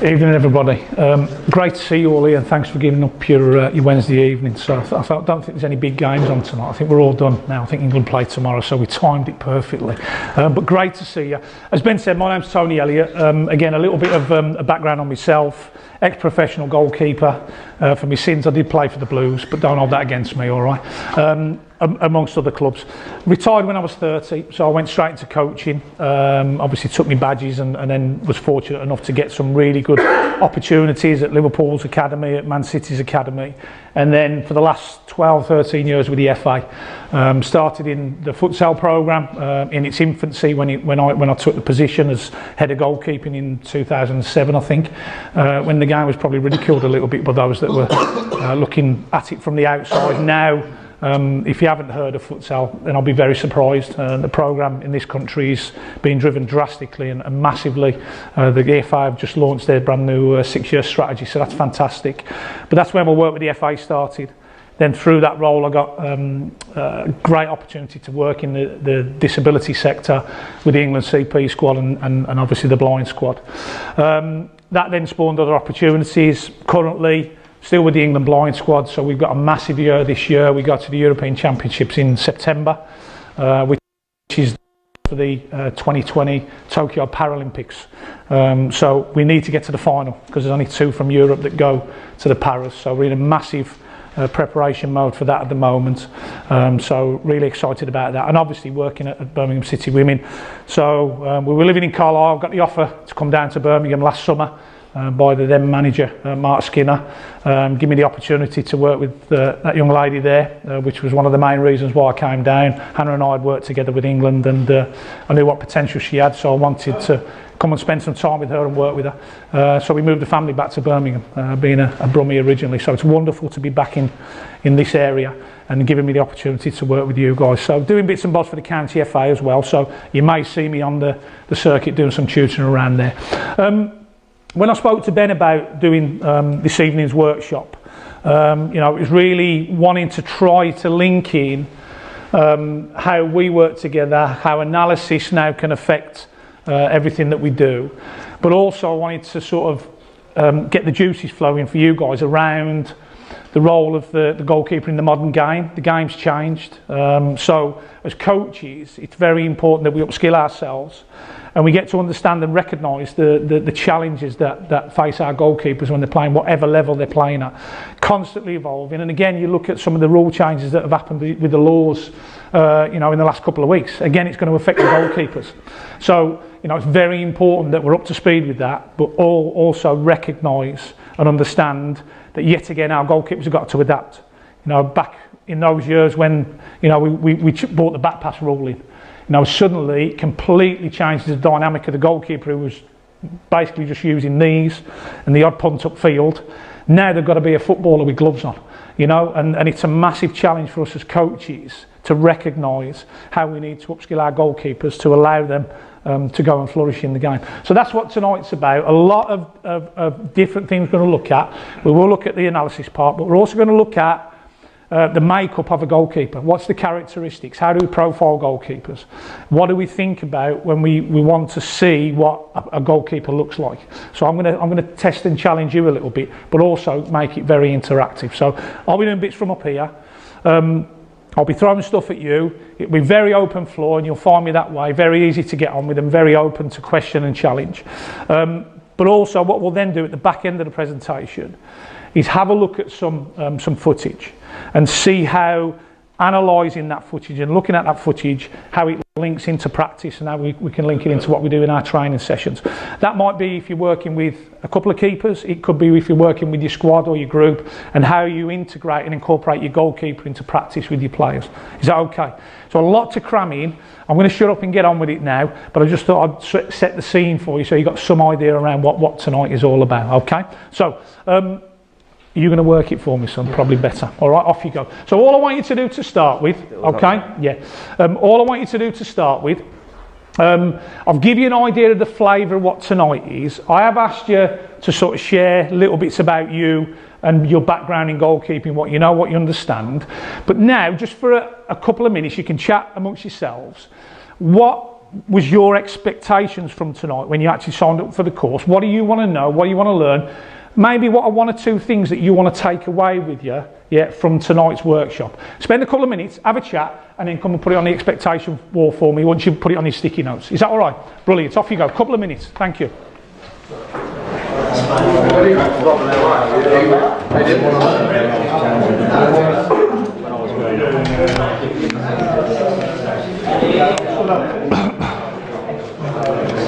Evening, everybody. Great to see you all here, and thanks for giving up your Wednesday evening. So I don't think there's any big games on tonight. I think we're all done now. I think England play tomorrow, so we timed it perfectly. But great to see you. As Ben said, my name's Tony Elliott. Again, a little bit of a background on myself. Ex-professional goalkeeper. For my sins, I did play for the Blues, but don't hold that against me, all right? Amongst other clubs. Retired when I was 30, so I went straight into coaching. Obviously took my badges and then was fortunate enough to get some really good opportunities at Liverpool's academy, at Man City's academy, and then for the last 12, 13 years with the FA. Started in the futsal programme in its infancy when I took the position as head of goalkeeping in 2007, I think, when the game was probably ridiculed a little bit by those that were looking at it from the outside. Now, if you haven't heard of futsal, then I'll be very surprised. The programme in this country is being driven drastically and massively. The FA have just launched their brand new 6-year strategy, so that's fantastic. But that's when my work with the FA started. Then through that role, I got a great opportunity to work in the disability sector with the England CP squad and obviously the blind squad. That then spawned other opportunities. Currently, still with the England blind squad, so we've got a massive year this year. We got to the European Championships in September, which is for the 2020 Tokyo Paralympics. So we need to get to the final because there's only 2 from Europe that go to the Paras. So we're in a massive preparation mode for that at the moment. So really excited about that, and obviously working at Birmingham City Women. So we were living in Carlisle. Got the offer to come down to Birmingham last summer. By the then manager, Mark Skinner, give me the opportunity to work with that young lady there, which was one of the main reasons why I came down. Hannah and I had worked together with England, and I knew what potential she had, so I wanted to come and spend some time with her and work with her. So we moved the family back to Birmingham, being a Brummie originally. So it's wonderful to be back in this area and giving me the opportunity to work with you guys. So doing bits and bobs for the County FA as well, so you may see me on the circuit doing some tutoring around there. When I spoke to Ben about doing this evening's workshop, it was really wanting to try to link in how we work together, how analysis now can affect everything that we do, but also I wanted to sort of get the juices flowing for you guys around the role of the goalkeeper in the modern game. The game's changed, so as coaches it's very important that we upskill ourselves and we get to understand and recognise the challenges that face our goalkeepers when they're playing whatever level they're playing at, constantly evolving. And again, you look at some of the rule changes that have happened with the laws in the last couple of weeks. Again, it's going to affect the goalkeepers, so it's very important that we're up to speed with that, but also recognise and understand that yet again our goalkeepers have got to adapt. Back in those years when we brought the back pass rule in, suddenly it completely changes the dynamic of the goalkeeper, who was basically just using knees and the odd punt upfield. Now they've got to be a footballer with gloves on, and it's a massive challenge for us as coaches to recognise how we need to upskill our goalkeepers to allow them to go and flourish in the game. So that's what tonight's about. A lot of different things we're going to look at. We will look at the analysis part, but we're also going to look at the makeup of a goalkeeper. What's the characteristics? How do we profile goalkeepers? What do we think about when we want to see what a goalkeeper looks like? So I'm going to test and challenge you a little bit, but also make it very interactive. So I'll be doing bits from up here. I'll be throwing stuff at you. It'll be very open floor, and you'll find me that way. Very easy to get on with and very open to question and challenge. But also what we'll then do at the back end of the presentation is have a look at some footage and see how analysing that footage and looking at that footage, how it links into practice and how we can link it into what we do in our training sessions. That might be if you're working with a couple of keepers, it could be if you're working with your squad or your group, and how you integrate and incorporate your goalkeeper into practice with your players. Is that okay? So a lot to cram in. I'm going to shut up and get on with it now, but I just thought I'd set the scene for you so you've got some idea around what tonight is all about, okay? So you're going to work it for me, son, probably better. All right, off you go. So all I want you to do to start with, okay, yeah, all I want you to do to start with, I'll give you an idea of the flavour of what tonight is. I have asked you to sort of share little bits about you and your background in goalkeeping, what you know, what you understand. But now, just for a couple of minutes, you can chat amongst yourselves. What was your expectations from tonight when you actually signed up for the course? What do you want to know? What do you want to learn? Maybe what are one or two things that you want to take away with you, yeah, from tonight's workshop. Spend a couple of minutes, have a chat, and then come and put it on the expectation wall for me once you put it on your sticky notes. Is that all right? Brilliant. Off you go. Couple of minutes. Thank you.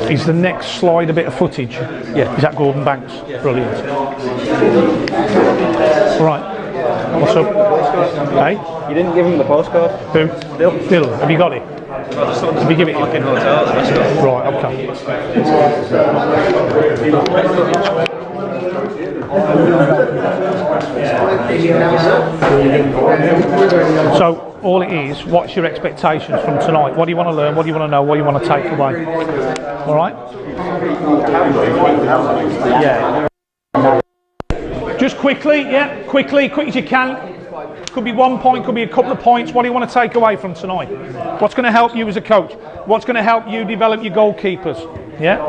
Is the next slide a bit of footage? Yeah. Is that Gordon Banks? Yeah. Brilliant. Right. What's up? Hey? You didn't give him the postcode? Who? Dylan. Have you got it? Have you give it? Fucking hotel, the rest of it. Right, okay. So all it is, what's your expectations from tonight? What do you want to learn? What do you want to know? What do you want to take away? All right? Yeah. Just quickly, yeah, quickly, quick as you can. Could be 1 point, could be a couple of points. What do you want to take away from tonight? What's going to help you as a coach? What's going to help you develop your goalkeepers? Yeah?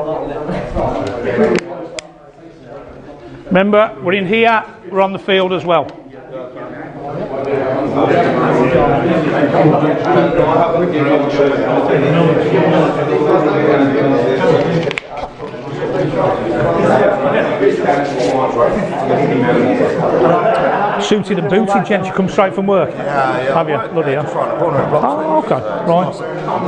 Remember, we're in here, we're on the field as well. Suited and booted, gents. You come straight from work? Yeah. Have you? Bloody hell. Oh, okay. Right. So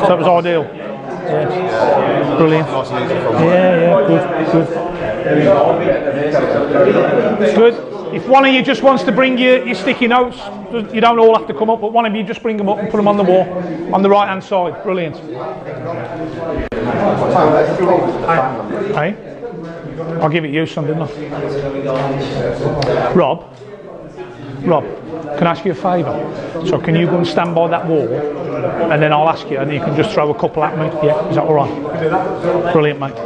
that was ideal. Yeah. Brilliant. Yeah, good. Good. If one of you just wants to bring your sticky notes, you don't all have to come up, but one of you just bring them up and put them on the wall, on the right hand side. Brilliant. Hey? I'll give it you, son, didn't I? Rob, can I ask you a favour? So can you go and stand by that wall, and then I'll ask you, and you can just throw a couple at me? Yeah, is that all right? Brilliant, mate.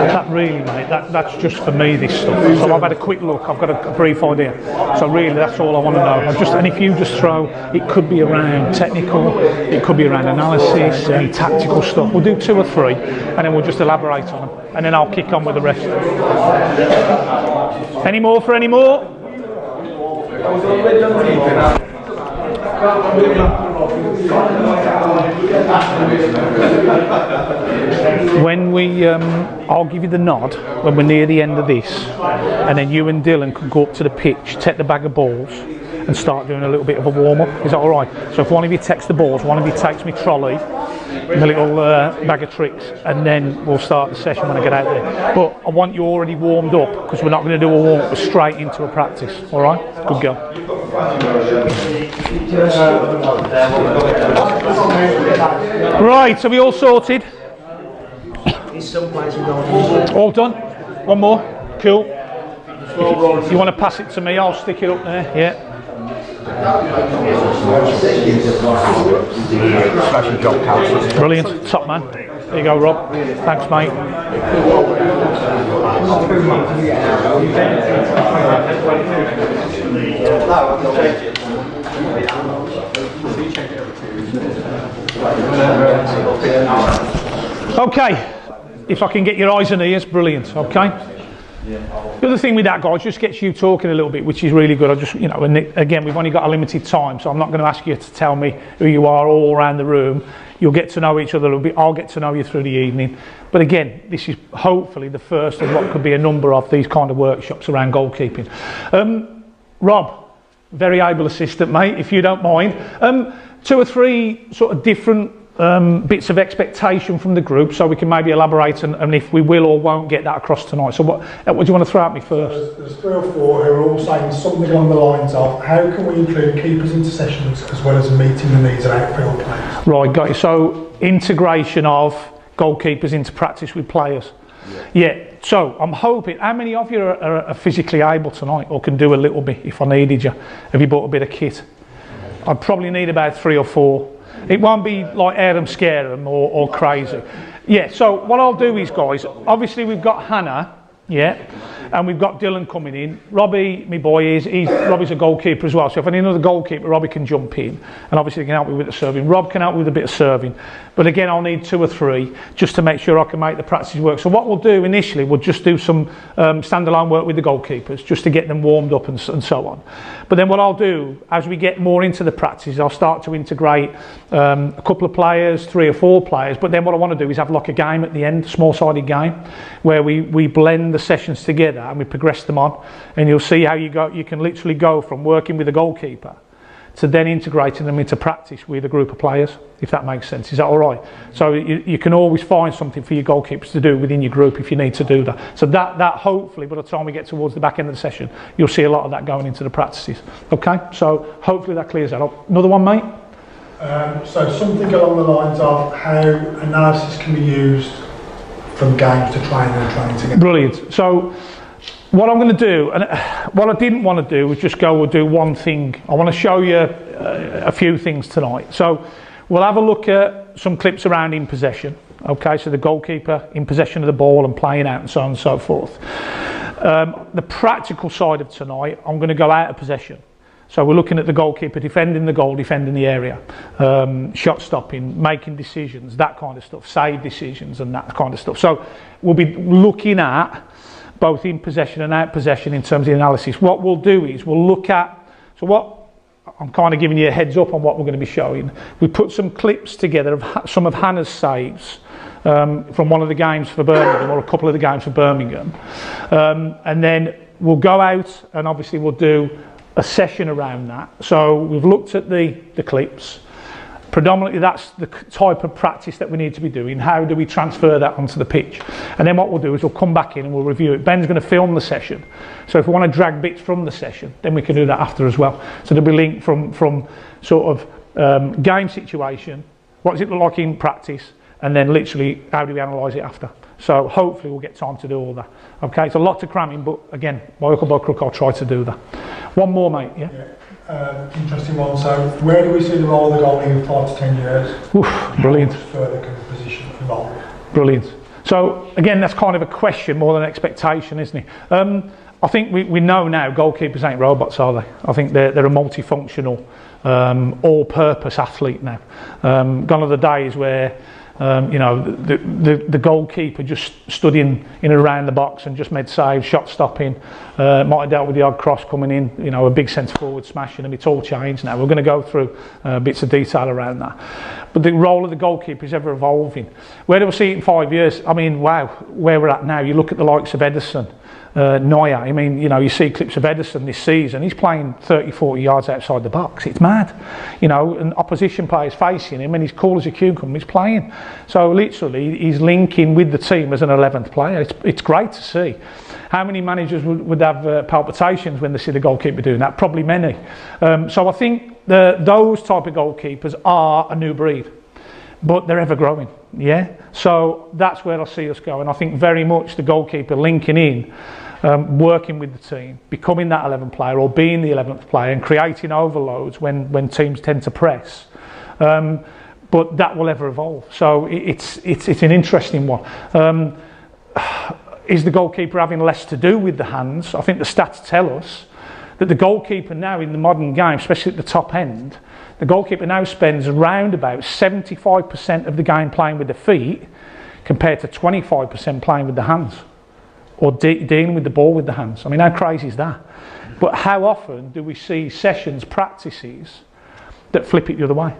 That really, mate, that's just for me, this stuff. So I've had a quick look, I've got a brief idea. So really, that's all I want to know. And if you just throw, it could be around technical, it could be around analysis, tactical stuff. We'll do 2 or 3, and then we'll just elaborate on them. And then I'll kick on with the rest. Any more for any more? When we, I'll give you the nod when we're near the end of this, and then you and Dylan can go up to the pitch, take the bag of balls, and start doing a little bit of a warm-up. Is that all right? So if one of you takes the balls, one of you takes me trolley, and a little bag of tricks, and then we'll start the session when I get out there. But I want you already warmed up, because we're not going to do a warm-up, we're straight into a practice. All right? Good girl. Right, are we all sorted? All done? One more? Cool. If you want to pass it to me, I'll stick it up there. Yeah. Brilliant, top man. There you go, Rob. Thanks, mate. Okay, if I can get your eyes and ears, brilliant. Okay. The other thing with that, guys, just gets you talking a little bit, which is really good. I just, you know, and again, we've only got a limited time, so I'm not going to ask you to tell me who you are all around the room. You'll get to know each other a little bit. I'll get to know you through the evening. But again, this is hopefully the first of what could be a number of these kind of workshops around goalkeeping. Rob, very able assistant, mate, if you don't mind. 2 or 3 sort of different bits of expectation from the group, so we can maybe elaborate and if we will or won't get that across tonight. So what do you want to throw at me first? There's 3 or 4 who are all saying something along the lines of, how can we include keepers into sessions as well as meeting the needs of outfield players? Right, got you. So integration of goalkeepers into practice with players. Yeah. So I'm hoping, how many of you are physically able tonight or can do a little bit if I needed you? Have you bought a bit of kit? I'd probably need about 3 or 4. It won't be like air them, scare them or crazy. Yeah, so what I'll do is, guys, obviously we've got Hannah, yeah, and we've got Dylan coming in. Robbie, my boy, Robbie's a goalkeeper as well, so if I need another goalkeeper, Robbie can jump in, and obviously he can help me with the serving. Rob can help me with a bit of serving, but again, I'll need 2 or 3 just to make sure I can make the practices work. So what we'll do initially, we'll just do some standalone work with the goalkeepers, just to get them warmed up and so on. But then what I'll do, as we get more into the practices, I'll start to integrate a couple of players, 3 or 4 players, but then what I want to do is have like a game at the end, small-sided game, where we blend the sessions together and we progress them on, and you'll see how you can literally go from working with a goalkeeper to then integrating them into practice with a group of players, if that makes sense. Is that all right? So you can always find something for your goalkeepers to do within your group if you need to do that. So that hopefully, by the time we get towards the back end of the session, you'll see a lot of that going into the practices. Okay, so hopefully that clears that up. Another one, mate? So something along the lines of how analysis can be used from games to training and training together. Brilliant. So what I'm going to do, and what I didn't want to do was just go and do one thing. I want to show you a few things tonight. So we'll have a look at some clips around in possession. Okay, so the goalkeeper in possession of the ball and playing out and so on and so forth. The practical side of tonight, I'm going to go out of possession. So we're looking at the goalkeeper defending the goal, defending the area, shot stopping, making decisions, that kind of stuff, save decisions and that kind of stuff. So we'll be looking at both in possession and out possession in terms of the analysis. What we'll do is we'll look at, so what I'm kind of giving you a heads up on what we're going to be showing. We put some clips together of some of Hannah's saves from one of the games for Birmingham, or a couple of the games for Birmingham, and then we'll go out and obviously we'll do a session around that. So we've looked at the clips. Predominantly that's the type of practice that we need to be doing. How do we transfer that onto the pitch? And then what we'll do is we'll come back in and we'll review it. Ben's going to film the session. So if we want to drag bits from the session, then we can do that after as well. So there'll be linked from sort of game situation, what does it look like in practice, and then literally how do we analyse it after. So hopefully we'll get time to do all that. Okay, it's a lot to cram in, but again, by hook or by crook, I'll try to do that. One more, mate, yeah? Interesting one. So where do we see the role of the goalie in 5 to 10 years? Oof, brilliant. How much further can the position evolve? Brilliant. So again, that's kind of a question more than an expectation, isn't it? I think we know now goalkeepers ain't robots, are they? I think they're a multifunctional, all-purpose athlete now. Gone are the days where you know, the goalkeeper just stood in and around the box and just made saves, shot stopping, might have dealt with the odd cross coming in, you know, a big centre forward smashing them. It's all changed now. We're going to go through bits of detail around that. But the role of the goalkeeper is ever evolving. Where do we see it in 5 years? I mean, wow, where we're at now. You look at the likes of Ederson, Neuer. I mean, you know, you see clips of Ederson this season. He's playing 30, 40 yards outside the box. It's mad. You know, and opposition players facing him, and he's cool as a cucumber. He's playing. So literally, he's linking with the team as an 11th player. It's great to see. How many managers would have palpitations when they see the goalkeeper doing that? Probably many. So I think those type of goalkeepers are a new breed, but they're ever growing. Yeah. So that's where I see us going. I think very much the goalkeeper linking in, working with the team, becoming that 11th player or being the 11th player and creating overloads when teams tend to press. But that will ever evolve. So it's an interesting one. Is the goalkeeper having less to do with the hands? I think the stats tell us that the goalkeeper now in the modern game, especially at the top end, the goalkeeper now spends around about 75% of the game playing with the feet compared to 25% playing with the hands, or dealing with the ball with the hands. I mean, how crazy is that? But how often do we see sessions, practices that flip it the other way,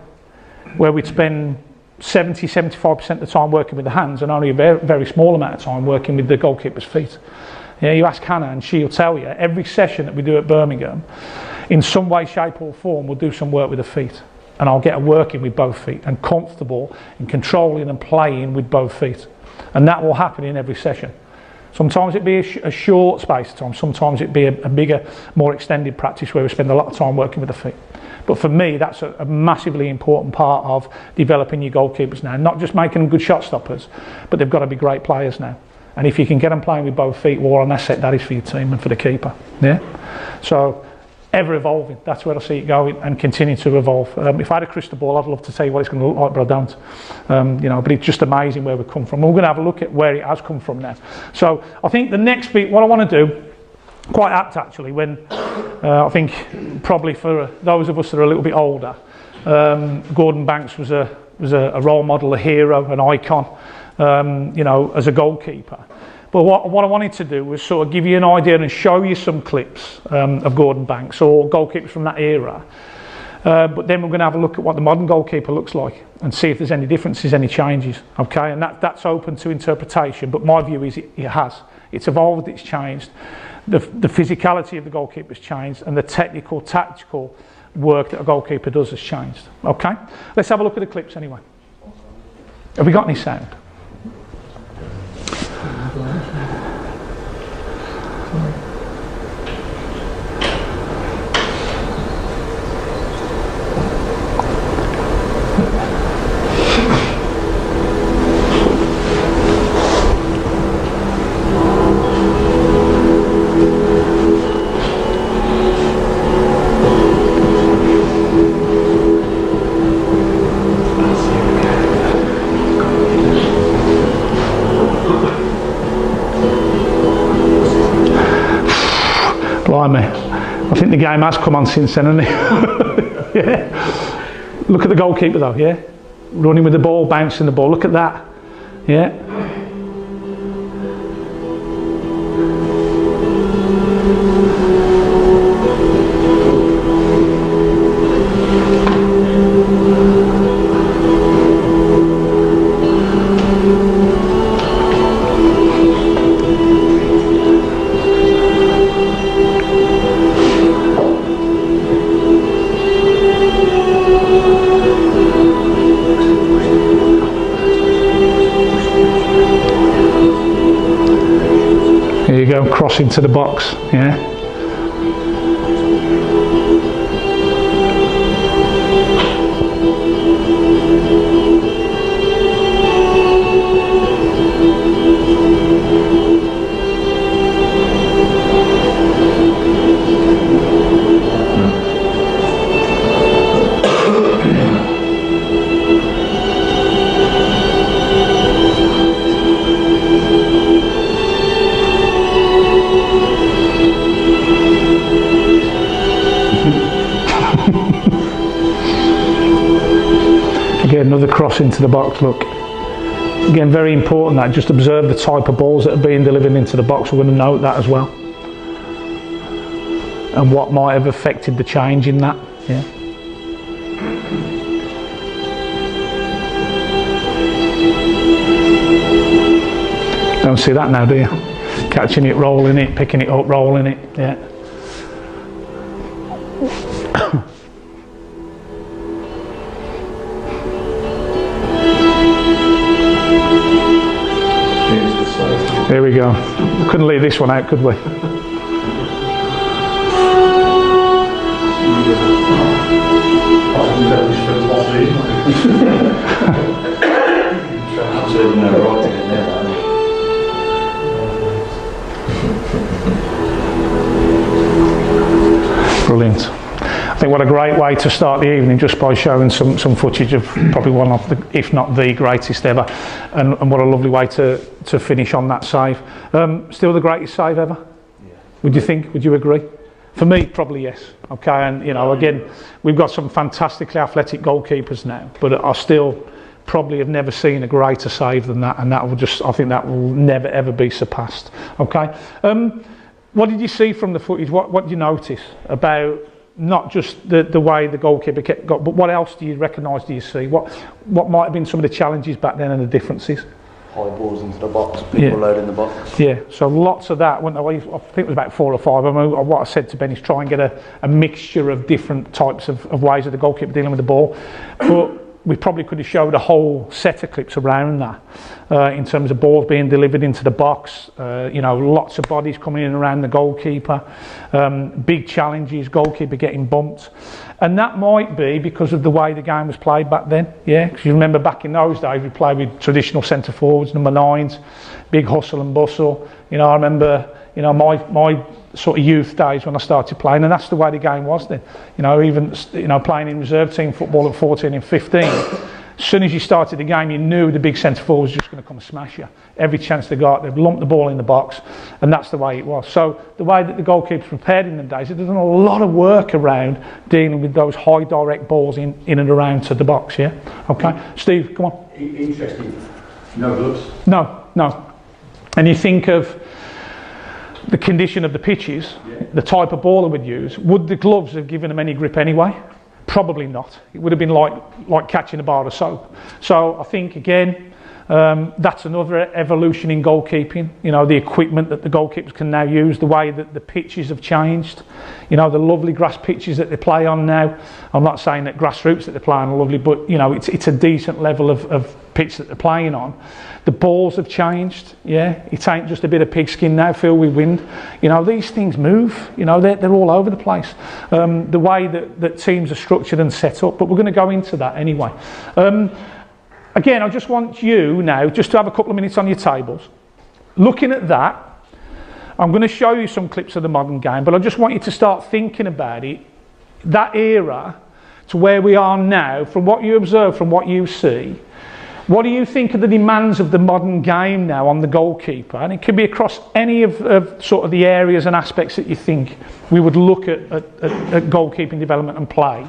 where we'd spend 70-75% of the time working with the hands and only a very, very small amount of time working with the goalkeeper's feet? Yeah, you ask Hannah and she'll tell you every session that we do at Birmingham, in some way, shape or form, we'll do some work with the feet, and I'll get her working with both feet and comfortable in controlling and playing with both feet, and that will happen in every session. Sometimes it'd be a short space of time, sometimes it'd be a bigger, more extended practice where we spend a lot of time working with the feet. But for me, that's a massively important part of developing your goalkeepers now. Not just making them good shot stoppers, but they've got to be great players now. And if you can get them playing with both feet, what an asset that is for your team and for the keeper. Yeah. So ever evolving. That's where I see it going and continue to evolve. If I had a crystal ball, I'd love to tell you what it's going to look like, but I don't. You know, but it's just amazing where we've come from. We're going to have a look at where it has come from now. So I think the next bit, what I want to do, quite apt actually, when I think probably for those of us that are a little bit older, Gordon Banks was a role model, a hero, an icon, you know, as a goalkeeper. But what I wanted to do was sort of give you an idea and show you some clips of Gordon Banks or goalkeepers from that era. But then we're going to have a look at what the modern goalkeeper looks like and see if there's any differences, any changes. Okay, and that's open to interpretation. But my view is it has. It's evolved, it's changed. The physicality of the goalkeeper has changed, and the technical, tactical work that a goalkeeper does has changed. Okay, let's have a look at the clips anyway. Have we got any sound? Blimey, I think the game has come on since then, hasn't it? Yeah. Look at the goalkeeper though, yeah? Running with the ball, bouncing the ball, look at that. Yeah. Here you go, cross into the box, yeah. Again, another cross into the box, look. Again, very important that, just observe the type of balls that are being delivered into the box. We're going to note that as well. And what might have affected the change in that, yeah. Don't see that now, do you? Catching it, rolling it, picking it up, rolling it, yeah. There we go. We couldn't leave this one out, could we? Brilliant. I think what a great way to start the evening, just by showing some footage of probably one of the, if not the greatest ever, and what a lovely way to finish on that save. Still the greatest save ever? Yeah. Would you think? Would you agree? For me, probably yes. Okay, and you know, again, we've got some fantastically athletic goalkeepers now, but I still probably have never seen a greater save than that, and that will just, I think that will never ever be surpassed. Okay. What did you see from the footage? What did you notice about not just the way the goalkeeper kept got, but what else do you recognise, do you see? What might have been some of the challenges back then and the differences? High balls into the box, people loading the box. Yeah, so lots of that. I think it was about 4 or 5. I mean, what I said to Ben is try and get a mixture of different types of ways of the goalkeeper dealing with the ball. But we probably could have showed a whole set of clips around that. in terms of balls being delivered into the box. You know, lots of bodies coming in around the goalkeeper. Big challenges, goalkeeper getting bumped. And that might be because of the way the game was played back then, yeah? Because you remember back in those days, we played with traditional centre forwards, number 9s, big hustle and bustle. You know, I remember, you know, my sort of youth days when I started playing, and that's the way the game was then. You know, even, you know, playing in reserve team football at 14 and 15, as soon as you started the game, you knew the big centre forward was just going to come and smash you. Every chance they got, they'd lump the ball in the box, and that's the way it was. So the way that the goalkeepers prepared in them days, they'd done a lot of work around dealing with those high direct balls in and around to the box, yeah? Okay, Steve, come on. Interesting. No gloves? No. And you think of the condition of the pitches, the type of ball they would use, would the gloves have given them any grip anyway? Probably not. It would have been like catching a bar of soap. So I think, again, that's another evolution in goalkeeping. You know, the equipment that the goalkeepers can now use, the way that the pitches have changed. You know, the lovely grass pitches that they play on now. I'm not saying that grassroots that they play on are lovely, but, you know, it's a decent level of pitch that they're playing on. The balls have changed, yeah. It ain't just a bit of pigskin now filled with wind. You know, these things move. You know, they're all over the place. The way that teams are structured and set up, but we're going to go into that anyway. Again, I just want you now just to have a couple of minutes on your tables. Looking at that, I'm going to show you some clips of the modern game, but I just want you to start thinking about it, that era to where we are now, from what you observe, from what you see. What do you think of the demands of the modern game now on the goalkeeper? And it could be across any of sort of the areas and aspects that you think we would look at goalkeeping development and play.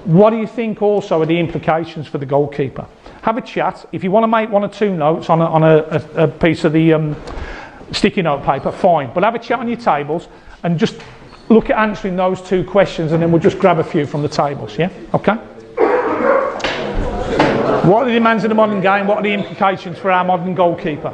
What do you think also are the implications for the goalkeeper? Have a chat. If you want to make 1 or 2 notes on a piece of the sticky note paper, fine. But have a chat on your tables and just look at answering those 2 questions, and then we'll just grab a few from the tables, yeah? Okay? What are the demands of the modern game? What are the implications for our modern goalkeeper?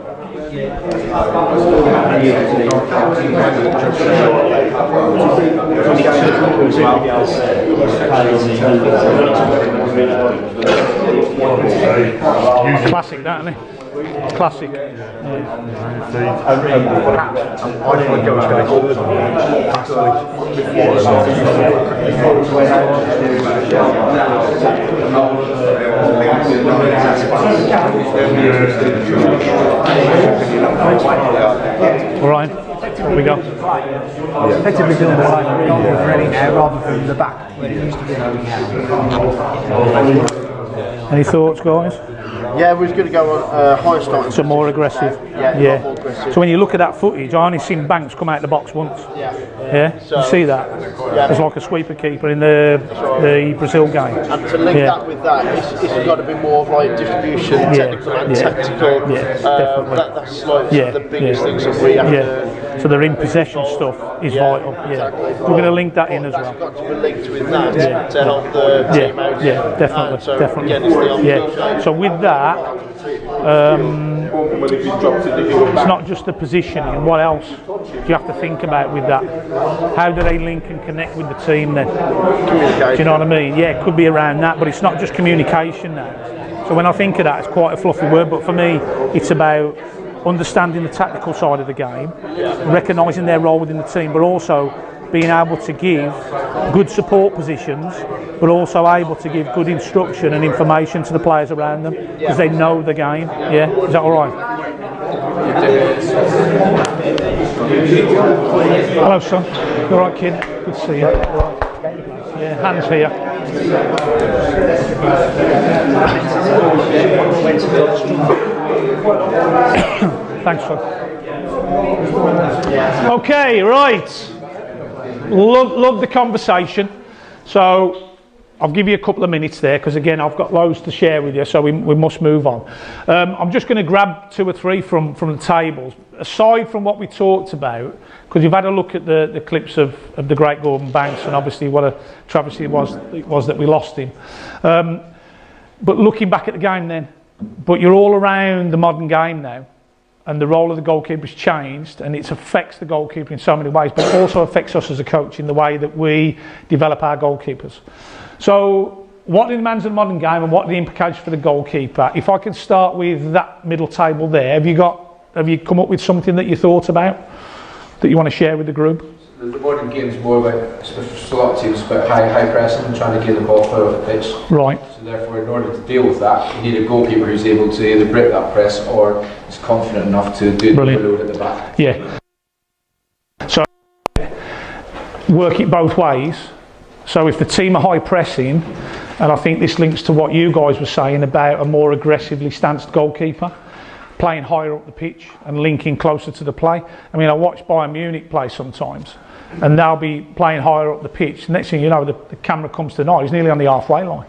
Classic, that, isn't it? Classic. All right, here we go. Effectively doing the line ready now rather than the back where it used to be. Any thoughts, guys? Yeah, we was going to go on higher starting. So more aggressive. Yeah. More aggressive. So when you look at that footage, I only seen Banks come out the box once. Yeah. So, you see that? Yeah. It's like a sweeper keeper in the Brazil game. And to link that with that, it's got to be more of like distribution, technical and tactical. Yeah, definitely. That's like the biggest things that we have to. So the in possession stuff is vital. Yeah. Exactly. We're going to link that in as well. That's got to be linked with that to help the team out. Yeah, definitely. So definitely. Again, it's the So with that, it's not just the positioning. What else do you have to think about with that? How do they link and connect with the team then? Do you know what I mean? Yeah, it could be around that, but it's not just communication now. So when I think of that, it's quite a fluffy word, but for me, it's about understanding the tactical side of the game, recognising their role within the team, but also being able to give good support positions, but also able to give good instruction and information to the players around them because they know the game. Yeah, is that all right? Hello, son. You all right, kid? Good to see you. Yeah, hands here. Thanks, son. Okay, right. Love the conversation. So I'll give you a couple of minutes there because again I've got loads to share with you, so we must move on. I'm just going to grab 2 or 3 from the tables. Aside from what we talked about, because you've had a look at the clips of the great Gordon Banks and obviously what a travesty it was that we lost him. But looking back at the game then, but you're all around the modern game now. And the role of the goalkeeper has changed, and it affects the goalkeeper in so many ways, but it also affects us as a coach in the way that we develop our goalkeepers. So what are the demands of the modern game and what are the implications for the goalkeeper? If I can start with that middle table there, have you come up with something that you thought about that you want to share with the group? The modern game is more about, for a lot of teams, about high pressing and trying to get the ball further off the pitch. Right. So therefore, in order to deal with that, you need a goalkeeper who's able to either break that press or is confident enough to do the overload at the back. Yeah. So work it both ways. So if the team are high pressing, and I think this links to what you guys were saying about a more aggressively stanced goalkeeper, playing higher up the pitch and linking closer to the play. I mean, I watch Bayern Munich play sometimes, and they'll be playing higher up the pitch. Next thing you know, the camera comes to the night, he's nearly on the halfway line,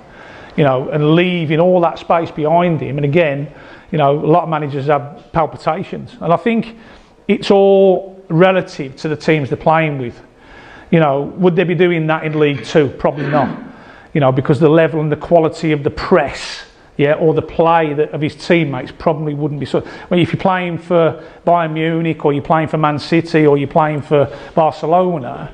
you know, and leaving all that space behind him. And again, you know, a lot of managers have palpitations, and I think it's all relative to the teams they're playing with. You know, would they be doing that in League Two? Probably not. You know, because the level and the quality of the press, yeah, or the play of his teammates probably wouldn't be so. Well, if you're playing for Bayern Munich, or you're playing for Man City, or you're playing for Barcelona,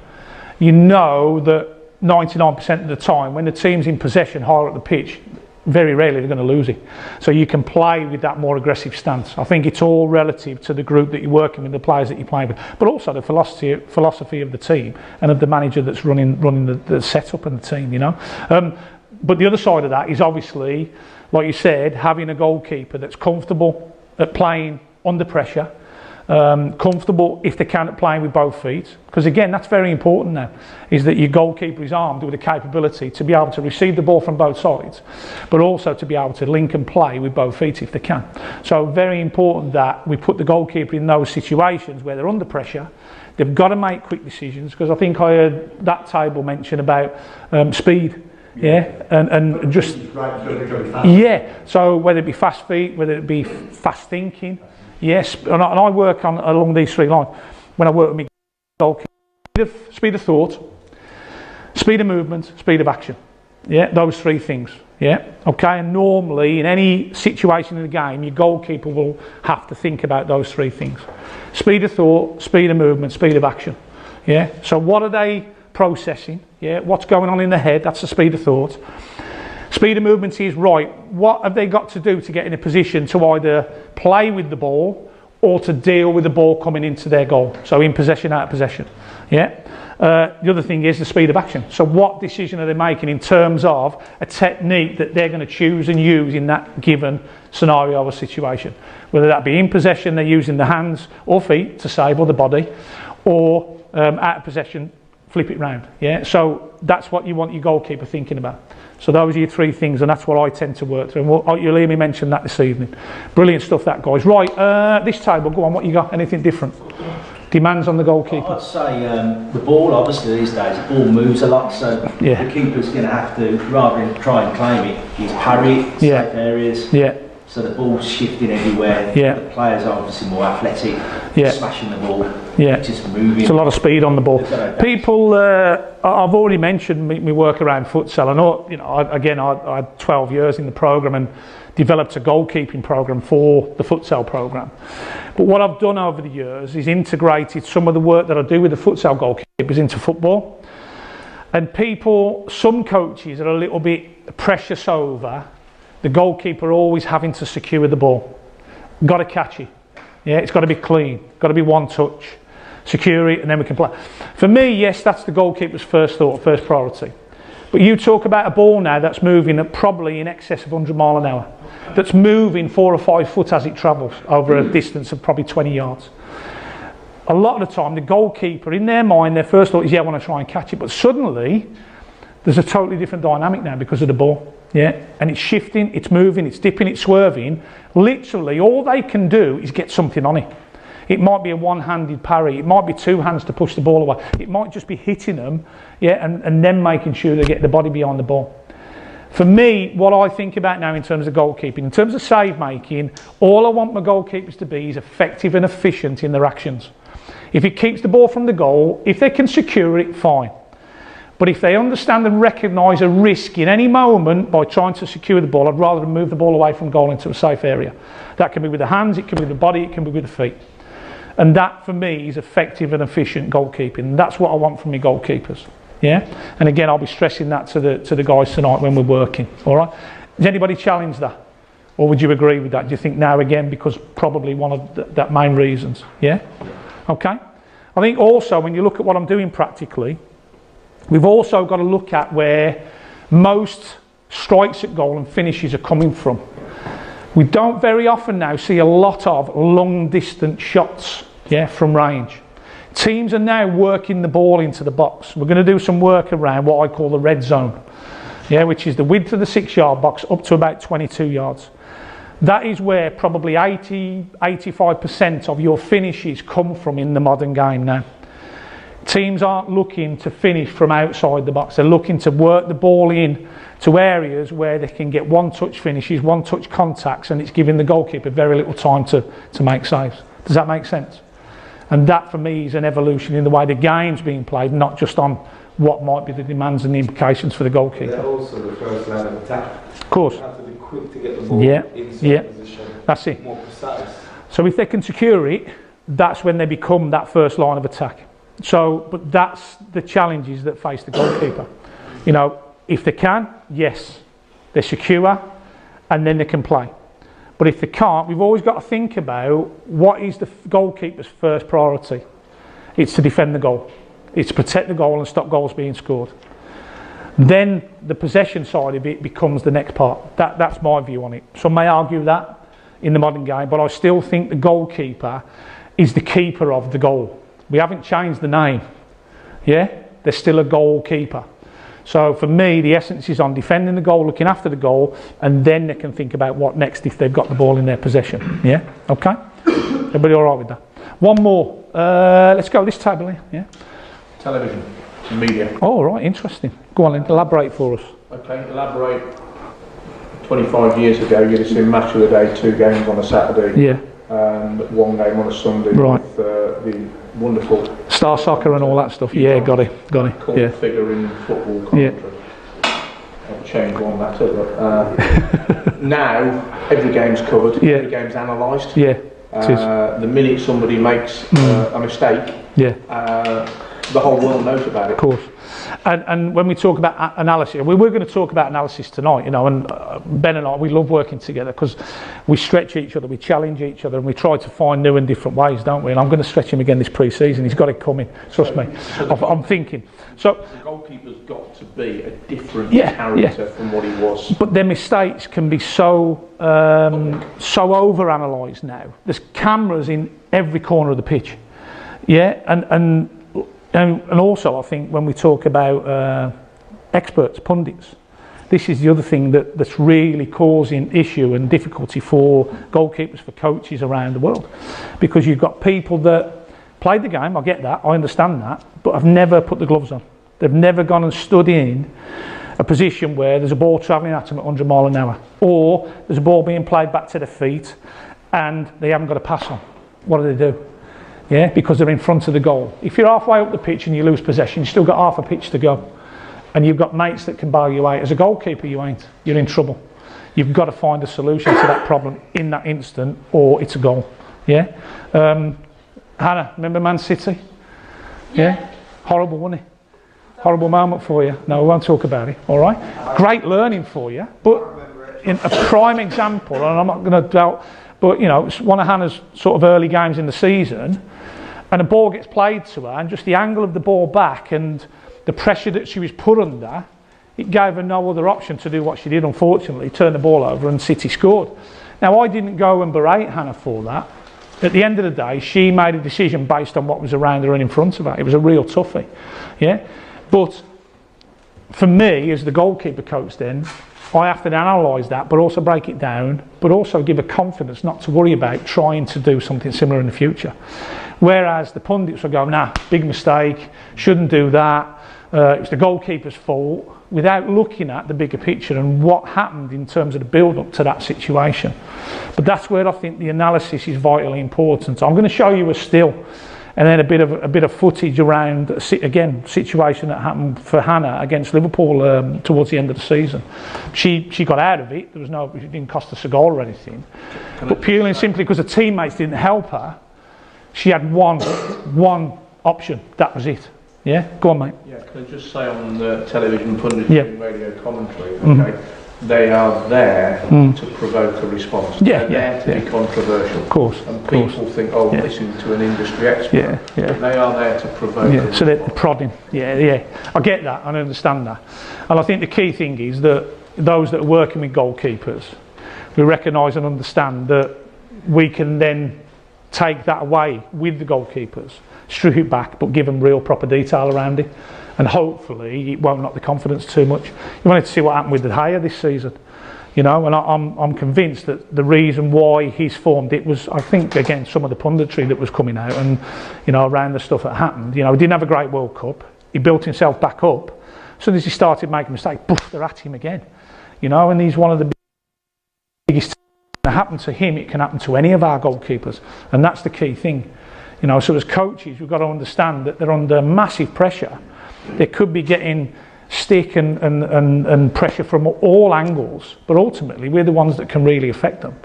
you know that 99% of the time, when the team's in possession higher up the pitch, very rarely they're going to lose it. So you can play with that more aggressive stance. I think it's all relative to the group that you're working with, the players that you're playing with, but also the philosophy of the team and of the manager that's running the setup and the team, you know. But the other side of that is obviously, like you said, having a goalkeeper that's comfortable at playing under pressure, comfortable if they can at playing with both feet, because again that's very important now, is that your goalkeeper is armed with the capability to be able to receive the ball from both sides, but also to be able to link and play with both feet if they can. So very important that we put the goalkeeper in those situations where they're under pressure. They've got to make quick decisions, because I think I heard that table mention about speed. Yeah, and just yeah. So whether it be fast feet, whether it be fast thinking, yes. And I work along these three lines when I work with my goalkeeper: speed of thought, speed of movement, speed of action. Yeah, those three things. Yeah, okay. And normally in any situation in the game, your goalkeeper will have to think about those three things: speed of thought, speed of movement, speed of action. Yeah. So what are they processing? Yeah, what's going on in the head? That's the speed of thought. Speed of movement is, right, what have they got to do to get in a position to either play with the ball or to deal with the ball coming into their goal? So in possession, out of possession. Yeah. The other thing is the speed of action. So what decision are they making in terms of a technique that they're going to choose and use in that given scenario or situation? Whether that be in possession, they're using the hands or feet to save, or the body, or out of possession, flip it round. Yeah, so that's what you want your goalkeeper thinking about. So those are your three things, and that's what I tend to work through. And you'll hear me mention that this evening. Brilliant stuff, that, guys. Right, this table, go on, what you got? Anything different? Demands on the goalkeeper? I'd say the ball, obviously these days, the ball moves a lot, so yeah, the keeper's going to have to, rather than try and claim it, he's parry it, yeah, safe areas. Yeah. So the ball's shifting everywhere. Yeah. The players are obviously more athletic, yeah, smashing the ball, yeah, just moving. It's a lot of speed on the ball. People, I've already mentioned me work around futsal. I know, you know, I had 12 years in the programme and developed a goalkeeping programme for the futsal programme. But what I've done over the years is integrated some of the work that I do with the futsal goalkeepers into football. And people, some coaches are a little bit precious over the goalkeeper always having to secure the ball. Got to catch it. Yeah, it's got to be clean. Got to be one touch. Secure it, and then we can play. For me, yes, that's the goalkeeper's first thought, first priority. But you talk about a ball now that's moving at probably in excess of 100 miles an hour. That's moving 4 or 5 foot as it travels over a distance of probably 20 yards. A lot of the time, the goalkeeper, in their mind, their first thought is, yeah, I want to try and catch it. But suddenly, there's a totally different dynamic now because of the ball. Yeah, and it's shifting, it's moving, it's dipping, it's swerving. Literally, all they can do is get something on it. It might be a one-handed parry, it might be two hands to push the ball away, it might just be hitting them, yeah, and then making sure they get the body behind the ball. For me, what I think about now in terms of goalkeeping, in terms of save making, all I want my goalkeepers to be is effective and efficient in their actions. If it keeps the ball from the goal, if they can secure it, fine. But if they understand and recognise a risk in any moment by trying to secure the ball, I'd rather move the ball away from goal into a safe area. That can be with the hands, it can be with the body, it can be with the feet. And that, for me, is effective and efficient goalkeeping. And that's what I want from my goalkeepers. Yeah, and again, I'll be stressing that to the guys tonight when we're working. All right. Does anybody challenge that, or would you agree with that? Do you think now again because probably one of that main reasons? Yeah. Okay. I think also when you look at what I'm doing practically, we've also got to look at where most strikes at goal and finishes are coming from. We don't very often now see a lot of long distance shots, yeah, from range. Teams are now working the ball into the box. We're going to do some work around what I call the red zone, yeah, which is the width of the 6-yard box up to about 22 yards. That is where probably 85% of your finishes come from in the modern game now. Teams aren't looking to finish from outside the box. They're looking to work the ball in to areas where they can get one-touch finishes, one-touch contacts, and it's giving the goalkeeper very little time to make saves. Does that make sense? And that, for me, is an evolution in the way the game's being played, not just on what might be the demands and the implications for the goalkeeper. They're also the first line of attack. Of course. You have to be quick to get the ball inside position. That's it. More precise. So if they can secure it, that's when they become that first line of attack. So, but that's the challenges that face the goalkeeper. You know, if they can, yes, they're secure, and then they can play. But if they can't, we've always got to think about what is the goalkeeper's first priority. It's to defend the goal. It's to protect the goal and stop goals being scored. Then the possession side of it becomes the next part. That's my view on it. Some may argue that in the modern game, but I still think the goalkeeper is the keeper of the goal. We haven't changed the name. Yeah? There's still a goalkeeper. So for me, the essence is on defending the goal, looking after the goal, and then they can think about what next if they've got the ball in their possession. Yeah? Okay? Everybody all right with that? One more. Let's go this table here. Yeah? Television, media. Oh, right, interesting. Go on, elaborate for us. Okay, elaborate. 25 years ago, you'd have seen Match of the Day, 2 games on a Saturday. Yeah. 1 game on a Sunday. Right. With the wonderful Star Soccer and all that stuff. Yeah, got it. Cult Yeah. figure in football commentary. I'll change one matter, but now every game's covered. Yeah. Every game's analysed. Yeah. It is. The minute somebody makes a mistake, Yeah. The whole world knows about it. Of course. And when we talk about analysis, we're going to talk about analysis tonight, you know, and Ben and I, we love working together because we stretch each other, we challenge each other, and we try to find new and different ways, don't we? And I'm going to stretch him again this pre-season. He's got it coming, trust me. I'm thinking. So the goalkeeper's got to be a different character from what he was. But their mistakes can be so over-analysed now. There's cameras in every corner of the pitch. Yeah, and also I think when we talk about experts, pundits, this is the other thing that's really causing issue and difficulty for goalkeepers, for coaches around the world. Because you've got people that played the game, I get that, I understand that, but have never put the gloves on. They've never gone and stood in a position where there's a ball travelling at them at 100 miles an hour, or there's a ball being played back to their feet and they haven't got a pass on. What do? Yeah, because they're in front of the goal. If you're halfway up the pitch and you lose possession, you've still got half a pitch to go. And you've got mates that can bail you out. As a goalkeeper, you ain't. You're in trouble. You've got to find a solution to that problem in that instant, or it's a goal. Yeah? Hannah, remember Man City? Yeah? Horrible, wasn't it? Horrible moment for you. No, we won't talk about it, all right? Great learning for you, but in a prime example, and I'm not going to doubt, but you know, it's one of Hannah's sort of early games in the season, and a ball gets played to her, and just the angle of the ball back and the pressure that she was put under, it gave her no other option to do what she did, unfortunately, turn the ball over, and City scored. Now, I didn't go and berate Hannah for that. At the end of the day, she made a decision based on what was around her and in front of her. It was a real toughie, yeah? But for me, as the goalkeeper coach then, I have to analyse that, but also break it down, but also give her confidence not to worry about trying to do something similar in the future. Whereas the pundits will go, nah, big mistake, shouldn't do that, it's the goalkeeper's fault, without looking at the bigger picture and what happened in terms of the build-up to that situation. But that's where I think the analysis is vitally important. I'm going to show you a still, and then a bit of footage around, again, situation that happened for Hannah against Liverpool towards the end of the season. She got out of it. It didn't cost us a goal or anything. But purely and simply because the teammates didn't help her, she had one option. That was it. Yeah, go on, mate. Yeah, can I just say on the television punditry Yeah. and radio commentary, okay, they are there to provoke a response. Yeah, They're there to be controversial. Of course. And people think, oh, listen to an industry expert. Yeah, yeah. But they are there to provoke. Yeah, so they're prodding. Yeah. I get that. I understand that. And I think the key thing is that those that are working with goalkeepers, we recognise and understand that we can then take that away with the goalkeepers, strip it back, but give them real proper detail around it. And hopefully it won't knock the confidence too much. You wanted to see what happened with De Gea this season, you know, and I'm convinced that the reason why he's formed it was, I think, again, some of the punditry that was coming out and, you know, around the stuff that happened. You know, he didn't have a great World Cup. He built himself back up. As soon as he started making mistakes, poof, they're at him again. You know, and he's one of the biggest. It happened to him, it can happen to any of our goalkeepers, and that's the key thing. You know, so as coaches, we've got to understand that they're under massive pressure. They could be getting stick and pressure from all angles, but ultimately we're the ones that can really affect them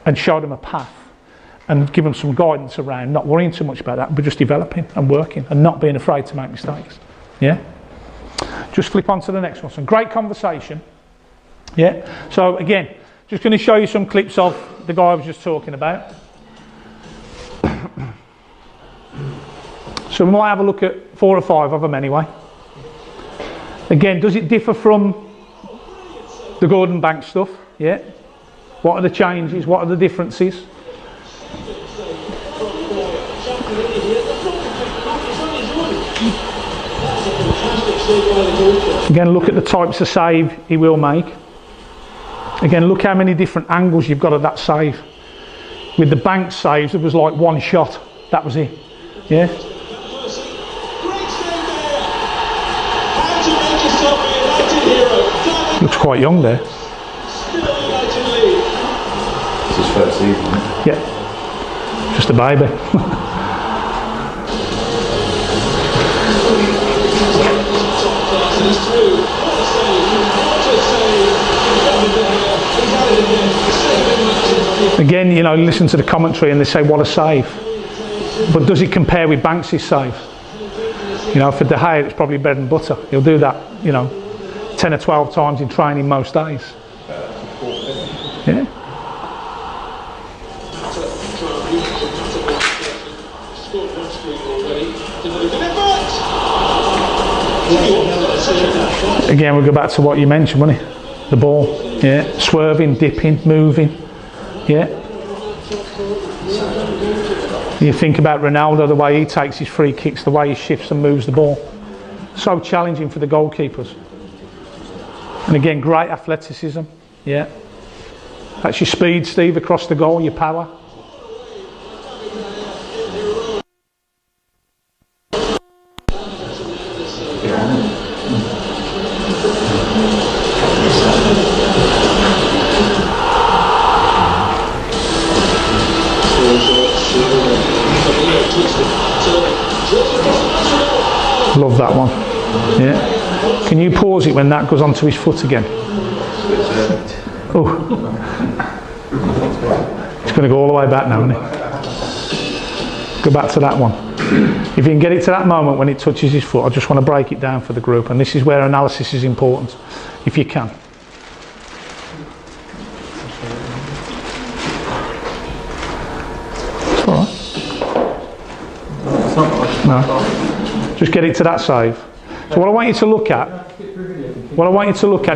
and show them a path and give them some guidance around not worrying too much about that, but just developing and working and not being afraid to make mistakes. Yeah? Just flip on to the next one. Some great conversation. Yeah? So again, just going to show you some clips of the guy I was just talking about. So we might have a look at 4 or 5 of them anyway. Again, does it differ from the Gordon Banks stuff? Yeah. What are the changes? What are the differences? Again, look at the types of save he will make. Again, look how many different angles you've got of that save. With the Banks saves, it was like one shot. That was it. Yeah. Looks quite young there. It's his first season. Yeah. Just a baby. Again, you know, listen to the commentary and they say, what a save. But does it compare with Banks' save? You know, for De Gea, it's probably bread and butter. He'll do that, you know, 10 or 12 times in training most days. Yeah. Again, we'll go back to what you mentioned, won't it? The ball, yeah, swerving, dipping, moving, yeah. You think about Ronaldo, the way he takes his free kicks, the way he shifts and moves the ball. So challenging for the goalkeepers. And again, great athleticism, yeah. That's your speed, Steve, across the goal, your power. Love that one. Yeah. Can you pause it when that goes onto his foot again? Oh. It's going to go all the way back now, isn't it? Go back to that one. If you can get it to that moment when it touches his foot, I just want to break it down for the group, and this is where analysis is important, if you can. It's all right. No. Just get it to that save. So what I want you to look at,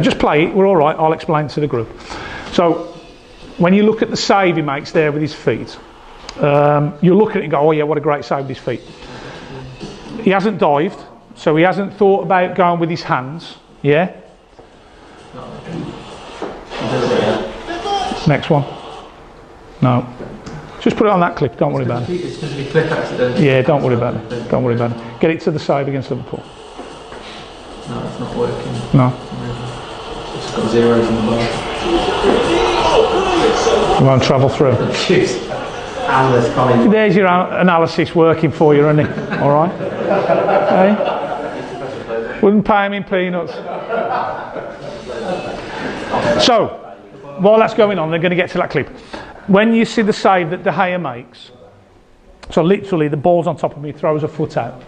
just play it, we're all right, I'll explain to the group. So when you look at the save he makes there with his feet, you look at it and go, oh yeah, what a great save with his feet. He hasn't dived, so he hasn't thought about going with his hands, yeah? Next one. No. Just put it on that clip, don't worry about it. It's going to be clip accident. Yeah, don't worry about it. Don't worry about it. Get it to the side against Liverpool. No, it's not working. No. It's got zeros in the bar. You won't travel through. Analyst coming. There's your analysis working for you, isn't it? All right. Hey? Wouldn't pay him in peanuts. So, while that's going on, they're going to get to that clip. When you see the save that De Gea makes, so literally the ball's on top of me, throws a foot out.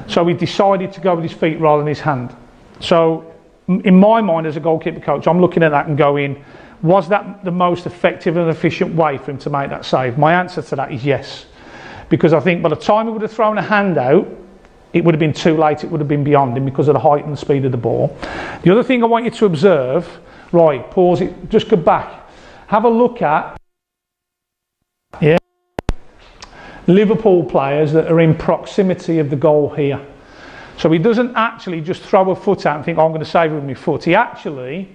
So he decided to go with his feet rather than his hand. So in my mind as a goalkeeper coach, I'm looking at that and going, was that the most effective and efficient way for him to make that save? My answer to that is yes. Because I think by the time he would have thrown a hand out, it would have been too late, it would have been beyond him because of the height and the speed of the ball. The other thing I want you to observe, right, pause it, just go back. Have a look at Liverpool players that are in proximity of the goal here. So he doesn't actually just throw a foot out and think, oh, I'm going to save it with my foot. He actually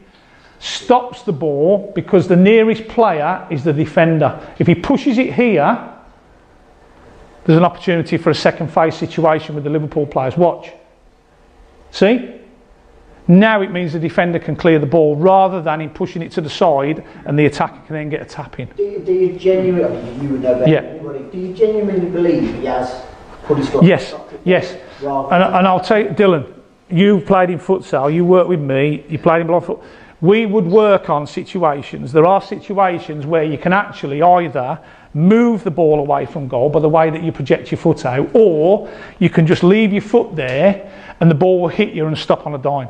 stops the ball because the nearest player is the defender. If he pushes it here, there's an opportunity for a second phase situation with the Liverpool players. Watch. See? Now it means the defender can clear the ball rather than him pushing it to the side and the attacker can then get a tap in. Do you genuinely, you would know better than anybody, do you genuinely believe he has put his foot? Yes, yes. And I'll tell you, Dylan, you played in futsal, you worked with me, you played in block foot. We would work on situations. There are situations where you can actually either move the ball away from goal by the way that you project your foot out, or you can just leave your foot there and the ball will hit you and stop on a dime.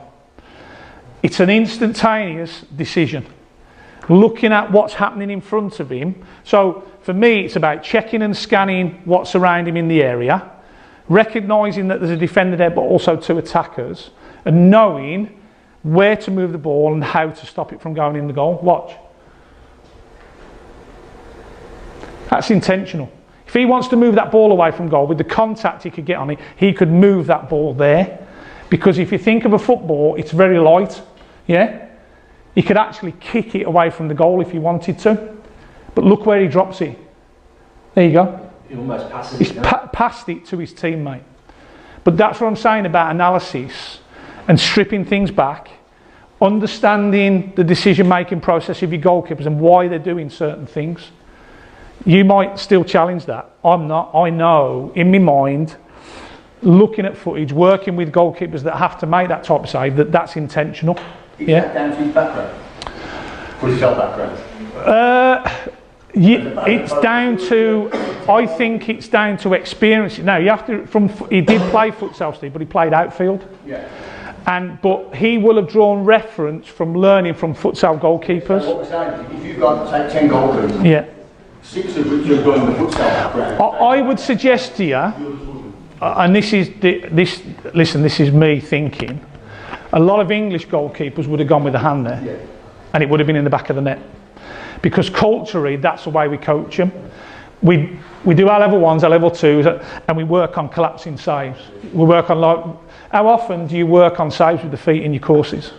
It's an instantaneous decision. Looking at what's happening in front of him. So for me, it's about checking and scanning what's around him in the area, recognising that there's a defender there but also two attackers, and knowing where to move the ball and how to stop it from going in the goal. Watch. That's intentional. If he wants to move that ball away from goal with the contact he could get on it, he could move that ball there. Because if you think of a football, it's very light. Yeah? He could actually kick it away from the goal if he wanted to. But look where he drops it. There you go. He almost passes He's passed it to his teammate. But that's what I'm saying about analysis and stripping things back, understanding the decision-making process of your goalkeepers and why they're doing certain things. You might still challenge that. I'm not. I know in my mind, looking at footage, working with goalkeepers that have to make that type of save, that's intentional. Is that down to his background? Futsal background? It's down to, I think it's down to experience. Now you have to. He did play futsal, Steve, but he played outfield. Yeah. But he will have drawn reference from learning from futsal goalkeepers. So what we're saying is, if you've got say 10 goalkeepers, yeah, 6 of which have gone the futsal background, I would suggest to you, and this is me thinking, a lot of English goalkeepers would have gone with the hand there, yeah, and it would have been in the back of the net, because culturally that's the way we coach them. We do our level 1s, our level 2s, and we work on collapsing saves. We work on how often do you work on saves with the feet in your courses?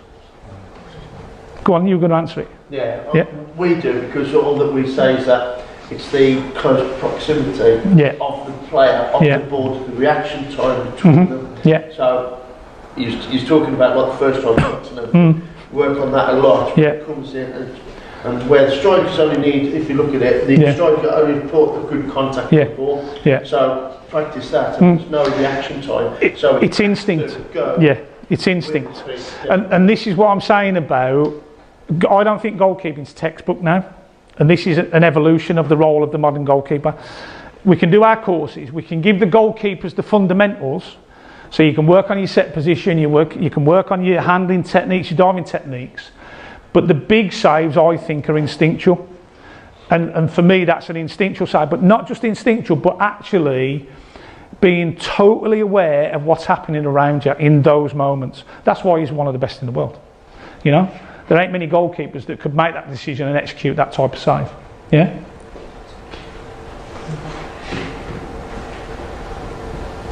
Go on, you're going to answer it. Yeah, we do, because all that we say is that it's the close proximity of the player, of the ball, to the reaction time between them. Yeah. So he's talking about like the first time shots and everything. Work on that a lot. Yeah. It comes in and where the strikers only need, if you look at it, the striker only put a good contact with the ball. Yeah. So practice that, and there's no reaction time. It's instinct. Yeah, it's instinct. And this is what I'm saying about. I don't think goalkeeping's textbook now, and this is an evolution of the role of the modern goalkeeper. We can do our courses. We can give the goalkeepers the fundamentals, so you can work on your set position. You can work on your handling techniques, your diving techniques. But the big saves, I think, are instinctual. And for me, that's an instinctual save. But not just instinctual, but actually being totally aware of what's happening around you in those moments. That's why he's one of the best in the world. You know? There ain't many goalkeepers that could make that decision and execute that type of save. Yeah?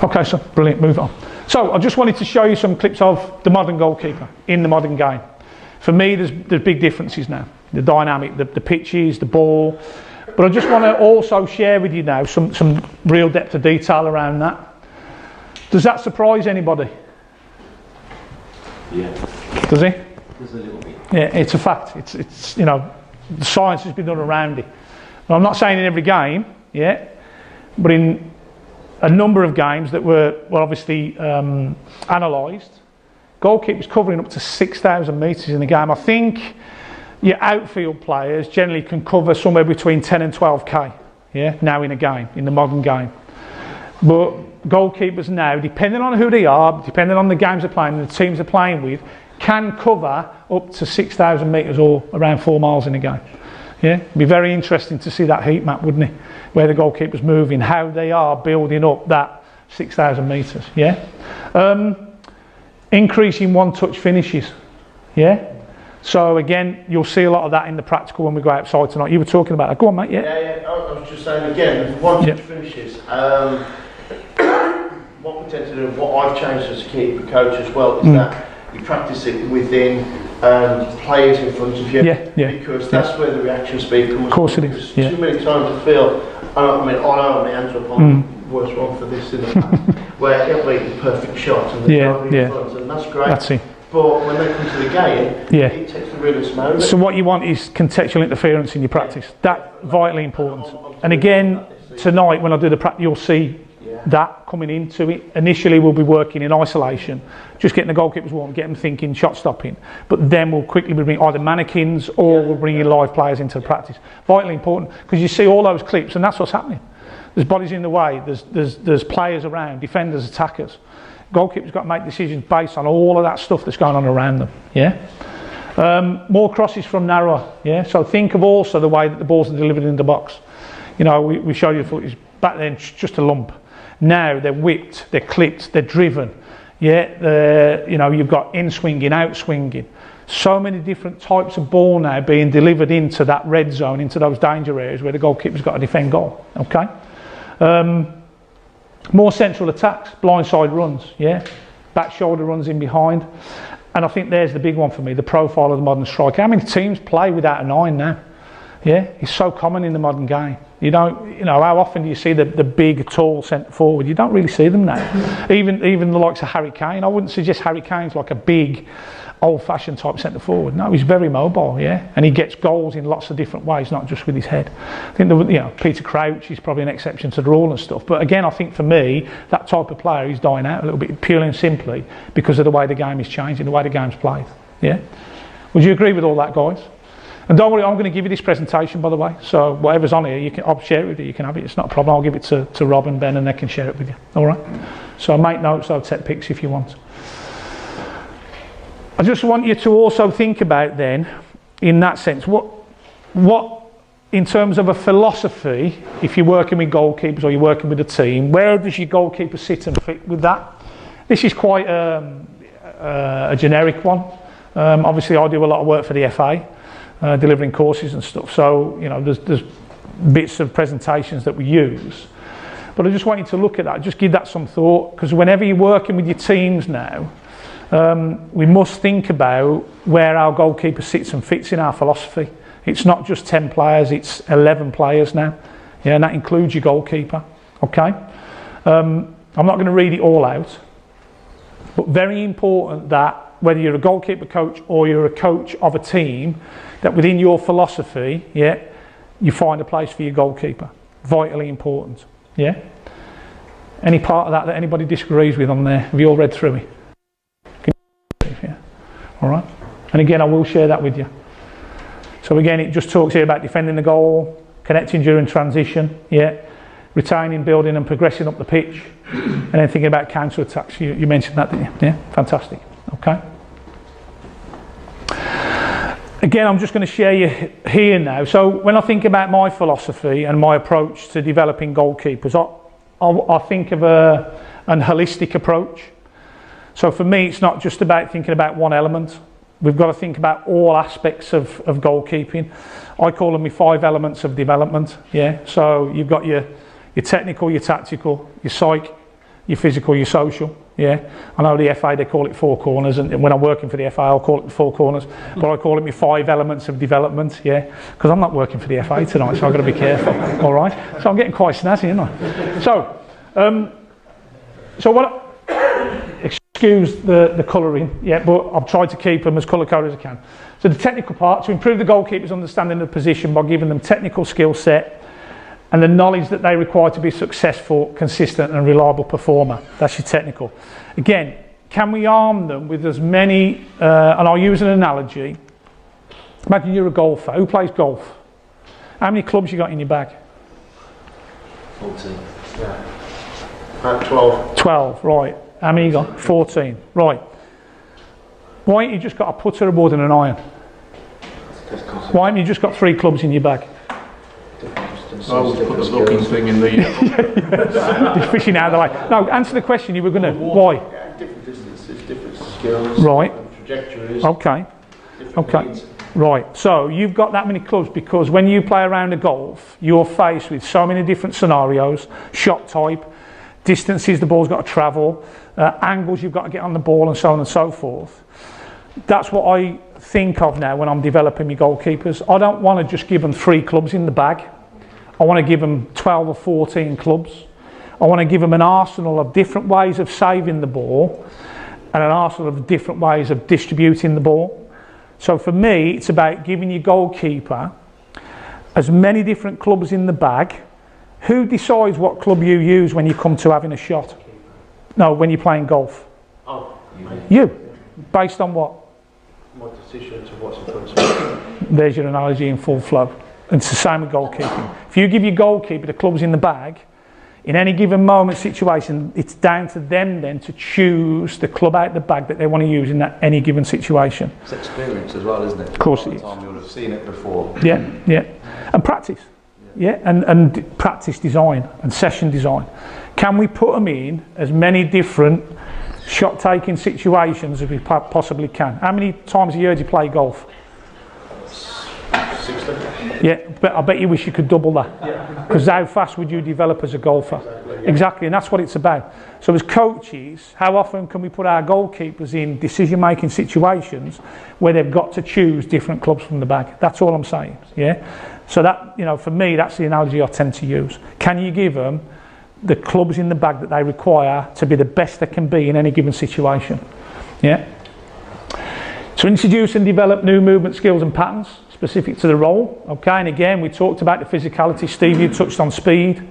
Okay, so brilliant, move on. So I just wanted to show you some clips of the modern goalkeeper in the modern game. For me, there's big differences now. The dynamic, the pitches, the ball. But I just want to also share with you now some real depth of detail around that. Does that surprise anybody? Yeah. Does it? There's a little bit. Yeah, it's a fact. It's you know, the science has been done around it. And I'm not saying in every game, yeah, but in a number of games that were obviously analysed, goalkeepers covering up to 6,000 metres in the game. I think your outfield players generally can cover somewhere between 10 and 12k, yeah, now in a game, in the modern game. But goalkeepers now, depending on who they are, depending on the games they're playing and the teams they're playing with, can cover up to 6,000 metres or around 4 miles in a game. Yeah, it'd be very interesting to see that heat map, wouldn't it? Where the goalkeeper's moving, how they are building up that 6,000 metres. Yeah, increasing one-touch finishes. Yeah. So again, you'll see a lot of that in the practical when we go outside tonight. You were talking about that. Go on, mate. Yeah. Yeah. I was just saying again, one-touch finishes. What we tend to do, what I've changed as a keeper coach as well, is that you practice it within players in front of you, because that's where the reaction speed comes. Of course it is. Too many times I feel, I mean, I know my hands up on the worst one for this in the past, where he'll make the perfect shot and in front, and that's great. That's it. But when they come to the game, it takes the realism out of it. So what you want is contextual interference in your practice. That's vitally important. And again, tonight when I do the practice, you'll see that coming into it. Initially we'll be working in isolation, just getting the goalkeepers warm, get them thinking, shot stopping. But then we'll quickly be bringing either mannequins or we'll bring in live players into the practice. Vitally important, because you see all those clips and that's what's happening. There's bodies in the way, there's players around, defenders, attackers. Goalkeepers got to make decisions based on all of that stuff that's going on around them. Yeah. More crosses from narrower. Yeah. So think of also the way that the balls are delivered in the box. You know, we showed you the footage back then, just a lump. Now they're whipped, they're clipped, they're driven. Yeah. You know, you've got in swinging, out swinging. So many different types of ball now being delivered into that red zone, into those danger areas where the goalkeeper's got to defend goal. Okay. More central attacks, blindside runs, back shoulder runs in behind, and I think there's the big one for me, the profile of the modern striker. How many teams play without a 9 now? Yeah, it's so common in the modern game. You know, how often do you see the big, tall centre forward? You don't really see them now. Even the likes of Harry Kane. I wouldn't suggest Harry Kane's like a big, old-fashioned type centre forward. No, he's very mobile, and he gets goals in lots of different ways, not just with his head. I think Peter Crouch is probably an exception to the rule and stuff. But again, I think for me, that type of player is dying out a little bit, purely and simply because of the way the game is changing, the way the game's played. Yeah. Would you agree with all that, guys? And don't worry, I'm going to give you this presentation, by the way. So whatever's on here, I'll share it with you. You can have it. It's not a problem. I'll give it to Rob and Ben, and they can share it with you. All right. So make notes. I'll take pics if you want. I just want you to also think about then, in that sense, what in terms of a philosophy, if you're working with goalkeepers or you're working with a team, where does your goalkeeper sit and fit with that? This is quite a generic one. Obviously, I do a lot of work for the FA, delivering courses and stuff. So there's bits of presentations that we use. But I just want you to look at that. Just give that some thought, because whenever you're working with your teams now, we must think about where our goalkeeper sits and fits in our philosophy. It's not just 10 players, it's 11 players now. Yeah, and that includes your goalkeeper. Okay? I'm not going to read it all out, but very important that whether you're a goalkeeper coach or you're a coach of a team, that within your philosophy, you find a place for your goalkeeper. Vitally important. Yeah? Any part of that anybody disagrees with on there? Have you all read through it? All right, and again I will share that with you. So again, it just talks here about defending the goal, connecting during transition, retaining, building and progressing up the pitch, and then thinking about counter attacks. You mentioned that, didn't you? Yeah, fantastic. Okay. Again, I'm just going to share you here now. So when I think about my philosophy and my approach to developing goalkeepers, I think of an holistic approach. So for me, it's not just about thinking about one element. We've got to think about all aspects of goalkeeping. I call them my 5 elements of development. Yeah. So you've got your technical, your tactical, your psych, your physical, your social. Yeah. I know the FA, they call it 4 corners, and when I'm working for the FA, I'll call it the 4 corners. But I call it my 5 elements of development. Yeah. Because I'm not working for the FA tonight, so I've got to be careful. All right. So I'm getting quite snazzy, aren't I? So what? Excuse the colouring, but I've tried to keep them as colour-coded as I can. So the technical part, to improve the goalkeeper's understanding of the position by giving them technical skill set and the knowledge that they require to be a successful, consistent and reliable performer. That's your technical. Again, can we arm them with as many, and I'll use an analogy. Imagine you're a golfer. Who plays golf? How many clubs you got in your bag? 14. About 12. 12, right. How many you got? 14, right. Why ain't you just got a putter, a board and an iron? Why haven't you just got 3 clubs in your bag? I would put the looking thing in the... You're fishing out of the line. No, answer the question you were going to. Why? Different distances, different skills, right. Trajectories. Okay. Okay. Needs. Right. So you've got that many clubs because when you play around a golf, you're faced with so many different scenarios, shot type, distances the ball's got to travel, angles you've got to get on the ball, and so on and so forth. That's what I think of now when I'm developing my goalkeepers. I don't want to just give them 3 clubs in the bag. I want to give them 12 or 14 clubs. I want to give them an arsenal of different ways of saving the ball and an arsenal of different ways of distributing the ball. So for me, it's about giving your goalkeeper as many different clubs in the bag. Who decides what club you use when you come to having a shot? No, when you're playing golf. Oh, you. Based on what? My decision to what's in front of me. There's your analogy in full flow. And it's the same with goalkeeping. If you give your goalkeeper the clubs in the bag, in any given moment situation, it's down to them then to choose the club out the bag that they want to use in that any given situation. It's experience as well, isn't it? Of course it is. Time you'll have seen it before. Yeah, yeah. And practice. Yeah, and practice design and session design. Can we put them in as many different shot-taking situations as we possibly can? How many times a year do you play golf? 60. Yeah, but I bet you wish you could double that. Because how fast would you develop as a golfer? Exactly, and that's what it's about. So as coaches, how often can we put our goalkeepers in decision-making situations where they've got to choose different clubs from the bag? That's all I'm saying, yeah? So that, you know, for me, that's the analogy I tend to use. Can you give them the clubs in the bag that they require to be the best they can be in any given situation? Yeah? To introduce and develop new movement skills and patterns specific to the role, okay? And again, we talked about the physicality. Steve, you touched on speed,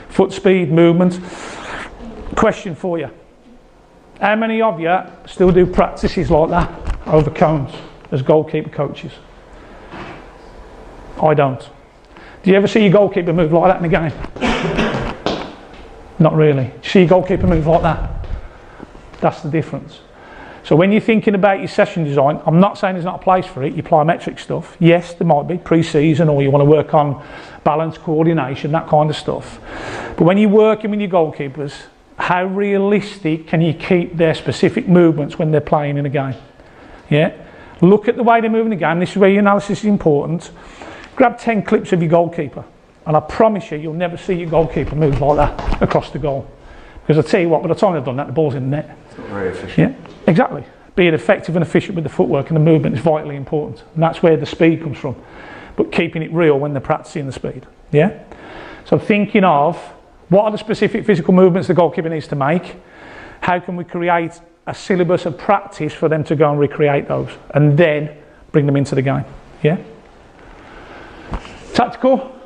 foot speed, movement. Question for you. How many of you still do practices like that over cones as goalkeeper coaches? I don't. Do you ever see your goalkeeper move like that in a game? Not really. Do you see your goalkeeper move like that? That's the difference. So when you're thinking about your session design, I'm not saying there's not a place for it, your plyometric stuff. Yes, there might be pre-season, or you want to work on balance, coordination, that kind of stuff. But when you're working with your goalkeepers, how realistic can you keep their specific movements when they're playing in a game? Yeah? Look at the way they move in the game. This is where your analysis is important. Grab 10 clips of your goalkeeper, and I promise you, you'll never see your goalkeeper move like that across the goal. Because I tell you what, by the time they've done that, the ball's in the net. It's not very efficient. Yeah, exactly. Being effective and efficient with the footwork and the movement is vitally important. And that's where the speed comes from. But keeping it real when they're practicing the speed. Yeah? So thinking of what are the specific physical movements the goalkeeper needs to make? How can we create a syllabus of practice for them to go and recreate those? And then bring them into the game. Yeah? Tactical.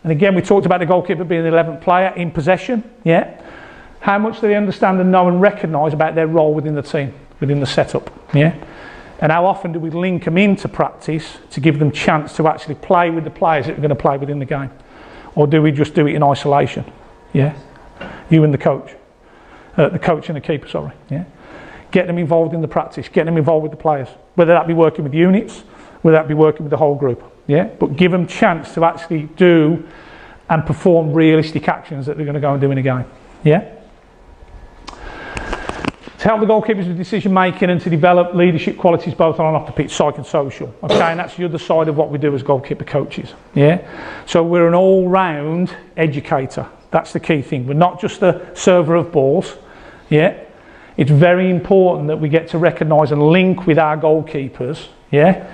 And again, we talked about the goalkeeper being the 11th player in possession. Yeah? How much do they understand and know and recognise about their role within the team, within the setup? Yeah? And how often do we link them into practice to give them chance to actually play with the players that are going to play within the game? Or do we just do it in isolation? Yeah? You and the coach. The coach and the keeper, sorry. Yeah? Get them involved in the practice. Get them involved with the players. Whether that be working with units, whether that be working with the whole group. Yeah? But give them chance to actually do and perform realistic actions that they're going to go and do in a game. Yeah? To help the goalkeepers with decision making and to develop leadership qualities both on and off the pitch, psych and social. Okay, and that's the other side of what we do as goalkeeper coaches. Yeah? So we're an all-round educator. That's the key thing. We're not just a server of balls. Yeah? It's very important that we get to recognise and link with our goalkeepers. Yeah?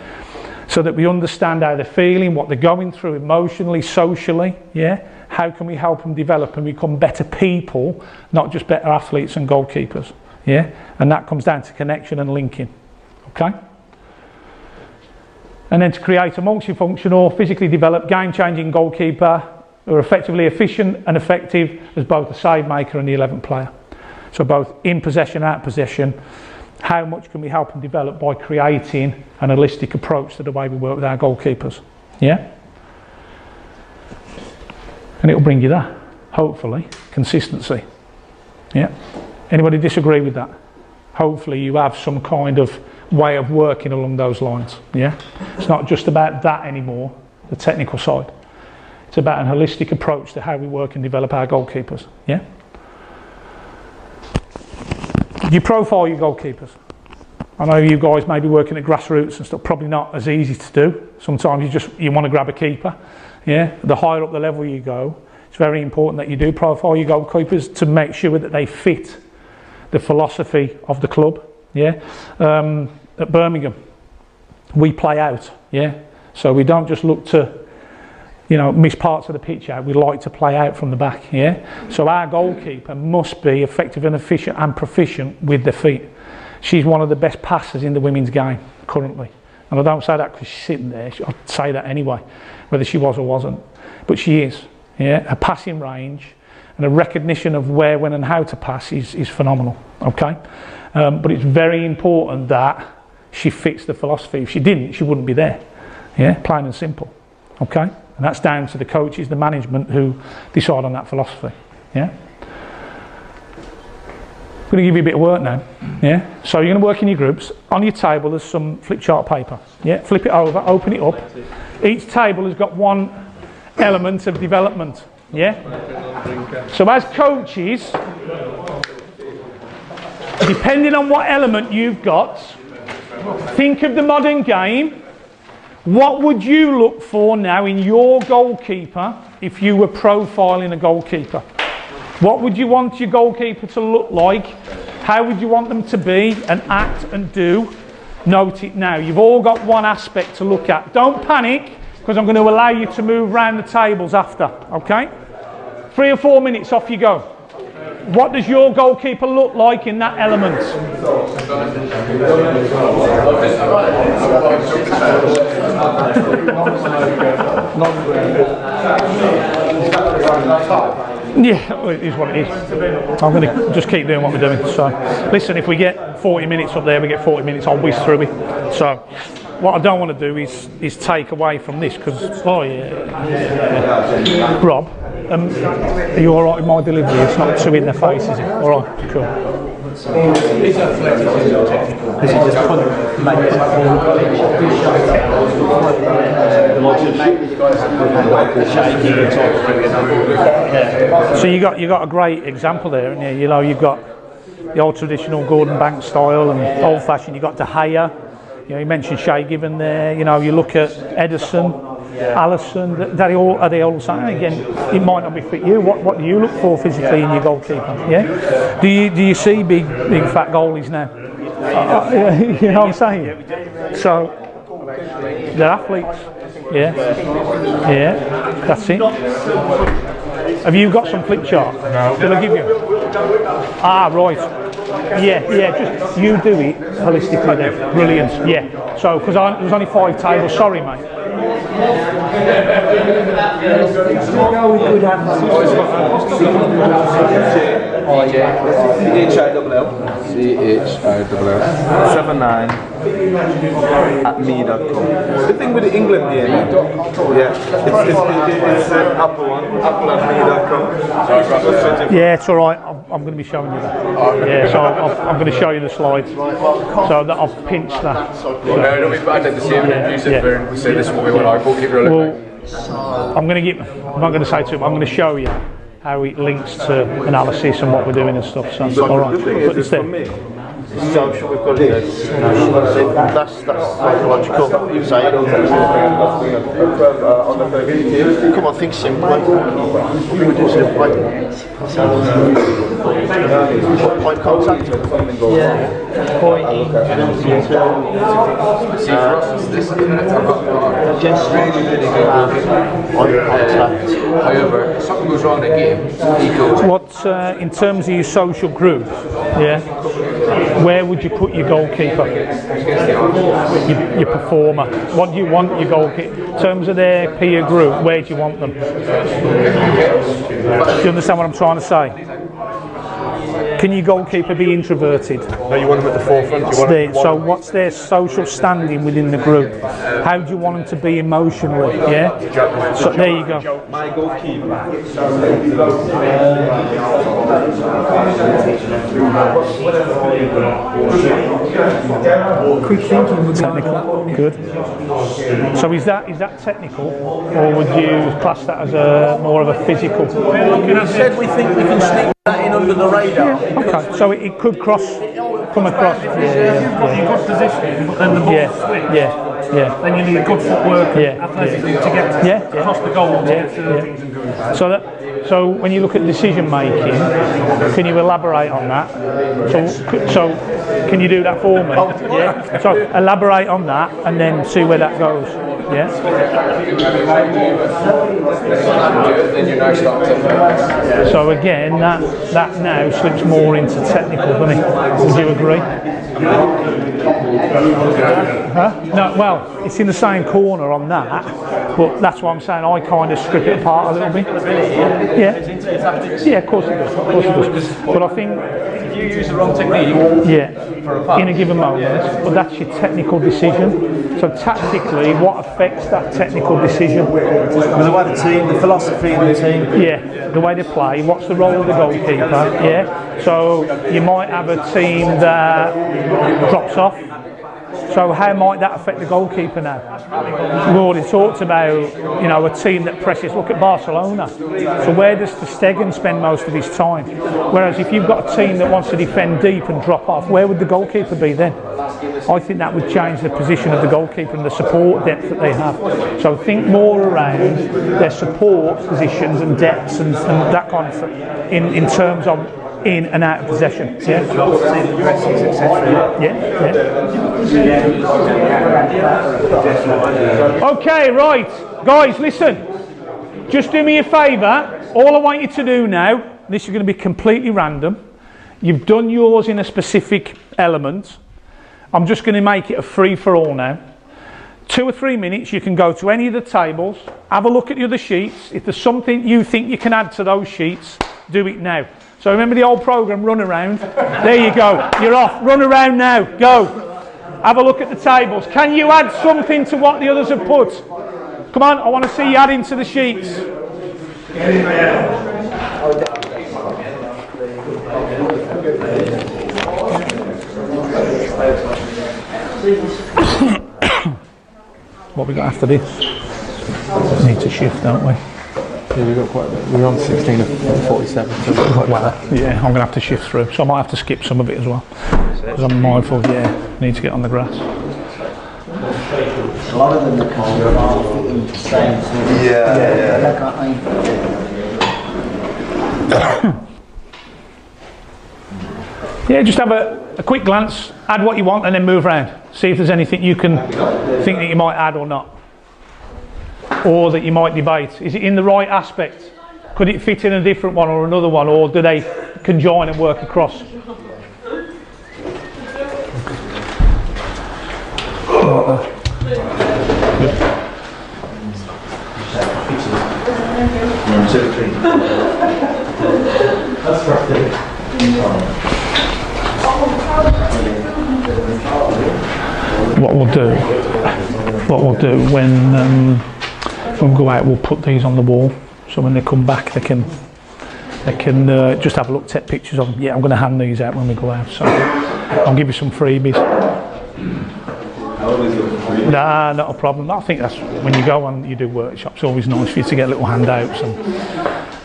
So that we understand how they're feeling, what they're going through emotionally, socially. Yeah? How can we help them develop and become better people, not just better athletes and goalkeepers? Yeah? And that comes down to connection and linking. Okay? And then to create a multifunctional, physically developed, game-changing goalkeeper who are effectively efficient and effective as both the save maker and the 11th player. So both in possession and out of possession. How much can we help them develop by creating an holistic approach to the way we work with our goalkeepers? Yeah? And it'll bring you that, hopefully, consistency. Yeah. Anybody disagree with that? Hopefully you have some kind of way of working along those lines. Yeah. It's not just about that anymore, the technical side. It's about an holistic approach to how we work and develop our goalkeepers. Yeah. You profile your goalkeepers. I know you guys may be working at grassroots and stuff, probably not as easy to do. Sometimes you want to grab a keeper. Yeah. The higher up the level you go, it's very important that you do profile your goalkeepers to make sure that they fit the philosophy of the club. Yeah. At Birmingham, we play out. Yeah. So we don't just look to, miss parts of the pitch out. We like to play out from the back. Yeah. So our goalkeeper must be effective and efficient and proficient with their feet. She's one of the best passers in the women's game currently. And I don't say that because she's sitting there. I'd say that anyway, whether she was or wasn't. But she is. Yeah, her passing range and a recognition of where, when and how to pass is phenomenal. Okay, but it's very important that she fits the philosophy. If she didn't, she wouldn't be there. Yeah, plain and simple. Okay, and that's down to the coaches, the management who decide on that philosophy. Yeah. I'm going to give you a bit of work now. Yeah. So you're going to work in your groups. On your table there's some flip chart paper. Yeah. Flip it over, open it up. Each table has got one element of development. Yeah. So as coaches, depending on what element you've got, think of the modern game. What would you look for now in your goalkeeper if you were profiling a goalkeeper? What would you want your goalkeeper to look like? How would you want them to be and act and do? Note it now. You've all got one aspect to look at. Don't panic, because I'm going to allow you to move around the tables after. Okay? 3 or 4 minutes, off you go. What does your goalkeeper look like in that element? Yeah, well, it is what it is. I'm going to just keep doing what we're doing. So, listen, if we get 40 minutes up there, we get 40 minutes, I'll whiz through it. So, what I don't want to do is take away from this, because, Rob, are you alright with my delivery? It's not too in their face, is it? Alright, cool. Is it just fun to make it So you got a great example there, and you've got the old traditional Gordon Banks style and old fashioned. You got De Gea. You mentioned Shay Given there. You look at Edison, Allison. Are they all the same? Again, it might not be fit you. What do you look for physically in your goalkeeper? Yeah. Do you see big fat goalies now? You know what I'm saying? So they're athletes. Yeah. Yeah. That's it. Have you got some flip chart? No. Did I give you? Ah, right. Yeah, just you do it holistically then. Brilliant. Yeah. So, because there's only 5 tables, sorry mate. CHILL79 The thing with the England game, it's Apple one, apple@me.com. Yeah, it's alright. I'm going to be showing you that. Yeah, so I'm going to show you the slides. So that I've pinched that. No, I did the same and use it for say this is what we want our goalkeeper to look like. I'm not going to say to him, I'm going to show you how it links to analysis and what we're doing and stuff. So alright. But instead, social, we've got this. That's psychological. Come on, think simply. We do simply. Point contact. Yeah. Point. See, for us, this Just Point contact. however, if something goes wrong in a game, he goes. what in terms of your social group, where would you put your goalkeeper, your performer? What do you want your goalkeeper in terms of their peer group? Where do you want them? Do you understand what I'm trying to say? Can your goalkeeper be introverted? No, you want them at the forefront. So what's their social standing within the group? How do you want them to be emotionally? Yeah. So there you go. My goalkeeper. Quick thinking. Technical. Good. So is that technical, or would you class that as a more of a physical? You said we think we can sneak that in under the radar. Okay, so it could come across. If you've got your good positioning, but then the ball's switched, then you need good footwork, athletically to get across the goal to get to the things and going. So when you look at decision making, can you elaborate on that? So can you do that for me? Yeah. So elaborate on that and then see where that goes. Yeah. So again, that now slips more into technical, doesn't it? Would you agree? Huh? No, well, it's in the same corner on that, but that's what I'm saying. I kind of strip it apart a little bit. Yeah, of course it does. But I think if you use the wrong technique, in a given moment, but that's your technical decision. So tactically, what affects that technical decision? Well, the way the team, the philosophy of the team. Yeah, the way they play. What's the role of the goalkeeper? Yeah. So you might have a team that drops off. So how might that affect the goalkeeper now? We've already talked about, a team that presses. Look at Barcelona. So where does Ter Stegen spend most of his time? Whereas if you've got a team that wants to defend deep and drop off, where would the goalkeeper be then? I think that would change the position of the goalkeeper and the support depth that they have. So think more around their support positions and depths and that kind of thing in terms of in and out of possession. Yeah. Okay, right, guys, listen. Just do me a favour. All I want you to do now, this is going to be completely random. You've done yours in a specific element. I'm just going to make it a free for all now. 2 or 3 minutes, you can go to any of the tables, have a look at the other sheets. If there's something you think you can add to those sheets, do it now. So remember the old programme, run around. There you go, you're off. Run around now, go. Have a look at the tables. Can you add something to what the others have put? Come on, I want to see you adding to the sheets. What we got after this? Need to shift, don't we? Yeah, we got quite a bit. We're on 16 of 47. So well, yeah, I'm going to have to shift through. So I might have to skip some of it as well. Because I'm mindful, need to get on the grass. A lot of them are kind of fitting the same sort of. Yeah, just have a quick glance, add what you want, and then move around. See if there's anything you can think that you might add or not. Or that you might debate. Is it in the right aspect? Could it fit in a different one or another one, or do they conjoin and work across? What we'll do when we go out, we'll put these on the wall, so when they come back they can just have a look, take pictures of them. Yeah, I'm going to hand these out when we go out, so I'll give you some freebies. Nah, not a problem. I think that's when you go and you do workshops, it's always nice for you to get little handouts and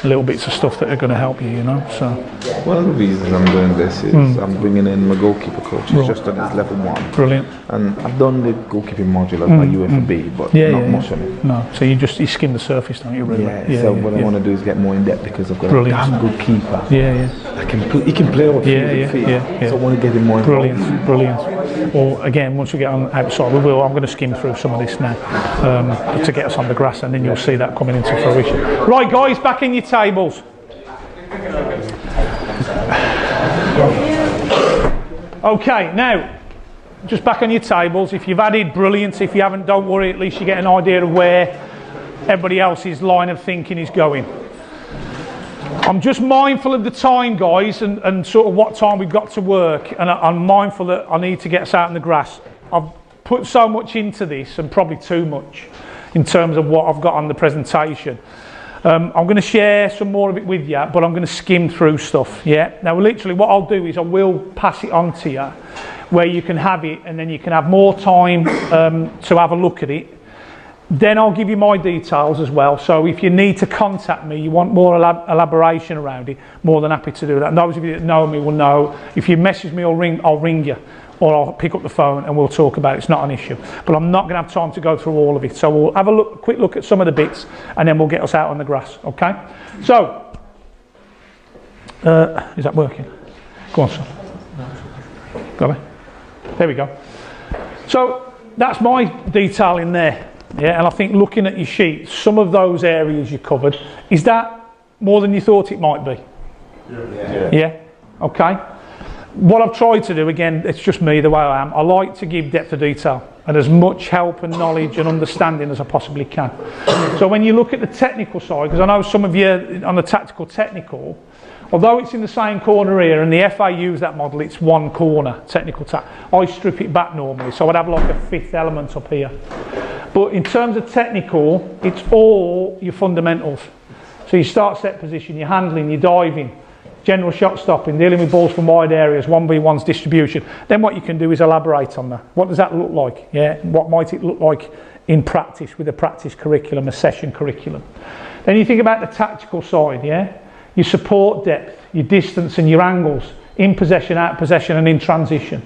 little bits of stuff that are going to help you, So one of the reasons I'm doing this is I'm bringing in my goalkeeper coach. He's just done his level 1. Brilliant. And I've done the goalkeeping module at my UFB, but not much on it. No, so you skim the surface, don't you? Really? So what I want to do is get more in depth, because I've got a damn good keeper. He can play all feet. So I want to get him more involved. Brilliant. Or again, once we get on outside, I'm going to skim through some of this now to get us on the grass, and then you'll see that coming into fruition. Right, guys, back in your tables. Okay, now just back on your tables. If you've added, brilliant. If you haven't, don't worry. At least you get an idea of where everybody else's line of thinking is going. I'm just mindful of the time, guys, and sort of what time we've got to work, and I'm mindful that I need to get us out in the grass. I've put so much into this, and probably too much, in terms of what I've got on the presentation. I'm going to share some more of it with you, but I'm going to skim through stuff, yeah? Now, literally, what I'll do is I will pass it on to you, where you can have it, and then you can have more time to have a look at it. Then I'll give you my details as well, so if you need to contact me, you want more elaboration around it, more than happy to do that. And those of you that know me will know, if you message me or I'll ring you, or I'll pick up the phone and we'll talk about it. It's not an issue. But I'm not going to have time to go through all of it, so we'll have a quick look at some of the bits, and then we'll get us out on the grass, okay? So, is that working? Go on, son. Got it? There we go. So, that's my detail in there. Yeah, and I think looking at your sheet, some of those areas you covered, is that more than you thought it might be? Yeah? Okay. What I've tried to do, again, it's just me, the way I am, I like to give depth of detail and as much help and knowledge and understanding as I possibly can. So when you look at the technical side, because I know some of you on the tactical technical, although it's in the same corner here, and the FA use that model, it's one corner, technical I strip it back normally, so I'd have like a fifth element up here. But in terms of technical, it's all your fundamentals. So you start set position, your handling, your diving, general shot stopping, dealing with balls from wide areas, 1v1's distribution. Then what you can do is elaborate on that. What does that look like? Yeah, what might it look like in practice with a practice curriculum, a session curriculum? Then you think about the tactical side, yeah? Your support depth, your distance and your angles, in possession, out possession and in transition.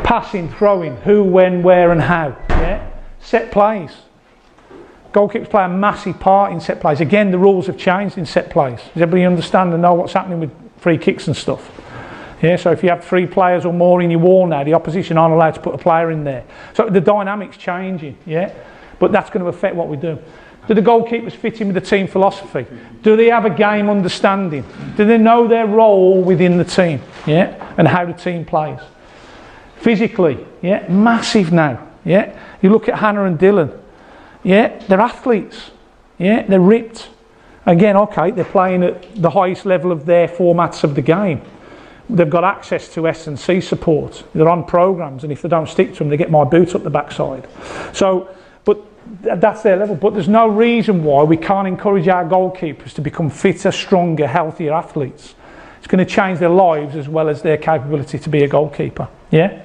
Passing, throwing, who, when, where and how, yeah? Set plays. Goalkeepers play a massive part in set plays. Again, the rules have changed in set plays. Does everybody understand and know what's happening with free kicks and stuff? Yeah, so if you have 3 players or more in your wall now, the opposition aren't allowed to put a player in there. So the dynamic's changing, yeah? But that's going to affect what we do. Do the goalkeepers fit in with the team philosophy? Do they have a game understanding? Do they know their role within the team? Yeah, and how the team plays. Physically, yeah, massive now. Yeah, you look at Hannah and Dylan. Yeah, they're athletes. Yeah, they're ripped. Again, okay, they're playing at the highest level of their formats of the game. They've got access to S&C support. They're on programs, and if they don't stick to them, they get my boot up the backside. So, but that's their level. But there's no reason why we can't encourage our goalkeepers to become fitter, stronger, healthier athletes. It's going to change their lives as well as their capability to be a goalkeeper. Yeah.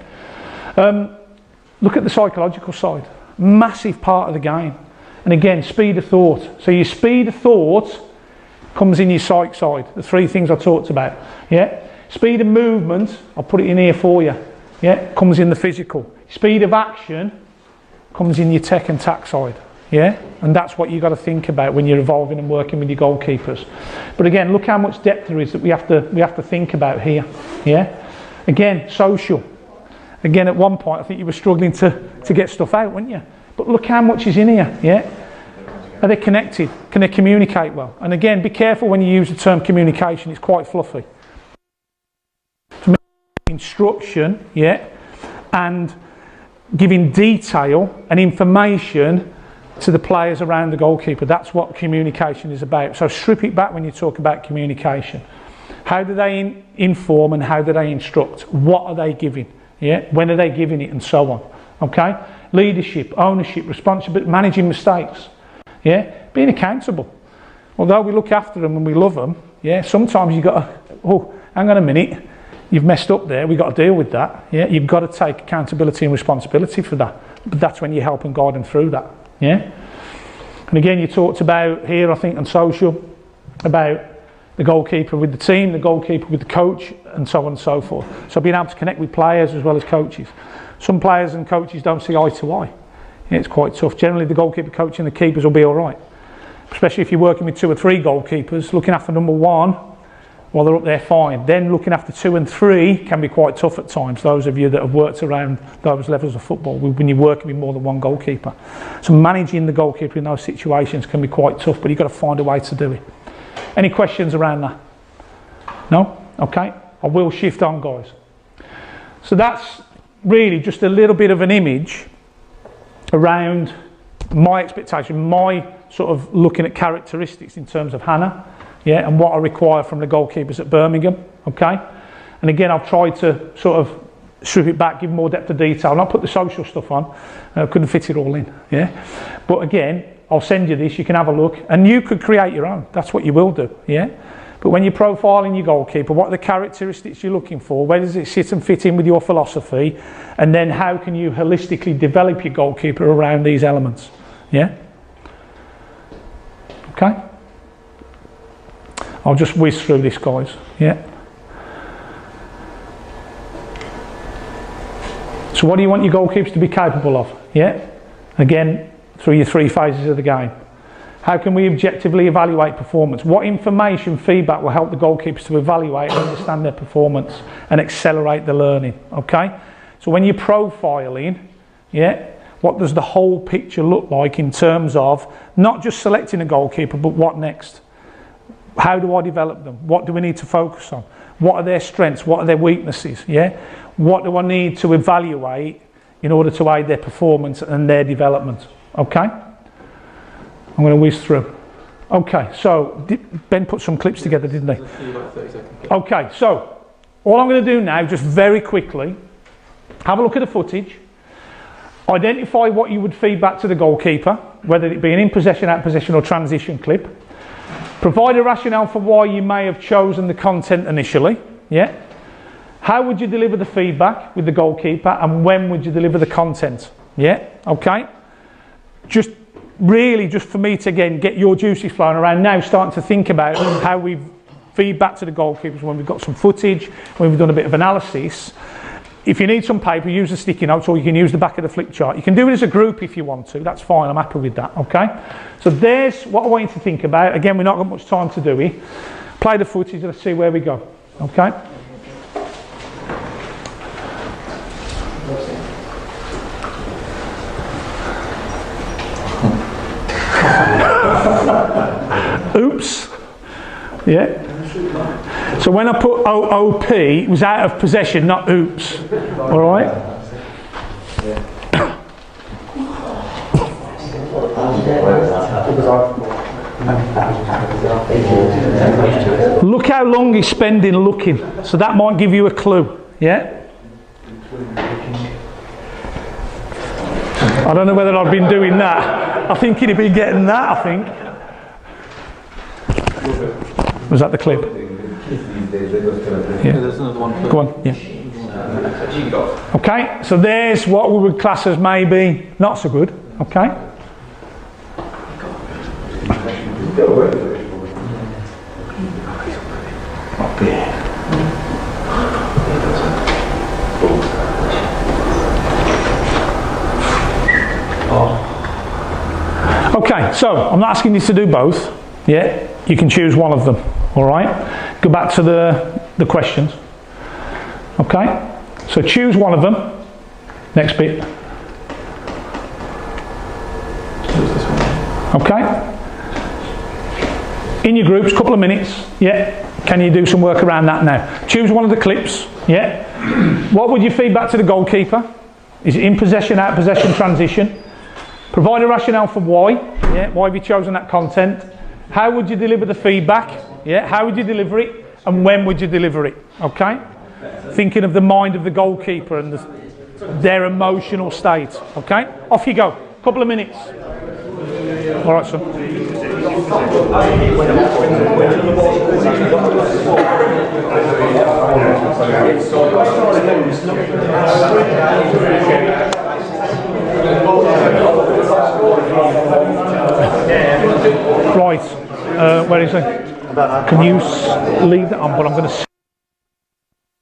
Look at the psychological side. Massive part of the game. And again, speed of thought. So your speed of thought comes in your psych side. The 3 things I talked about. Yeah. Speed of movement, I'll put it in here for you. Yeah. Comes in the physical. Speed of action comes in your tech and tack side. Yeah. And that's what you've got to think about when you're evolving and working with your goalkeepers. But again, look how much depth there is that we have to think about here. Yeah. Again, social. Again, at one point, I think you were struggling to get stuff out, weren't you? But look how much is in here, yeah? Are they connected? Can they communicate well? And again, be careful when you use the term communication, it's quite fluffy. For me, instruction, yeah, and giving detail and information to the players around the goalkeeper. That's what communication is about. So strip it back when you talk about communication. How do they inform and how do they instruct? What are they giving? Yeah, when are they giving it and so on? Okay, leadership, ownership, responsibility, managing mistakes. Yeah, being accountable. Although we look after them and we love them, yeah, sometimes you've got to, oh, hang on a minute, you've messed up there, we've got to deal with that. Yeah, you've got to take accountability and responsibility for that. But that's when you help and guide them through that. Yeah, and again, you talked about here, I think, on social, about the goalkeeper with the team, the goalkeeper with the coach, and so on and so forth. So being able to connect with players as well as coaches. Some players and coaches don't see eye to eye. Yeah, it's quite tough. Generally, the goalkeeper, coach and the keepers will be all right. Especially if you're working with 2 or 3 goalkeepers, looking after number 1, while they're up there, fine. Then looking after 2 and 3 can be quite tough at times. Those of you that have worked around those levels of football, when you're working with more than 1 goalkeeper. So managing the goalkeeper in those situations can be quite tough, but you've got to find a way to do it. Any questions around that? No? Okay. I will shift on, guys. So that's really just a little bit of an image around my expectation, my sort of looking at characteristics in terms of Hannah, yeah, and what I require from the goalkeepers at Birmingham, okay? And again, I've tried to sort of strip it back, give more depth of detail, not put the social stuff on. Couldn't fit it all in, yeah? But again, I'll send you this, you can have a look, and you could create your own. That's what you will do, yeah? But when you're profiling your goalkeeper, what are the characteristics you're looking for? Where does it sit and fit in with your philosophy? And then how can you holistically develop your goalkeeper around these elements, yeah? Okay? I'll just whiz through this, guys, yeah? So what do you want your goalkeepers to be capable of? Yeah? Again, through your 3 phases of the game. How can we objectively evaluate performance? What information, feedback will help the goalkeepers to evaluate and understand their performance and accelerate the learning? Okay? So when you're profiling, yeah, what does the whole picture look like in terms of not just selecting a goalkeeper, but what next? How do I develop them? What do we need to focus on? What are their strengths? What are their weaknesses? Yeah? What do I need to evaluate in order to aid their performance and their development? Okay? I'm going to whiz through. Okay, so Ben put some clips together, didn't he? Okay, so all I'm going to do now, just very quickly, have a look at the footage, identify what you would feed back to the goalkeeper, whether it be an in possession, out possession or transition clip, provide a rationale for why you may have chosen the content initially, yeah? How would you deliver the feedback with the goalkeeper and when would you deliver the content? Yeah, okay. Just really just for me to again get your juices flowing around now, starting to think about how we feed back to the goalkeepers when we've got some footage, when we've done a bit of analysis. If you need some paper, use the sticky notes or you can use the back of the flip chart. You can do it as a group if you want to, that's fine, I'm happy with that, okay? So there's what I want you to think about. Again, we've not got much time to do it. Play the footage, let's see where we go, okay? Oops. Yeah. So when I put OOP, it was out of possession, not oops. All right. Look how long he's spending looking. So that might give you a clue. Yeah. I don't know whether I've been doing that. I think he'd have been getting that, I think. Was that the clip? Yeah. There's another one. Go on, yeah. Okay, so there's what we would class as maybe not so good, okay? Okay, so I'm not asking you to do both, yeah? You can choose one of them, all right? Go back to the questions, okay? So choose one of them. Next bit. Okay? In your groups, couple of minutes, yeah? Can you do some work around that now? Choose one of the clips, yeah? What would you feed back to the goalkeeper? Is it in possession, out possession, transition? Provide a rationale for why, yeah? Why have you chosen that content? How would you deliver the feedback? Yeah, how would you deliver it? And when would you deliver it? Okay? Thinking of the mind of the goalkeeper and their emotional state. Okay? Off you go. Couple of minutes. All right, son. Right, where is it? Can you leave that on? But I'm going to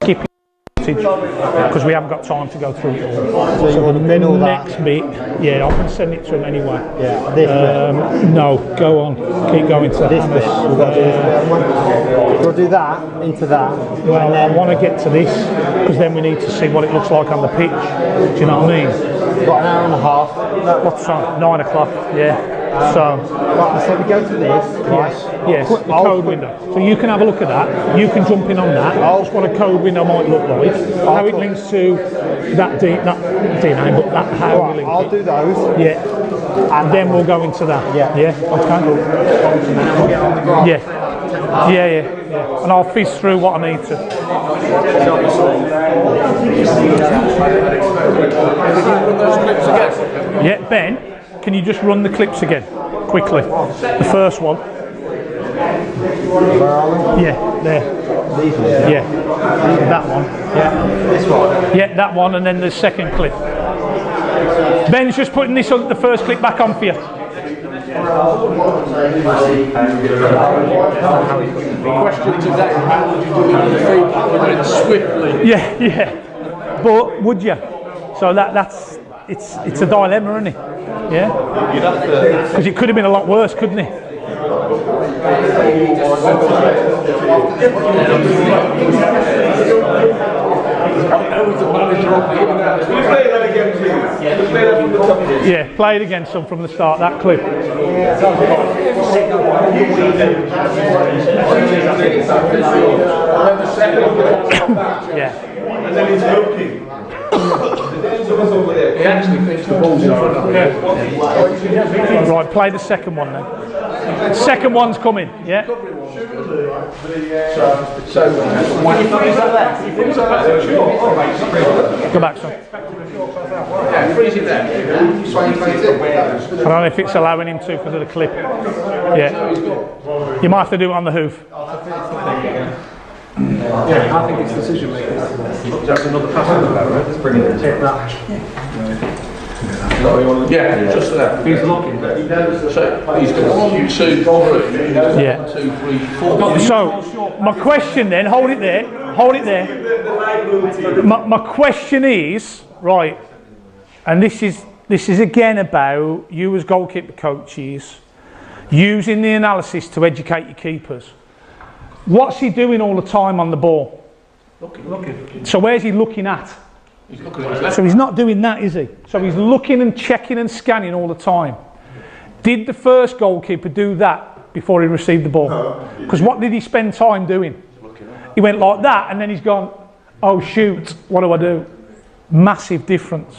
skip it because we haven't got time to go through it all. So the next bit, yeah, I can send it to him anyway. Yeah, this bit. No, go on, keep going to this bit. We've got to do this bit. We'll do that into that. Well, and then I want to get to this because then we need to see what it looks like on the pitch. Do you know what I mean? We've got an hour and a half. What's time? 9 o'clock. Yeah. So we go to this, right? Yes, the code window. So you can have a look at that. You can jump in on that. Just what a code window might look like. How it links to that not DNA, but that how we link I'll do those. Yeah. And then we'll go into that. Yeah. Yeah. Okay. Yeah. Yeah. And I'll fizz through what I need to. Yeah, Ben, can you just run the clips again, quickly? The first one. Yeah, there. Yeah, that one. Yeah, this one. Yeah, that one, and then the second clip. Ben's just putting this on the first clip back on for you. The question today, how would you do it in the feedback swiftly? Yeah. But would you? So that's it's a dilemma, isn't it? Yeah. Because it could have been a lot worse, couldn't it? Yeah, play it again, some from the start, that clip. Yeah. And then he's looking. He actually thinks the ball's in front of him. Right, play the second one then. Second one's coming, yeah? So go back, son. Yeah, freeze it there. I don't know if it's allowing him to because of the clip. Yeah. You might have to do it on the hoof. Yeah, I think it's decision making. That's another pass in the barrel, right? Let's bring it in. Take that. Yeah, just there. He's looking. So he's got 1, 2, 3. Yeah. 1, 2, 3, 4. So my question then, hold it there. My question is, right, and this is again about you as goalkeeper coaches using the analysis to educate your keepers. What's he doing all the time on the ball? Looking. So where's he looking at? He's looking at his left. So he's not doing that, is he? So he's looking and checking and scanning all the time. Did the first goalkeeper do that before he received the ball? Because what did he spend time doing? He went like that and then he's gone, oh shoot, what do I do? Massive difference.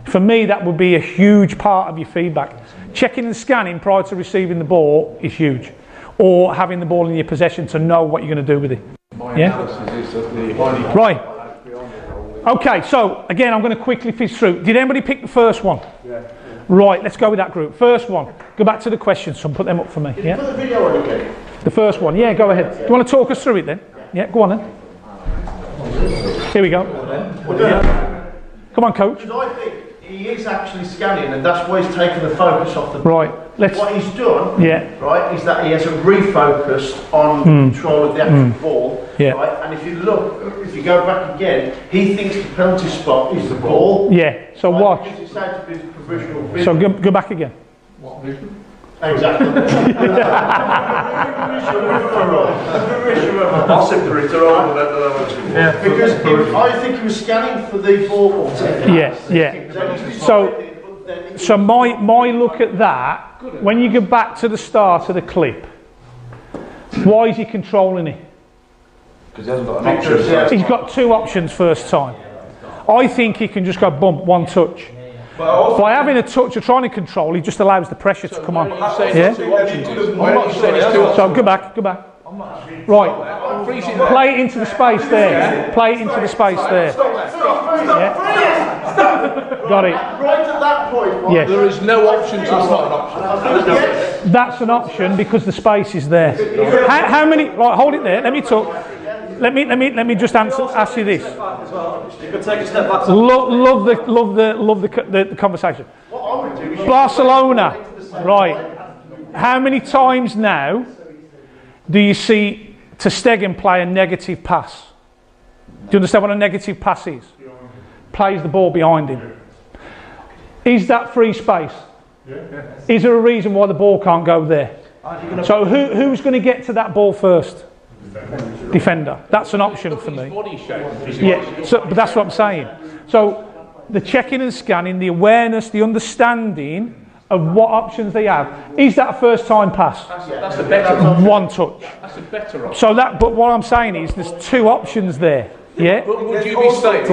For me, that would be a huge part of your feedback. Checking and scanning prior to receiving the ball is huge. Or having the ball in your possession to know what you're going to do with it. Yeah? Right. Okay, so again, I'm going to quickly fizz through. Did anybody pick the first one? Yeah. Right, let's go with that group. First one. Go back to the questions, so put them up for me. Yeah? Put the video on again. The first one. Yeah, go ahead. Do you want to talk us through it then? Yeah, go on then. Here we go. Come on, coach. Because I think he is actually scanning, and that's why he's taken the focus off the ball. Right. What he's done, right, is that he has refocused on control of the actual ball. Yeah. Right? And if you look, if you go back again, he thinks the penalty spot is the ball. Yeah. So right? watch. Because it's out of his provisional vision. So go back again. What vision? Exactly. Because I think he was scanning for the ball. Yeah. So my look at that, when you go back to the start of the clip, why is he controlling it? Because he hasn't got an option. He's got two options first time. I think he can just go bump, one touch. By having a touch or trying to control, he just allows the pressure to come on. Yeah? So go back. Right. Play it into the space there. Yeah? Got it. Right at that point, yes. There is no option to not an option. That's an option because the space is there. How many? Right, hold it there. Let me talk. Let me just ask you this. Love the conversation. Barcelona, right? How many times now do you see ter Stegen play a negative pass? Do you understand what a negative pass is? Plays the ball behind him. Is that free space? Is there a reason why the ball can't go there? So who's going to get to that ball first? Defender. That's an option for me. Yeah, but that's what I'm saying. So the checking and scanning, the awareness, the understanding of what options they have. Is that a first time pass? That's a better option. One touch. That's a better option. So but what I'm saying is there's two options there. Yeah? But would you be saying?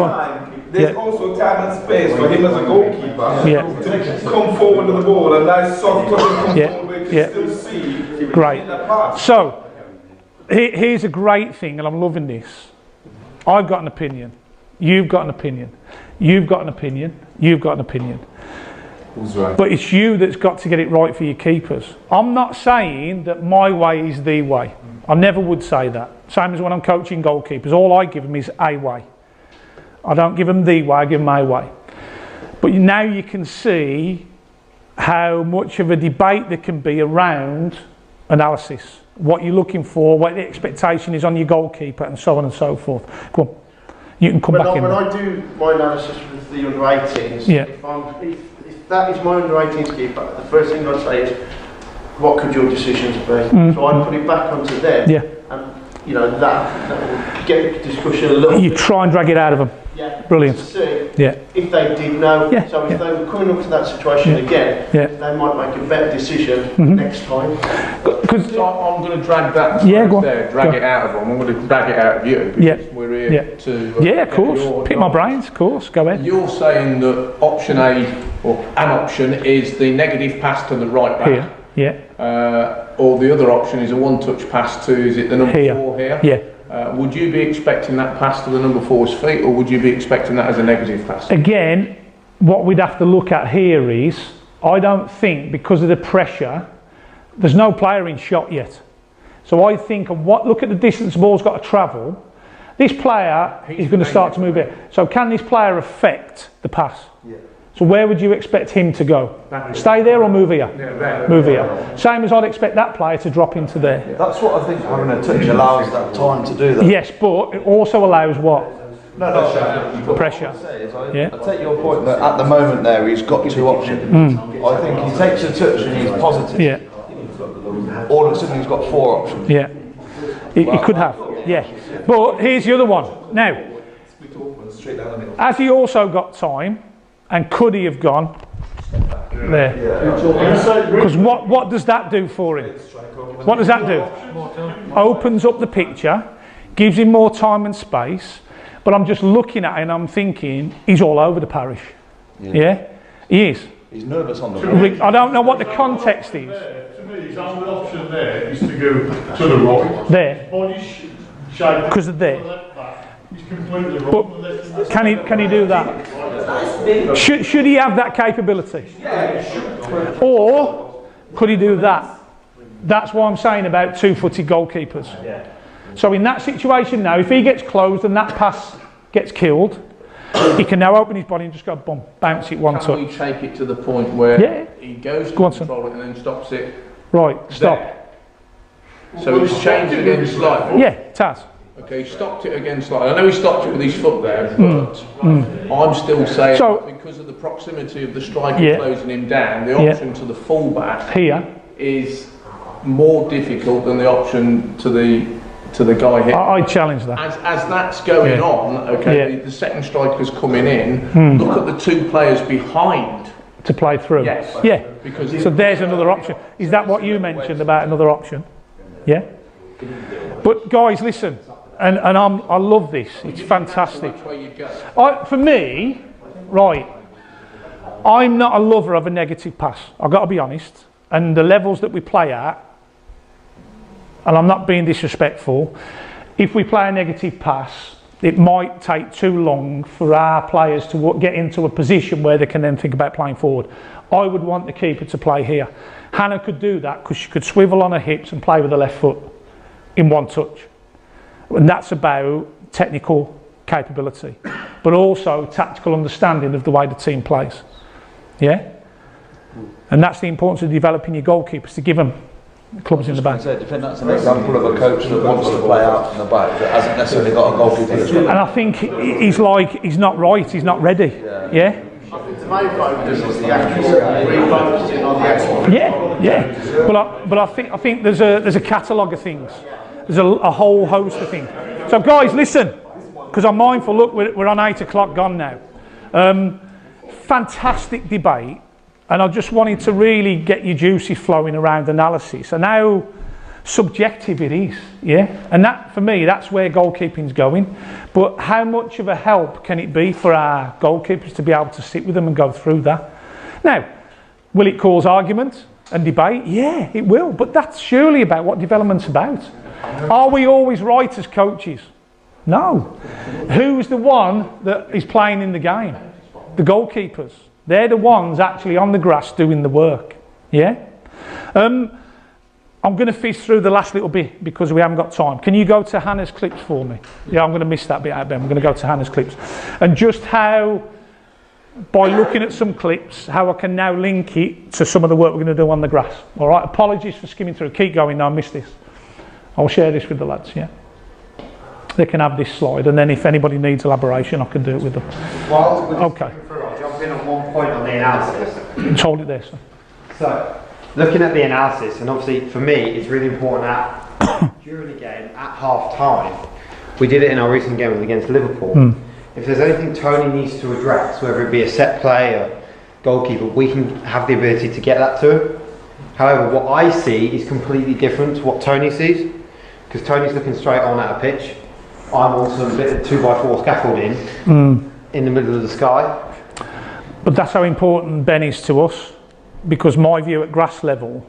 There's also time and space for him as a goalkeeper to come forward to the ball and nice soft touch and come forward where you can still see. Great. So here's a great thing, and I'm loving this. I've got an opinion. You've got an opinion. You've got an opinion. You've got an opinion. Right. But it's you that's got to get it right for your keepers. I'm not saying that my way is the way. I never would say that. Same as when I'm coaching goalkeepers. All I give them is a way. I don't give them the way, I give them a way. But now you can see how much of a debate there can be around analysis. What you're looking for, what the expectation is on your goalkeeper, and so on and so forth. Go on. You can come back in. When I do my analysis with the under 18s, if that is my under 18s keeper, the first thing I say is, what could your decisions be? So I put it back onto them, and you know that will get the discussion a little. You try and drag it out of them. Yeah. Brilliant. To see if they did know. So if they were coming up to that situation again, they might make a better decision next time. So I'm going to drag that drag it out of them. I'm going to drag it out of you because we're here to. Of course. Pick my brains, of course. Go ahead. You're saying that option A, or an option, is the negative pass to the right back. Or the other option is a one-touch pass to, is it the number 4 here? Would you be expecting that pass to the number 4's feet, or would you be expecting that as a negative pass? Again, what we'd have to look at here is, I don't think, because of the pressure, there's no player in shot yet. So I think, look at the distance the ball's got to travel. This player is going to start to move it. So can this player affect the pass? So where would you expect him to go? Stay there or move here? Move here. Same as I'd expect that player to drop into there. That's what I think having a touch allows that time to do that. Yes, but it also allows what? Pressure. I take your point that at the moment there he's got 2 options. I think he takes a touch and he's positive. All of a sudden he's got 4 options. He could have. But here's the other one. Now, has he also got time? And could he have gone there? Because what does that do for him? What does that do? Opens up the picture, gives him more time and space. But I'm just looking at it and I'm thinking, he's all over the parish. He is. He's nervous on the ball. I don't know what the context is. To me, his only option there is to go to the right. There. Body shape. Because of there. He's completely wrong. But can he do that? Should he have that capability? Or could he do that? That's what I'm saying about 2-footed goalkeepers. So in that situation now, if he gets closed and that pass gets killed, he can now open his body and just go boom, bounce it one touch. Can we take it to the point where he goes to control it and then stops it? Right, stop. So he's changed it again slightly? Yeah, it has. Okay, he stopped it again slightly. I know he stopped it with his foot there, but I'm still saying that because of the proximity of the striker closing him down, the option to the fullback is more difficult than the option to the guy here. I challenge that. As that's going on, the second striker's coming in. Look at the 2 players behind to play through. Because so there's another option. Is that what you mentioned about another option? But guys, listen. And I love this. It's fantastic. For me, I'm not a lover of a negative pass. I've got to be honest. And the levels that we play at, and I'm not being disrespectful, if we play a negative pass, it might take too long for our players to get into a position where they can then think about playing forward. I would want the keeper to play here. Hannah could do that because she could swivel on her hips and play with her left foot in one touch. And that's about technical capability, but also tactical understanding of the way the team plays. And that's the importance of developing your goalkeepers, to give them clubs in the back. That's an example of a coach that wants to play out from the back, that hasn't necessarily got a goalkeeper. And I think he's not right, he's not ready. The main focus is the accuracy, refocusing on the accuracy. But I think there's a catalogue of things. There's a whole host of things. So guys, listen, because I'm mindful, look, we're on 8 o'clock gone now. Fantastic debate, and I just wanted to really get your juices flowing around analysis and how subjective it is, and that, for me, that's where goalkeeping's going. But how much of a help can it be for our goalkeepers to be able to sit with them and go through that? Now, will it cause argument and debate? Yeah, it will, but that's surely about what development's about. Are we always right as coaches? No. Who's the one that is playing in the game? The goalkeepers. They're the ones actually on the grass doing the work. Yeah? I'm going to fish through the last little bit because we haven't got time. Can you go to Hannah's clips for me? Yeah, I'm going to miss that bit out, Ben. We're going to go to Hannah's clips. And just how, by looking at some clips, how I can now link it to some of the work we're going to do on the grass. All right, apologies for skimming through. Keep going, no, I missed this. I'll share this with the lads, yeah. They can have this slide, and then if anybody needs elaboration, I can do it with them. Well, okay. I'll jump in on one point on the analysis. Just hold it there, sir. So, looking at the analysis, and obviously for me, it's really important that during the game, at half time, we did it in our recent game against Liverpool. If there's anything Tony needs to address, whether it be a set play or goalkeeper, we can have the ability to get that to him. However, what I see is completely different to what Tony sees, because Tony's looking straight on at a pitch. I'm also a bit of 2x4 scaffolding in the middle of the sky. But that's how important Ben is to us, because my view at grass level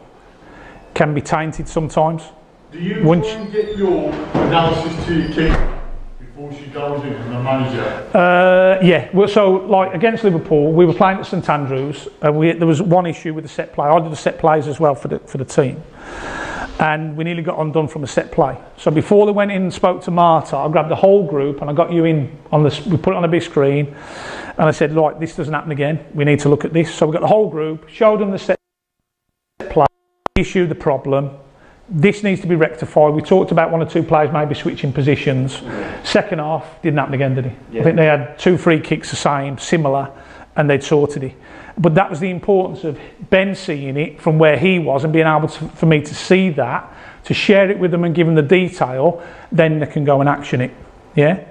can be tainted sometimes. Do you try and get your analysis to your keeper before she goes in and the manager? Yeah, well, so like against Liverpool, we were playing at St Andrews, and there was one issue with the set play. I did the set plays as well for the team, and we nearly got undone from a set play. So before they went in and spoke to Marta, I grabbed the whole group and I got you in on this. We put it on a big screen, and I said, right, this doesn't happen again. We need to look at this. So we got the whole group, showed them the set play, issue, the problem. This needs to be rectified. We talked about one or two players maybe switching positions. Second half, didn't happen again, did it? Yeah. I think they had 2 free kicks the same, similar, and they'd sorted it. But that was the importance of Ben seeing it from where he was and being able to, for me to see that, to share it with them and give them the detail, then they can go and action it. Yeah?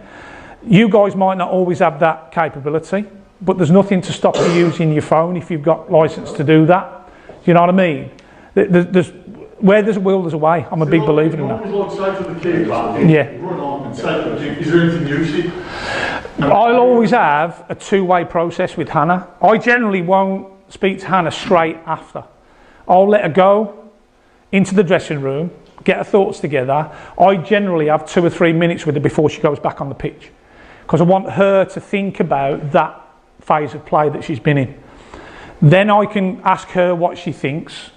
You guys might not always have that capability, but there's nothing to stop you using your phone if you've got license to do that. Do you know what I mean? Where there's a will, there's a way. I'm a big believer in that. Yeah. Run on and say, is there anything you see? I'll always have a two-way process with Hannah. I generally won't speak to Hannah straight after. I'll let her go into the dressing room, get her thoughts together. I generally have 2 or 3 minutes with her before she goes back on the pitch, because I want her to think about that phase of play that she's been in. Then I can ask her what she thinks.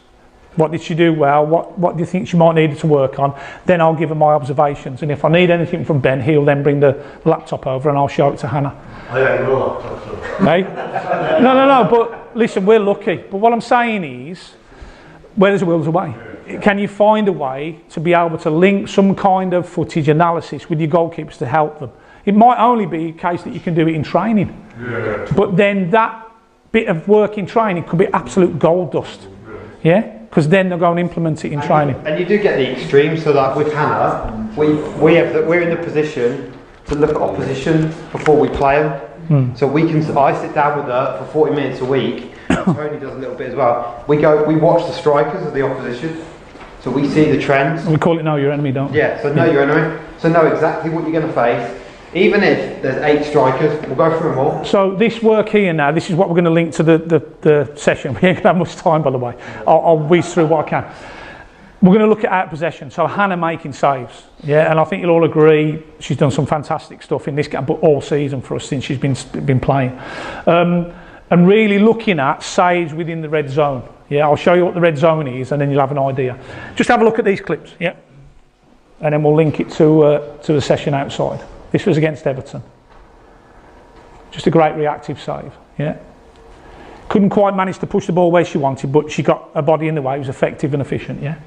What did she do well? What do you think she might need to work on? Then I'll give her my observations. And if I need anything from Ben, he'll then bring the laptop over and I'll show it to Hannah. I have no laptop, so. Hey? No, but listen, we're lucky. But what I'm saying is, where there's a will, there's a way. Can you find a way to be able to link some kind of footage analysis with your goalkeepers to help them? It might only be a case that you can do it in training. Yeah. But then that bit of work in training could be absolute gold dust. Yeah? Because then they'll go and implement it in training. And you do get the extremes, so like with Hannah, we're in the position to look at opposition before we play them. So I sit down with her for 40 minutes a week, Tony does a little bit as well. We watch the strikers of the opposition, so we see the trends. We call it know your enemy, don't we? Yeah, so know your enemy, so know exactly what you're going to face. Even if there's 8 strikers, we'll go through them all. So this work here now, this is what we're going to link to the session. We ain't going to have much time, by the way. I'll whiz through what I can. We're going to look at out possession. So Hannah making saves. Yeah, and I think you'll all agree she's done some fantastic stuff in this game, but all season for us since she's been playing. And really looking at saves within the red zone. Yeah, I'll show you what the red zone is, and then you'll have an idea. Just have a look at these clips. Yeah, and then we'll link it to the session outside. This was against Everton. Just a great reactive save, yeah. Couldn't quite manage to push the ball where she wanted, but she got her body in the way. It was effective and efficient, yeah.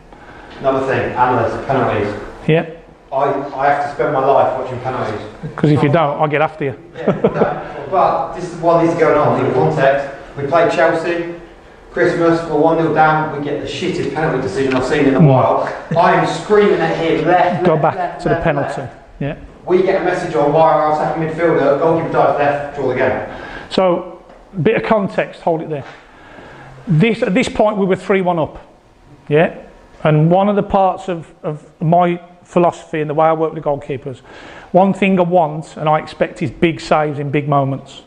Another thing, analysts, penalties. Yeah. I have to spend my life watching penalties. Because if you don't, I'll get after you. Yeah, no, but this is what is going on in context. We played Chelsea, Christmas, we're 1-0 down, we get the shittest penalty decision I've seen in a while. I am screaming at him, Go back to the penalty, yeah. We get a message on via our second midfielder, goalkeeper dives left, draw the game. So, a bit of context, hold it there. At this point we were 3-1 up, yeah? And one of the parts of my philosophy and the way I work with the goalkeepers, one thing I want and I expect is big saves in big moments.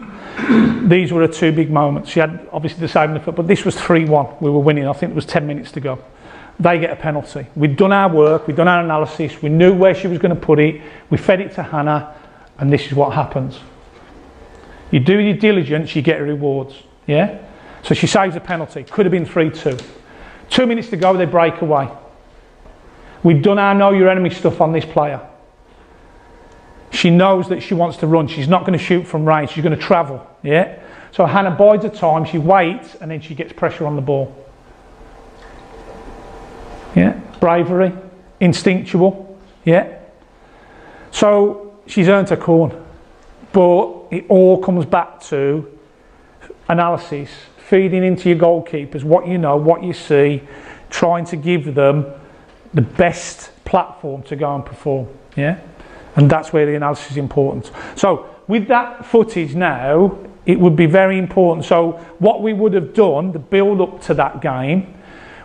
These were 2 big moments. She had obviously the save in the foot, but this was 3-1. We were winning, I think it was 10 minutes to go. they get a penalty. We'd done our work, we'd done our analysis, we knew where she was going to put it, we fed it to Hannah, and this is what happens. You do your diligence, you get your rewards. Yeah? So she saves a penalty. Could have been 3-2. 2 minutes to go, they break away. We've done our know your enemy stuff on this player. She knows that she wants to run. She's not going to shoot from range. She's going to travel. Yeah? So Hannah bides her time. She waits, and then she gets pressure on the ball. Yeah? Bravery. Instinctual. Yeah? So she's earned her corn. But it all comes back to analysis, feeding into your goalkeepers what you know, what you see, trying to give them the best platform to go and perform. Yeah? And that's where the analysis is important. So with that footage now, it would be very important. So what we would have done, the build up to that game,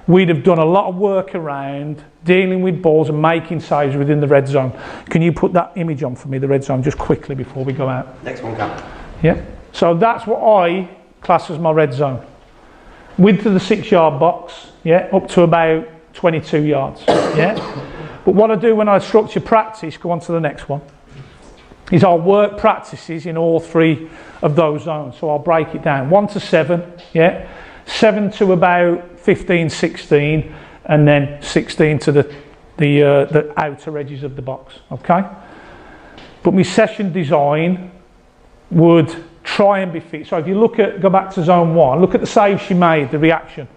we'd have done a lot of work around dealing with balls and making saves within the red zone. Can you put that image on for me, the red zone, just quickly before we go out? Next one, Cap. Yeah. So that's what I class as my red zone. Width of the 6-yard box, yeah, up to about 22 yards. Yeah. But what I do when I structure practice, go on to the next one, is I'll work practices in all 3 of those zones. So I'll break it down. 1 to 7, yeah. 7 to about 15, 16, and then 16 to the outer edges of the box, okay? But my session design would try and be fit. So if you look at, go back to zone 1, look at the save she made, the reaction.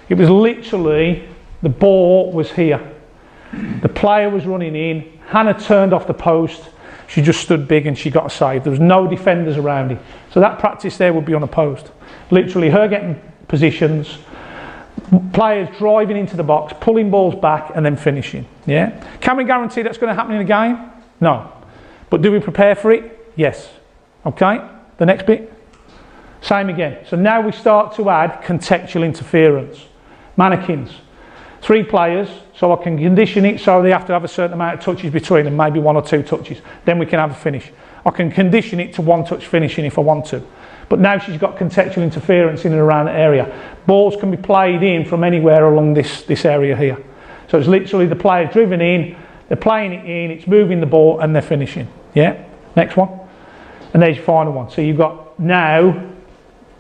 It was literally, the ball was here. The player was running in, Hannah turned off the post, she just stood big and she got a save. There was no defenders around it. So that practice there would be on a post. Literally her getting positions, players driving into the box, pulling balls back and then finishing. Yeah? Can we guarantee that's going to happen in a game? No. But do we prepare for it? Yes. Okay, the next bit. Same again. So now we start to add contextual interference. Mannequins. 3 players, so I can condition it so they have to have a certain amount of touches between them, maybe 1 or 2 touches. Then we can have a finish. I can condition it to 1 touch finishing if I want to. But now she's got contextual interference in and around the area. Balls can be played in from anywhere along this area here. So it's literally the player driven in, they're playing it in, it's moving the ball and they're finishing. Yeah? Next one. And there's your final one. So you've got now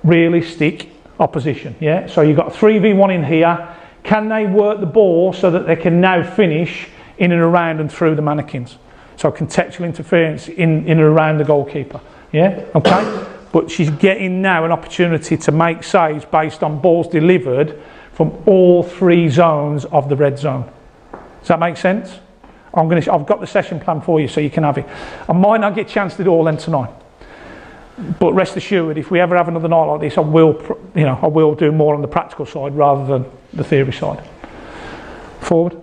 realistic opposition. Yeah? So you've got 3v1 in here. Can they work the ball so that they can now finish in and around and through the mannequins? So contextual interference in and around the goalkeeper. Yeah? Okay? But she's getting now an opportunity to make saves based on balls delivered from all 3 zones of the red zone. Does that make sense? I've got the session plan for you so you can have it. I might not get a chance to do all them tonight. But rest assured, if we ever have another night like this, I will do more on the practical side rather than the theory side. Forward.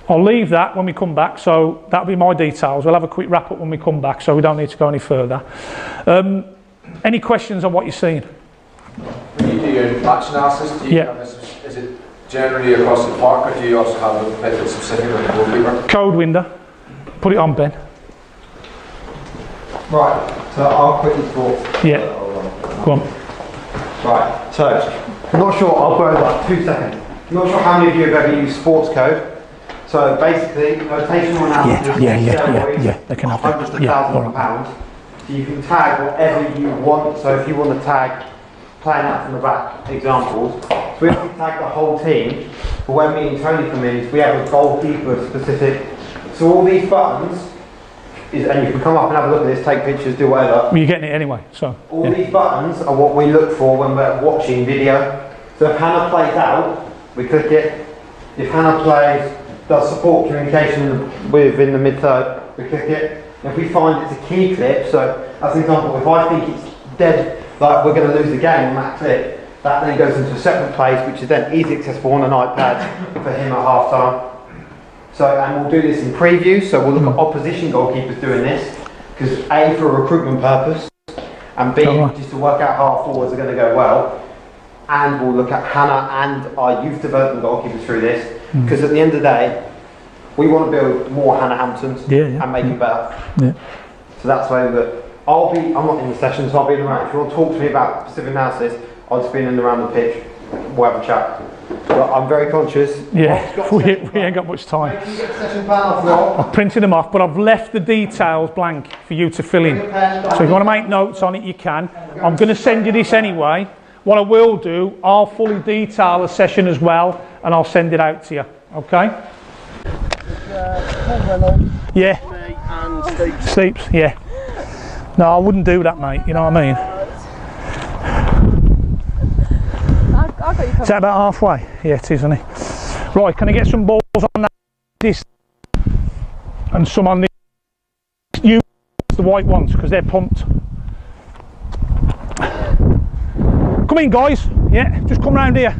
I'll leave that when we come back, so that'll be my details. We'll have a quick wrap up when we come back, so we don't need to go any further. Any questions on what you're seeing? When you do your match analysis, do you have this, is it generally across the park, or do you also have a bit specific with the goalkeeper? Code window. Put it on, Ben. Right, so I'll quickly talk. Yeah. Go on. Right, so I'm not sure, I'll go in like 2 seconds. I'm not sure how many of you have ever used sports code. So basically, notational analysis they can have hundreds of thousands of pounds. So you can tag whatever you want. So if you want to tag playing out from the back examples, so we have to tag the whole team. But when me and Tony come in, we have a goalkeeper specific. So all these buttons, and you can come up and have a look at this, take pictures, do whatever. Well, you're getting it anyway, so. All these buttons are what we look for when we're watching video. So if Hannah plays out, we click it. If Hannah does support communication within the mid-third, we click it. And if we find it's a key clip, so as an example, if I think it's dead, like we're going to lose the game on that clip, that then goes into a separate place, which is then easily accessible on an iPad for him at half time. So, and we'll do this in preview, so we'll look at opposition goalkeepers doing this, because A, for a recruitment purpose, and B, just to work out how our forwards are going to go well, and we'll look at Hannah and our youth development goalkeepers through this, because at the end of the day, we want to build more Hannah Hamptons and make them better. Yeah. So that's why I'm not in the session, so I'll be in around. If you want to talk to me about specific analysis, I'll just be in and around the pitch, we'll have a chat. Well, I'm very conscious. Yeah, we ain't got much time. I've printed them off, but I've left the details blank for you to fill in. So if you want to make notes on it, you can. I'm going to send you this anyway. What I will do, I'll fully detail the session as well, and I'll send it out to you. Okay? Yeah. And Steeps, yeah. No, I wouldn't do that, mate. You know what I mean? Is that about halfway? Yeah, it is, isn't it? Right, can I get some balls on that disc and some on the white ones, because they're pumped. Come in, guys. Yeah, just come round here.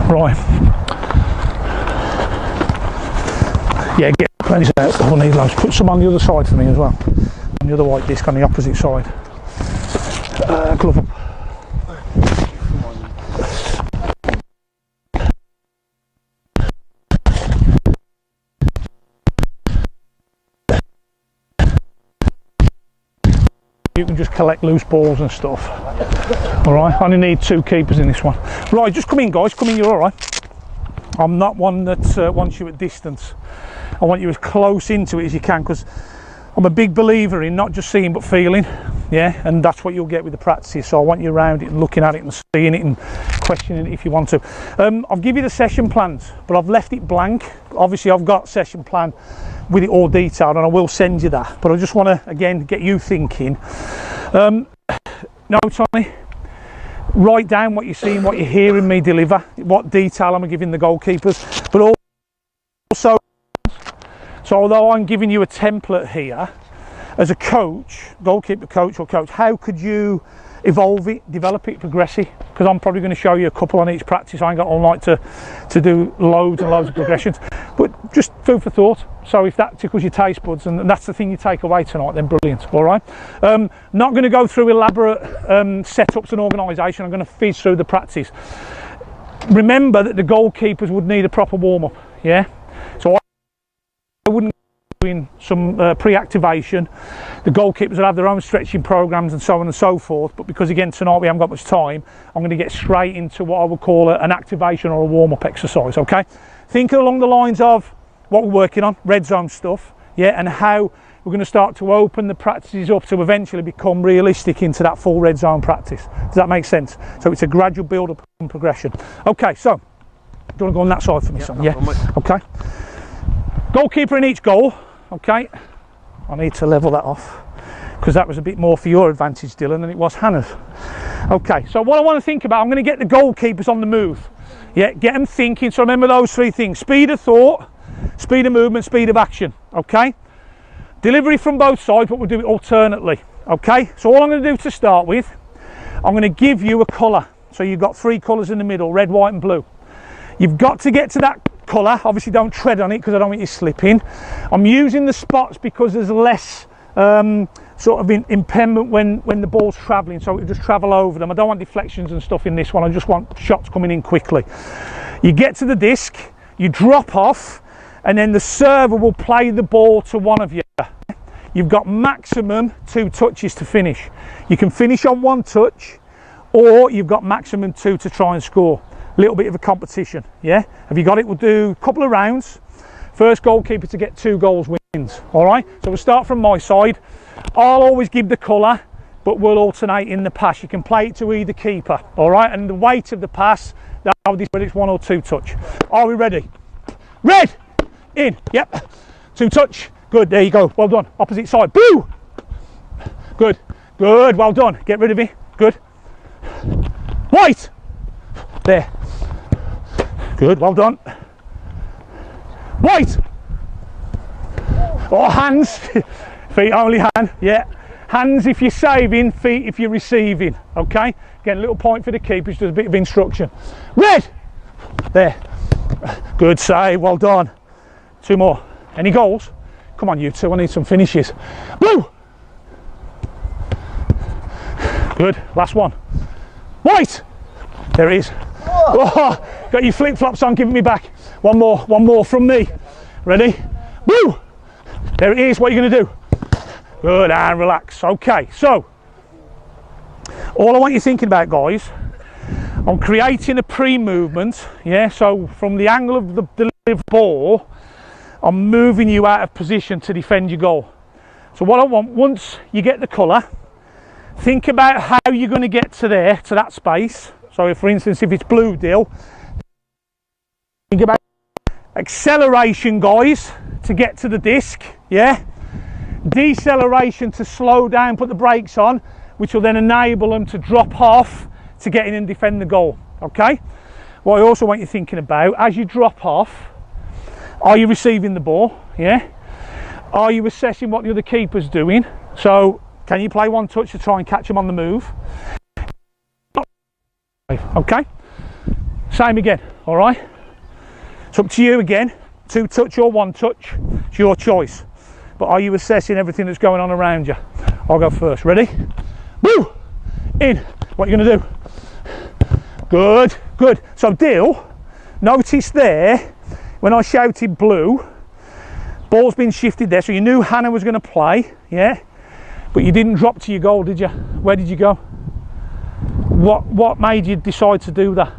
Right. Yeah, get plenty out. We'll need loads. Put some on the other side for me as well. On the other white disc on the opposite side. Glove up. You can just collect loose balls and stuff. Alright, I only need 2 keepers in this one. Right, just come in, guys, come in, you're alright. I'm not one that wants you at distance. I want you as close into it as you can, because I'm a big believer in not just seeing but feeling. Yeah, and that's what you'll get with the practices. So I want you around it and looking at it and seeing it and questioning it if you want to. I'll give you the session plans, but I've left it blank. Obviously I've got session plan with it all detailed, and I will send you that, but I just want to again get you thinking. Notes on it. Write down what you're seeing, what you're hearing me deliver, what detail I'm giving the goalkeepers, but also, so although I'm giving you a template here, as a coach, goalkeeper coach or coach, how could you evolve it, develop it, progress it? Because I'm probably going to show you a couple on each practice. I ain't got all night to do loads and loads of progressions, but just food for thought. So if that tickles your taste buds and that's the thing you take away tonight, then brilliant. All right. Not going to go through elaborate setups and organisation. I'm going to fizz through the practice. Remember that the goalkeepers would need a proper warm-up. Yeah. So I wouldn't in some pre-activation. The goalkeepers will have their own stretching programs and so on and so forth, but because again tonight we haven't got much time, I'm going to get straight into what I would call an activation or a warm-up exercise. Okay, think along the lines of what we're working on, red zone stuff, yeah, and how we're going to start to open the practices up to eventually become realistic into that full red zone practice. Does that make sense? So it's a gradual build-up and progression. Okay, so do you want to go on that side for me, son? Yeah, okay. Goalkeeper in each goal. Okay, I need to level that off because that was a bit more for your advantage, Dylan, than it was Hannah's. Okay, so what I want to think about, I'm going to get the goalkeepers on the move. Yeah, get them thinking. So remember those 3 things: speed of thought, speed of movement, speed of action. Okay, delivery from both sides, but we'll do it alternately. Okay, so all I'm going to do to start with, I'm going to give you a colour. So you've got 3 colours in the middle: red, white and blue. You've got to get to that colour. Obviously don't tread on it because I don't want you slipping. I'm using the spots because there's less sort of impediment when the ball's travelling, so it'll just travel over them. I don't want deflections and stuff in this one. I just want shots coming in quickly. You get to the disc, you drop off, and then the server will play the ball to one of you. You've got maximum 2 touches to finish. You can finish on 1 touch, or you've got maximum 2 to try and score. Little bit of a competition. Yeah, have you got it? We'll do a couple of rounds. First goalkeeper to get 2 goals wins. All right, so we'll start from my side. I'll always give the colour, but we'll alternate in the pass. You can play it to either keeper. All right, and the weight of the pass, that'll decide whether it's 1 or 2 touch. Are we ready? Red in. Yep, 2 touch. Good, there you go. Well done. Opposite side. Boo. Good, good. Well done. Get rid of it. Good. White. There. Good, well done. White. Or hands. Feet only, hand. Yeah. Hands if you're saving, feet if you're receiving. Okay. Again, a little point for the keepers, just a bit of instruction. Red. There. Good save, well done. 2 more. Any goals? Come on, you two, I need some finishes. Woo! Good, last one. White! There it is. Oh, got your flip-flops on, give me back. One more from me. Ready? Woo! There it is, what are you going to do? Good, and relax. Okay, so, all I want you thinking about, guys, I'm creating a pre-movement, yeah, so from the angle of the delivered ball, I'm moving you out of position to defend your goal. So what I want, once you get the colour, think about how you're going to get to there, to that space. So if, for instance, if it's blue deal, think about acceleration, guys, to get to the disc, yeah? Deceleration to slow down, put the brakes on, which will then enable them to drop off to get in and defend the goal, okay? What I also want you thinking about, as you drop off, are you receiving the ball, yeah? Are you assessing what the other keeper's doing? So, can you play one touch to try and catch them on the move? Okay? Same again, all right? It's up to you again, 2 touch or 1 touch, it's your choice. But are you assessing everything that's going on around you? I'll go first, ready? Woo! In, what are you gonna do? Good, good. So Dill, notice there, when I shouted blue, ball's been shifted there, so you knew Hannah was gonna play, yeah? But you didn't drop to your goal, did you? Where did you go? What made you decide to do that?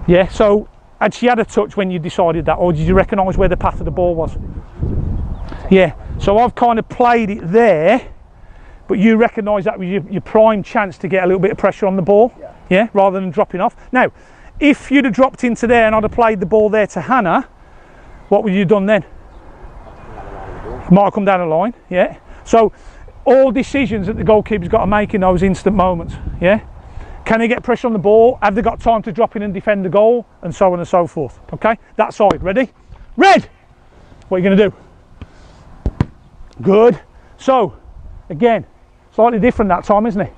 Yeah, so had she had a touch when you decided that, or did you recognise where the path of the ball was? Yeah, so I've kind of played it there, but you recognise that was your prime chance to get a little bit of pressure on the ball, yeah, rather than dropping off. Now, if you'd have dropped into there and I'd have played the ball there to Hannah, what would you have done then? Might have come down the line, yeah. So all decisions that the goalkeeper's got to make in those instant moments, yeah. Can they get pressure on the ball? Have they got time to drop in and defend the goal? And so on and so forth, okay? That side, ready? Red! What are you going to do? Good. So, again, slightly different that time, isn't it?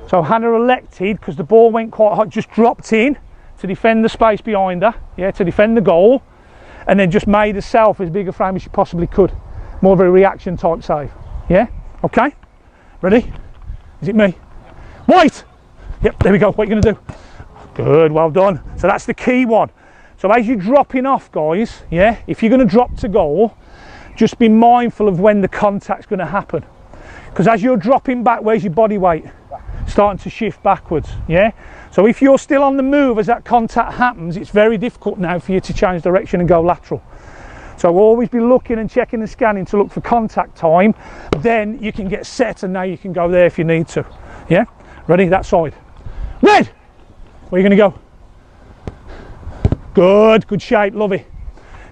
So Hannah elected, because the ball went quite high, just dropped in to defend the space behind her, yeah, to defend the goal, and then just made herself as big a frame as she possibly could. More of a reaction type save, yeah? Okay, ready? Is it me? White! Yep, there we go, what are you going to do? Good, well done. So that's the key one. So as you're dropping off, guys, yeah, if you're going to drop to goal, just be mindful of when the contact's going to happen. Because as you're dropping back, where's your body weight? Starting to shift backwards, yeah? So if you're still on the move as that contact happens, it's very difficult now for you to change direction and go lateral. So always be looking and checking and scanning to look for contact time, then you can get set and now you can go there if you need to, yeah? Ready, that side. Red! Where are you going to go? Good, good shape, love it.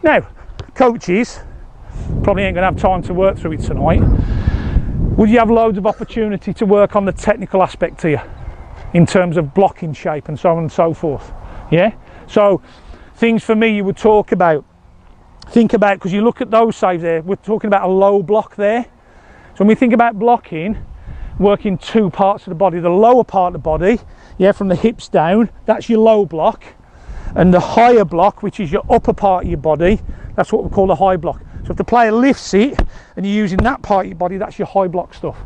Now, coaches, probably ain't going to have time to work through it tonight. Would you have loads of opportunity to work on the technical aspect here in terms of blocking shape and so on and so forth? Yeah? So, things for me you would talk about. Think about, because you look at those saves there, we're talking about a low block there. So when we think about blocking, working 2 parts of the body. The lower part of the body, yeah, from the hips down, that's your low block. And the higher block, which is your upper part of your body, that's what we call the high block. So if the player lifts it and you're using that part of your body, that's your high block stuff.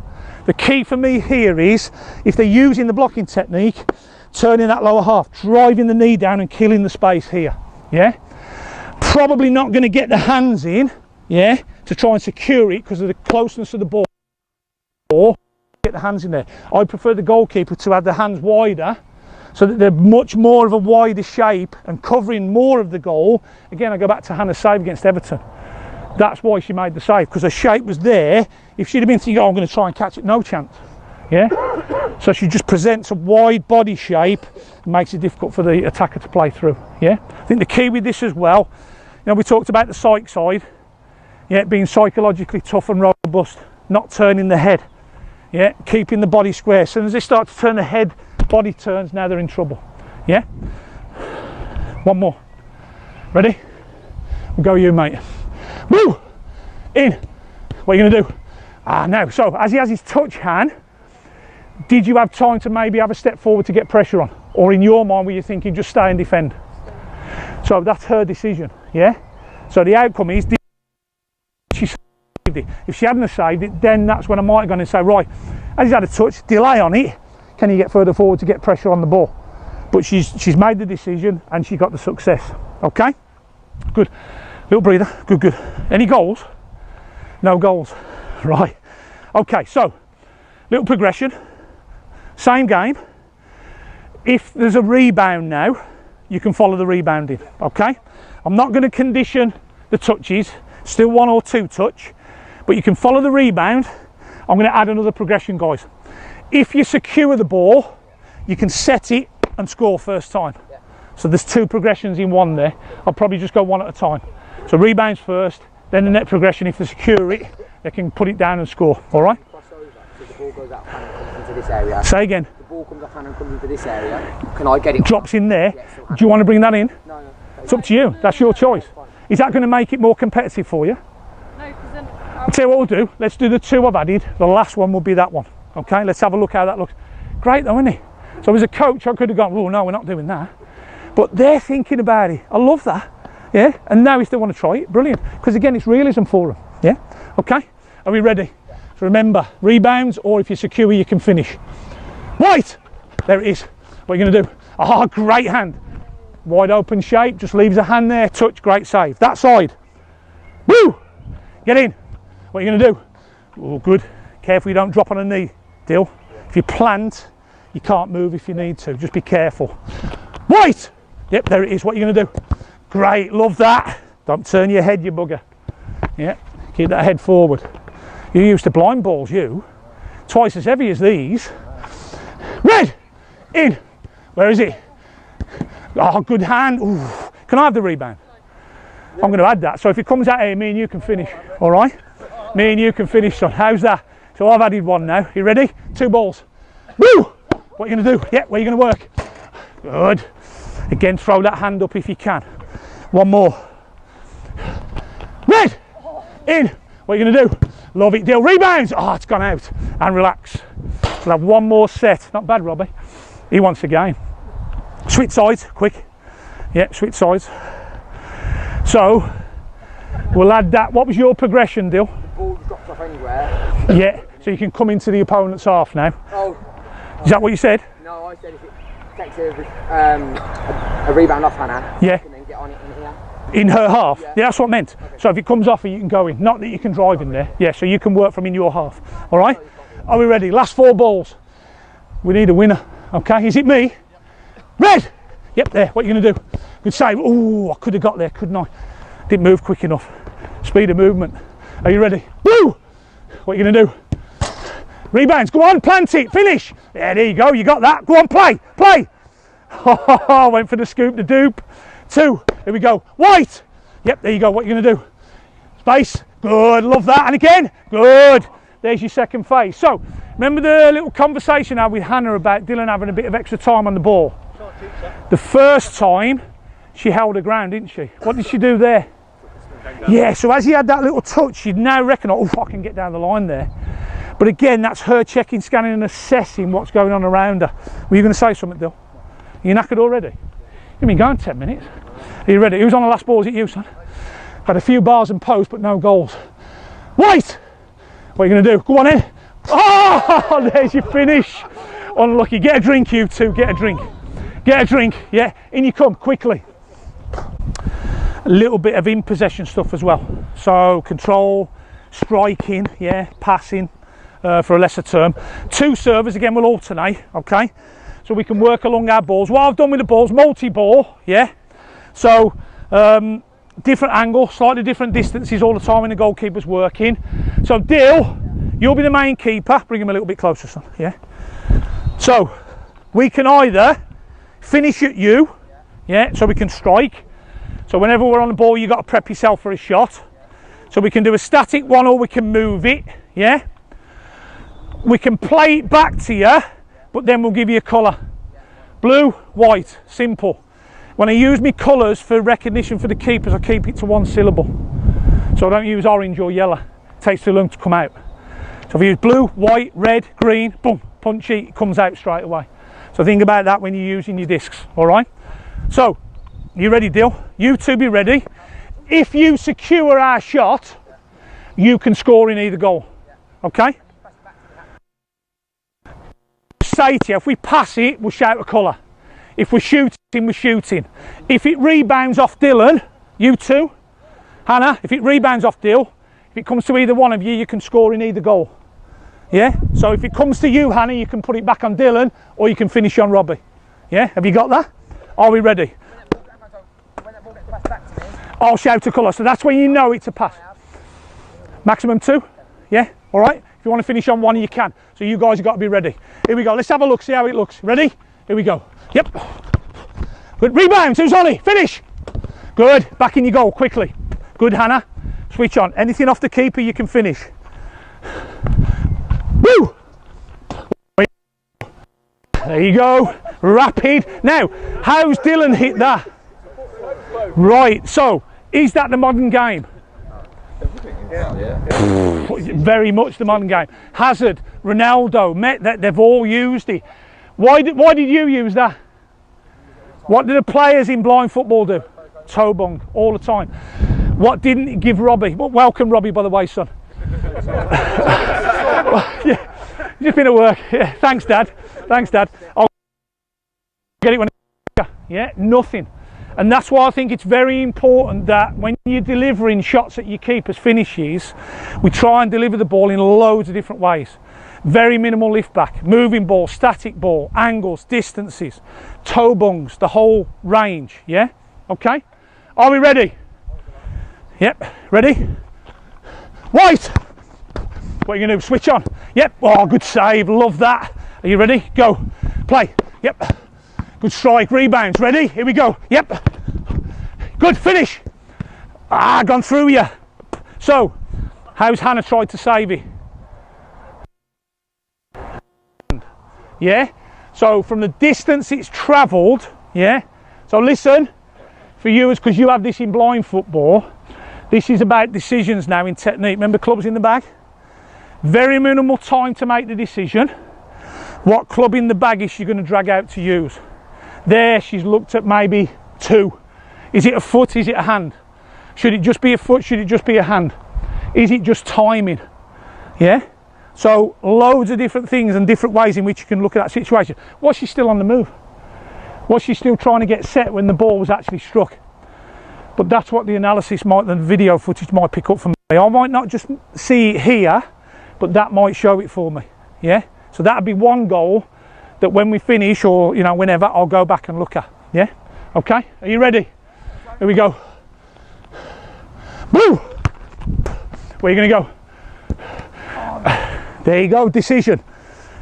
The key for me here is, if they're using the blocking technique, turning that lower half, driving the knee down and killing the space here, yeah? Probably not going to get the hands in, yeah, to try and secure it because of the closeness of the ball, or get the hands in there. I prefer the goalkeeper to have the hands wider so that they're much more of a wider shape and covering more of the goal. Again, I go back to Hannah's save against Everton. That's why she made the save, because her shape was there. If she'd have been thinking, oh, I'm going to try and catch it, no chance, yeah? So she just presents a wide body shape and makes it difficult for the attacker to play through, yeah? I think the key with this as well, you know, we talked about the psych side, yeah, being psychologically tough and robust, not turning the head, yeah, keeping the body square. As soon as they start to turn the head, body turns, now they're in trouble, yeah? One more. Ready? We'll go you, mate. Woo! In. What are you going to do? Now, so as he has his touch hand, did you have time to maybe have a step forward to get pressure on? Or in your mind were you thinking just stay and defend? So that's her decision, yeah? So the outcome is she saved it. If she hadn't have saved it, then that's when I might have gone and say, right, as he's had a touch, delay on it, can you get further forward to get pressure on the ball? But she's made the decision and she got the success, okay? Good, little breather, good, good. Any goals? No goals, right. Okay, so, little progression, same game. If there's a rebound now, you can follow the rebounding, okay? I'm not going to condition the touches, still 1 or 2 touch, but you can follow the rebound. I'm going to add another progression, guys. If you secure the ball, you can set it and score first time. Yeah. So there's 2 progressions in one there. I'll probably just go one at a time. So rebounds first, then the net progression. If they secure it, they can put it down and score, all right? So the ball goes out and comes into this area. Say again. The ball comes off and comes into this area. Can I get it? Drops in there. Do you want to bring that in? No, no. It's up to you. That's your choice. Is that going to make it more competitive for you? No, because then... Tell you what we'll do. Let's do the 2 I've added. The last one will be that one. Okay, let's have a look how that looks. Great though, isn't it? So as a coach, I could have gone, oh no, we're not doing that. But they're thinking about it. I love that. Yeah, and now if they want to try it, brilliant. Because again, it's realism for them. Yeah, okay. Are we ready? So remember, rebounds, or if you're secure, you can finish. Right, there it is. What are you going to do? Ah, great hand. Wide open shape, just leaves a hand there. Touch, great save. That side. Woo! Get in. What are you going to do? Oh, good. Careful you don't drop on a knee, Dill. If you plant, you can't move if you need to. Just be careful. Right! Yep, there it is. What are you going to do? Great, love that. Don't turn your head, you bugger. Yeah, keep that head forward. You're used to blind balls, you. Twice as heavy as these. Red! In! Where is it? Oh, good hand. Ooh. Can I have the rebound? I'm going to add that. So if it comes out here, me and you can finish. All right? Me and you can finish, son. How's that? So I've added one now. You ready? 2 balls. Woo! What are you going to do? Yeah, where are you going to work? Good. Again, throw that hand up if you can. One more. Red! In! What are you going to do? Love it, Dill. Rebounds! Oh, it's gone out. And relax. We'll have one more set. Not bad, Robbie. He wants a game. Switch sides, quick. Yeah, switch sides. So, we'll add that. What was your progression, Dill? The ball drops off anywhere. Yeah, so you can come into the opponent's half now. Oh. Is that what you said? No, I said if it takes a rebound off Hannah, yeah, you can then get on it in here. In her half? Yeah, that's what I meant. Okay. So if it comes off her, you can go in. Not that you can drive in there. Yeah, so you can work from in your half. All right? Are we ready? Last 4 balls. We need a winner. Okay, is it me? Red! Yep, there. What are you going to do? Good save. Oh, I could have got there, couldn't I? Didn't move quick enough. Speed of movement. Are you ready? Woo! What are you going to do? Rebounds. Go on, plant it. Finish. Yeah, there you go. You got that. Go on, play. Play. Oh, went for the scoop, the dupe. 2. Here we go. White. Yep, there you go. What are you going to do? Space. Good. Love that. And again. Good. There's your second phase. So, remember the little conversation I had with Hannah about Dylan having a bit of extra time on the ball? The first time, she held her ground, didn't she? What did she do there? Yeah, so as he had that little touch, you'd now reckon, oh, I can get down the line there. But again, that's her checking, scanning and assessing what's going on around her. Were you going to say something, Dill? Are you knackered already? You've been going 10 minutes. Are you ready? Who's on the last ball? Is it you, son? Had a few bars and posts, but no goals. White! What are you going to do? Go on in. Oh, there's your finish. Unlucky. Get a drink, you two. Get a drink. Get a drink. Yeah, in you come, quickly. A little bit of in possession stuff as well. So control, striking, yeah, passing for a lesser term. 2 servers, again, will alternate, okay? So we can work along our balls. What I've done with the balls, multi-ball, yeah? So different angle, slightly different distances all the time when the goalkeeper's working. So Dill, you'll be the main keeper. Bring him a little bit closer, son, yeah? So we can either finish at you, yeah, so we can strike. So whenever we're on the ball, you've got to prep yourself for a shot. So we can do a static one or we can move it, yeah? We can play it back to you, but then we'll give you a colour. Blue, white, simple. When I use my colours for recognition for the keepers, I keep it to 1 syllable. So I don't use orange or yellow. It takes too long to come out. So if I use blue, white, red, green, boom, punchy, it comes out straight away. So think about that when you're using your discs, all right? So You ready, Dill? You two be ready. If you secure our shot, you can score in either goal. Okay? Say to you, if we pass it, we'll shout a colour. If we're shooting, we're shooting. If it rebounds off Dylan, you two, Hannah, if it rebounds off Dill, if it comes to either one of you, you can score in either goal. Yeah? So if it comes to you, Hannah, you can put it back on Dylan, or you can finish on Robbie. Yeah? Have you got that? Are we ready? I'll shout a colour, so that's when you know it's a pass. Maximum 2? Yeah? All right? If you want to finish on one, you can. So you guys have got to be ready. Here we go. Let's have a look, see how it looks. Ready? Here we go. Yep. Good. Rebound. Who's on it? Finish. Good. Back in your goal, quickly. Good, Hannah. Switch on. Anything off the keeper, you can finish. Woo! There you go. Rapid. Now, how's Dylan hit that? Right. So, is that the modern game? Very much the modern game. Hazard, Ronaldo, they've all used it. Why did you use that? What did the players in blind football do? Toe bung all the time. What didn't it give Robbie? Well, welcome Robbie, by the way, son. Yeah, just been at work. Yeah, thanks, Dad. Thanks, Dad. I'll get it when. Yeah, nothing. And that's why I think it's very important that when you're delivering shots at your keeper's finishes, we try and deliver the ball in loads of different ways. Very minimal lift back, moving ball, static ball, angles, distances, toe bungs, the whole range. Yeah? Okay? Are we ready? Yep. Ready? White! What are you going to do? Switch on. Yep. Oh, good save. Love that. Are you ready? Go. Play. Yep. Good strike, rebounds, ready? Here we go, yep. Good, finish. Ah, gone through you. So, how's Hannah tried to save it? Yeah, so from the distance it's travelled, yeah. So listen, for you, because you have this in blind football, this is about decisions now in technique. Remember clubs in the bag? Very minimal time to make the decision. What club in the bag is she going to drag out to use? There she's looked at maybe 2. Is it a foot? Is it a hand? Should it just be a foot? Should it just be a hand? Is it just timing? Yeah? So loads of different things and different ways in which you can look at that situation. Was she still on the move? Was she still trying to get set when the ball was actually struck? But that's what the analysis might, the video footage might pick up for me. I might not just see it here, but that might show it for me. Yeah? So that'd be one goal that when we finish, or you know, whenever, I'll go back and look at. Yeah? Okay? Are you ready? Here we go. Blue! Where are you going to go? There you go, decision.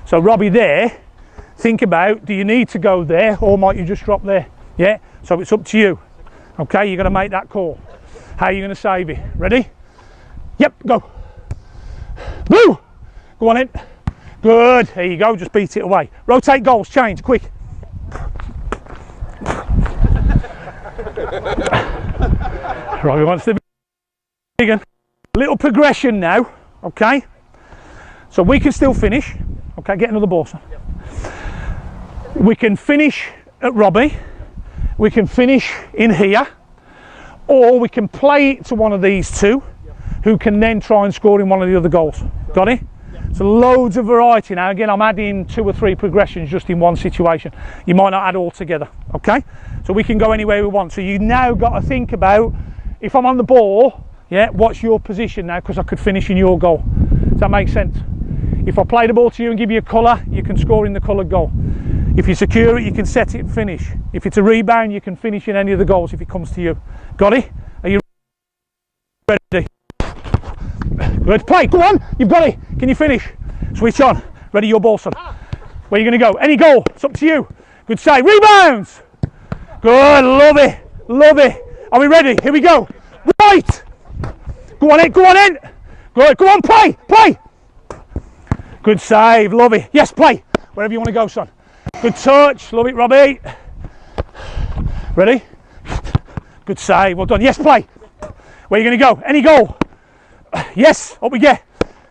So Robbie there, think about, do you need to go there or might you just drop there? Yeah? So it's up to you. Okay, you're going to make that call. How are you going to save it? Ready? Yep, go. Blue! Go on in. Good, there you go, just beat it away. Rotate goals, change, quick. Robbie wants to begin. Little progression now, okay? So we can still finish. Okay, get another ball, son. We can finish at Robbie. We can finish in here. Or we can play it to one of these two, who can then try and score in one of the other goals. Got it? So loads of variety now. Again, I'm adding 2 or 3 progressions just in one situation. You might not add all together, okay? So we can go anywhere we want. So you now got to think about, if I'm on the ball, yeah, what's your position now? Because I could finish in your goal. Does that make sense? If I play the ball to you and give you a colour, you can score in the coloured goal. If you secure it, you can set it and finish. If it's a rebound, you can finish in any of the goals if it comes to you. Got it? Are you ready? Good, play, go on, you've got it. Can you finish? Switch on. Ready, your ball, son. Where are you going to go? Any goal, it's up to you. Good save, rebounds. Good, love it, love it. Are we ready? Here we go. Right. Go on in, go on in. Good, go on, play, play. Good save, love it. Yes, play. Wherever you want to go, son. Good touch, love it, Robbie. Ready? Good save, well done. Yes, play. Where are you going to go? Any goal? Yes, up we get.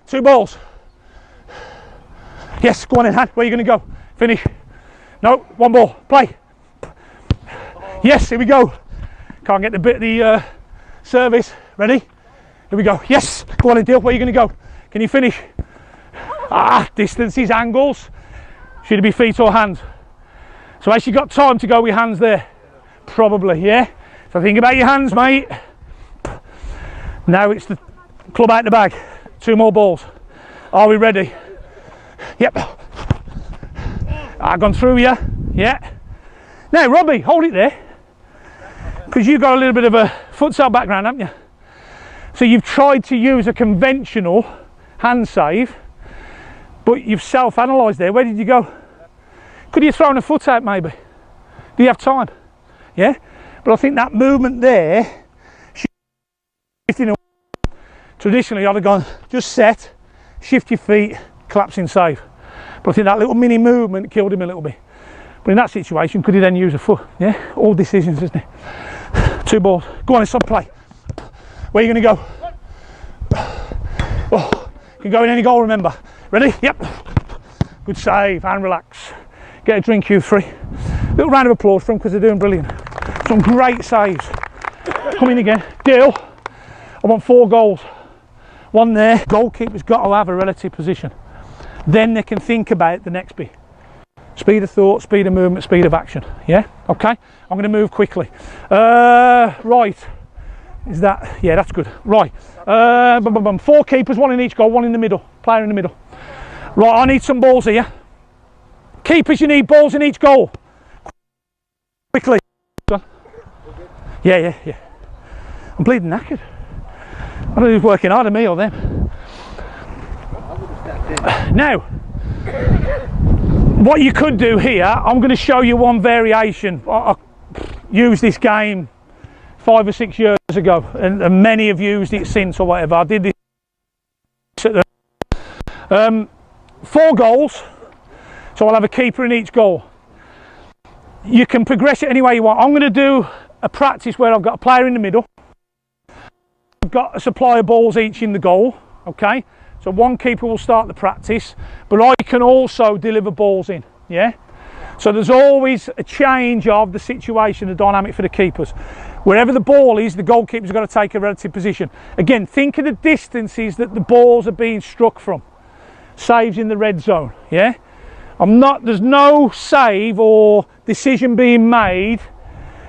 2 balls. Yes, go on in hand. Where are you going to go? Finish. No, 1 ball. Play. Yes, here we go. Can't get the service. Ready? Here we go. Yes. Go on in, Deal. Where are you going to go? Can you finish? Distances, angles. Should it be feet or hands? So has she got time to go with hands there? Probably, yeah? So think about your hands, mate. Now it's the club out the bag. 2 more balls. Are we ready? Yep. I've gone through, yeah? Yeah. Now, Robbie, hold it there. Because you've got a little bit of a futsal background, haven't you? So you've tried to use a conventional hand save, but you've self-analysed there. Where did you go? Could you have thrown a foot out maybe? Do you have time? Yeah? But I think that movement there, traditionally I'd have gone, just set, shift your feet, collapsing save. But I think that little mini movement killed him a little bit. But in that situation, could he then use a foot? Yeah? All decisions, isn't it? 2 balls. Go on, inside play. Where are you going to go? Oh, you can go in any goal, remember. Ready? Yep. Good save and relax. Get a drink, you 3. Little round of applause for them because they're doing brilliant. Some great saves. Come in again. Deal. I want 4 goals. 1 there. Goalkeeper's got to have a relative position. Then they can think about the next bit. Speed of thought, speed of movement, speed of action. Yeah? Okay? I'm going to move quickly. Right. Is that? Yeah, that's good. Right. 4 keepers, 1 in each goal, 1 in the middle. Player in the middle. Right, I need some balls here. Keepers, you need balls in each goal. Quickly. Yeah. I'm bleeding knackered. I don't know who's working harder, me or them. Now, what you could do here, I'm going to show you one variation. I used this game 5 or 6 years ago, and many have used it since or whatever. I did this. 4 goals, so I'll have a keeper in each goal. You can progress it any way you want. I'm going to do a practice where I've got a player in the middle. I've got a supply of balls each in the goal, okay? So 1 keeper will start the practice, but I can also deliver balls in, yeah? So there's always a change of the situation, the dynamic for the keepers. Wherever the ball is, the goalkeeper's got to take a relative position. Again, think of the distances that the balls are being struck from. Saves in the red zone, yeah? There's no save or decision being made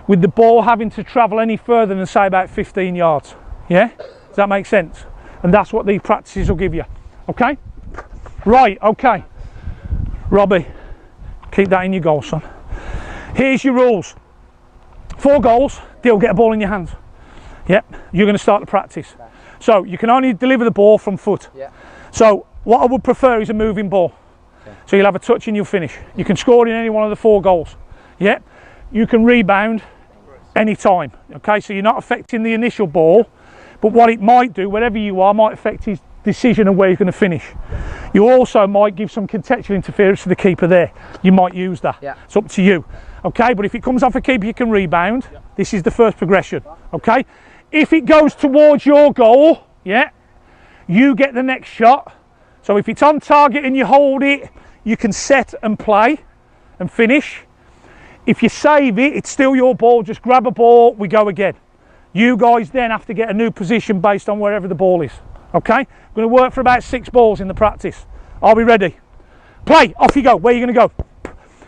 with the ball having to travel any further than, say, about 15 yards, yeah? Does that make sense? And that's what these practices will give you, okay? Right, okay. Robbie, keep that in your goal, son. Here's your rules. 4 goals, Deal, get a ball in your hands. Yep, you're going to start the practice. So you can only deliver the ball from foot. Yeah. So what I would prefer is a moving ball. Okay. So you'll have a touch and you'll finish. You can score in any one of the 4 goals. Yep. You can rebound any time. Okay, so you're not affecting the initial ball, but what it might do, wherever you are, might affect his decision of where he's going to finish. You also might give some contextual interference to the keeper there. You might use that. Yeah. It's up to you. Okay, but if it comes off a keeper, you can rebound. Yeah. This is the first progression. Okay, if it goes towards your goal, yeah, you get the next shot. So if it's on target and you hold it, you can set and play and finish. If you save it, it's still your ball. Just grab a ball, we go again. You guys then have to get a new position based on wherever the ball is. Okay, I'm going to work for about 6 balls in the practice. Are we ready? Play, off you go. Where are you going to go?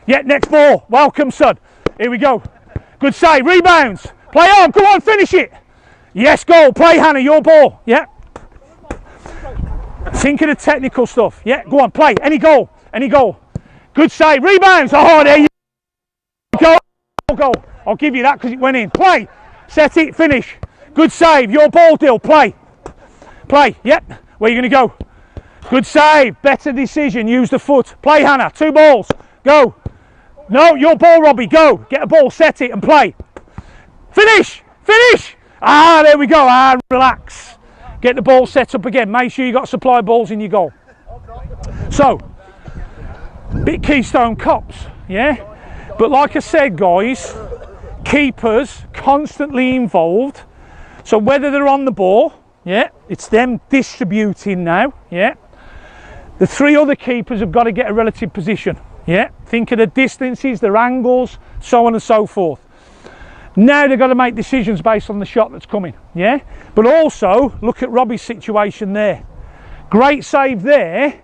Yeah, next ball. Welcome, son. Here we go. Good save. Rebounds. Play on. Come on, finish it. Yes, goal. Play, Hannah. Your ball. Yeah. Think of the technical stuff. Yeah, go on. Play. Any goal. Any goal. Good save. Rebounds. Oh, there you go. Goal. I'll give you that because it went in. Play. Set it. Finish. Good save. Your ball, Dill. Play. Play. Yep. Where are you going to go? Good save. Better decision. Use the foot. Play, Hannah. 2 balls. Go. No, your ball, Robbie. Go. Get a ball. Set it and play. Finish. Finish. Ah, there we go. Ah, relax. Get the ball set up again. Make sure you got supply balls in your goal. So, bit Keystone Cops, yeah? But like I said, guys, keepers constantly involved. So whether they're on the ball, yeah, it's them distributing now, yeah? The 3 other keepers have got to get a relative position, yeah? Think of the distances, their angles, so on and so forth. Now they've got to make decisions based on the shot that's coming, yeah? But also, look at Robbie's situation there. Great save there,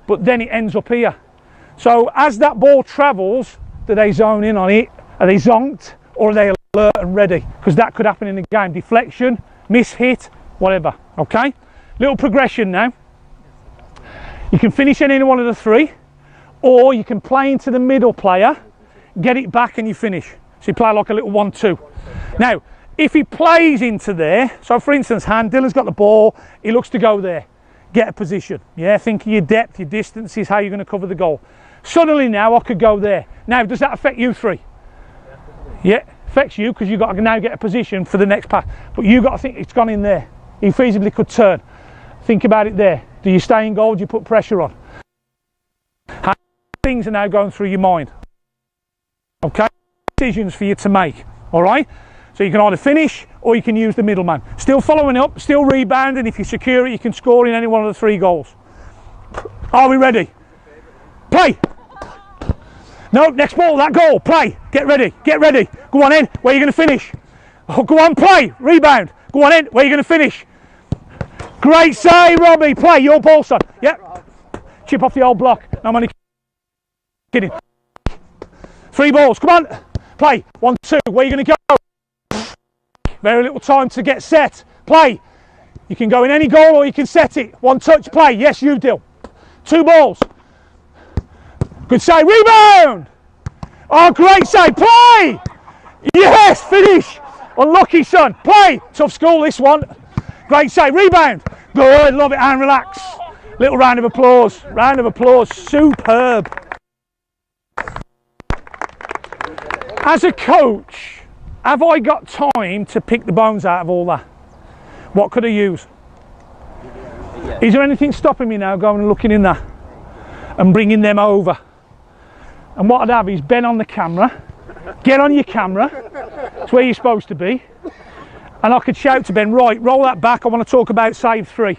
but then it ends up here. So as that ball travels, do they zone in on it? Are they zonked? Or are they alert and ready? Because that could happen in the game. Deflection, miss hit, whatever, okay? Little progression now. You can finish any one of the three, or you can play into the middle player, get it back and you finish. So you play like a little 1-2. Now, if he plays into there, so for instance, Dylan's got the ball, he looks to go there. Get a position, yeah? Think of your depth, your distances, how you're going to cover the goal. Suddenly now I could go there. Now, does that affect you three? Yeah, affects you because you've got to now get a position for the next pass. But you've got to think it's gone in there. He feasibly could turn. Think about it there. Do you stay in goal? Do you put pressure on? How things are now going through your mind. Okay? Decisions for you to make. All right? So you can either finish or you can use the middleman. Still following up, still rebounding. If you secure it, you can score in any one of the three goals. Are we ready? Play! No, next ball, that goal, play. Get ready, get ready. Go on in, where are you going to finish? Oh, go on, play, rebound. Go on in, where are you going to finish? Great save, Robbie, play, your ball, son. Yep. Chip off the old block. No money. Kidding. Three balls, come on. Play, 1-2, where are you going to go? Very little time to get set. Play. You can go in any goal or you can set it. One touch, play. Yes, you do. Two balls. Good save, rebound! Oh, great save, play! Yes, finish! Unlucky, son, play! Tough school, this one. Great save, rebound! Good, love it, and relax. Little round of applause, superb. As a coach, have I got time to pick the bones out of all that? What could I use? Is there anything stopping me now going and looking in there and bringing them over? And what I'd have is Ben on the camera, get on your camera, it's where you're supposed to be, and I could shout to Ben, right, roll that back, I want to talk about save 3,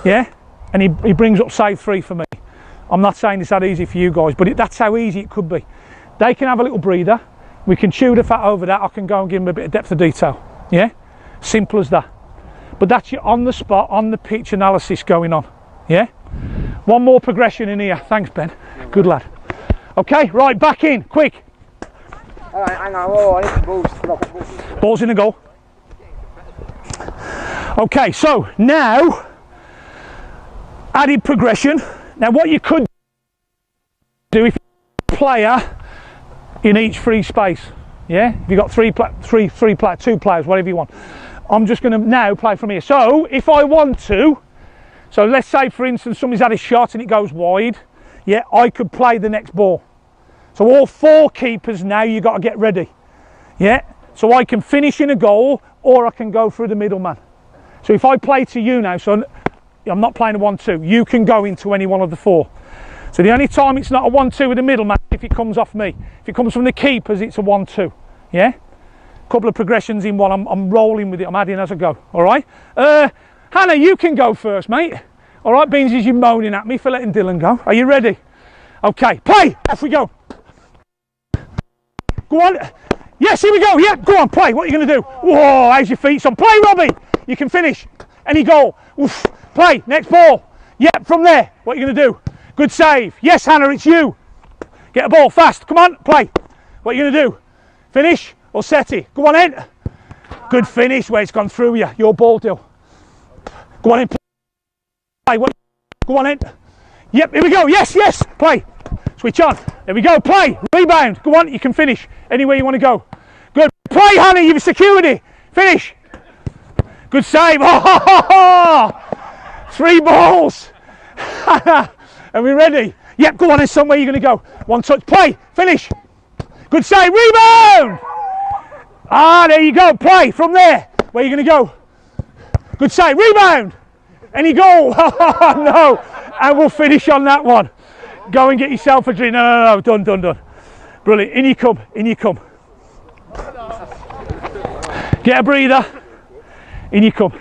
yeah? And he brings up save 3 for me. I'm not saying it's that easy for you guys, but that's how easy it could be. They can have a little breather, we can chew the fat over that, I can go and give them a bit of depth of detail, yeah? Simple as that. But that's your on the spot, on the pitch analysis going on, yeah? One more progression in here, thanks Ben, good lad. Okay, right, back in, quick. All right, hang on, oh, I need to boost. Ball's in the goal. Okay, so now, added progression. Now what you could do if you're a player in each free space, yeah? If you've got two players, whatever you want. I'm just going to now play from here. So, if I want to, so let's say for instance somebody's had a shot and it goes wide, yeah, I could play the next ball. So all 4 keepers now, you've got to get ready. Yeah, so I can finish in a goal or I can go through the middleman. So if I play to you now, son, I'm not playing a 1-2. You can go into any one of the 4. So the only time it's not a 1-2 with the middleman, if it comes off me. If it comes from the keepers, it's a 1-2. Yeah? Couple of progressions in one. I'm rolling with it. I'm adding as I go. All right? Hannah, you can go first, mate. All right, Beans, you're moaning at me for letting Dylan go. Are you ready? Okay, play. Off we go. Go on. Yes, here we go. Yeah, go on, play. What are you going to do? Whoa, how's your feet, son? Play, Robbie. You can finish. Any goal. Oof. Play. Next ball. Yep, from there. What are you going to do? Good save. Yes, Hannah, it's you. Get a ball fast. Come on, play. What are you going to do? Finish or set it? Go on in. Good finish where it's gone through you. Your ball, Dill. Go on in. Play. Go on in. Yep, here we go. Yes, yes. Play. Switch on. There we go. Play. Rebound. Go on. You can finish anywhere you want to go. Good. Play, Hannah. You've secured it. Finish. Good save. Oh, 3 balls. Are we ready? Yep. Go on. There's somewhere you're going to go. One touch. Play. Finish. Good save. Rebound. Ah, there you go. Play from there. Where are you going to go? Good save. Rebound. Any goal? Oh, no. And we'll finish on that one. Go and get yourself a drink. No. Done. Brilliant. In you come. Get a breather. In you come.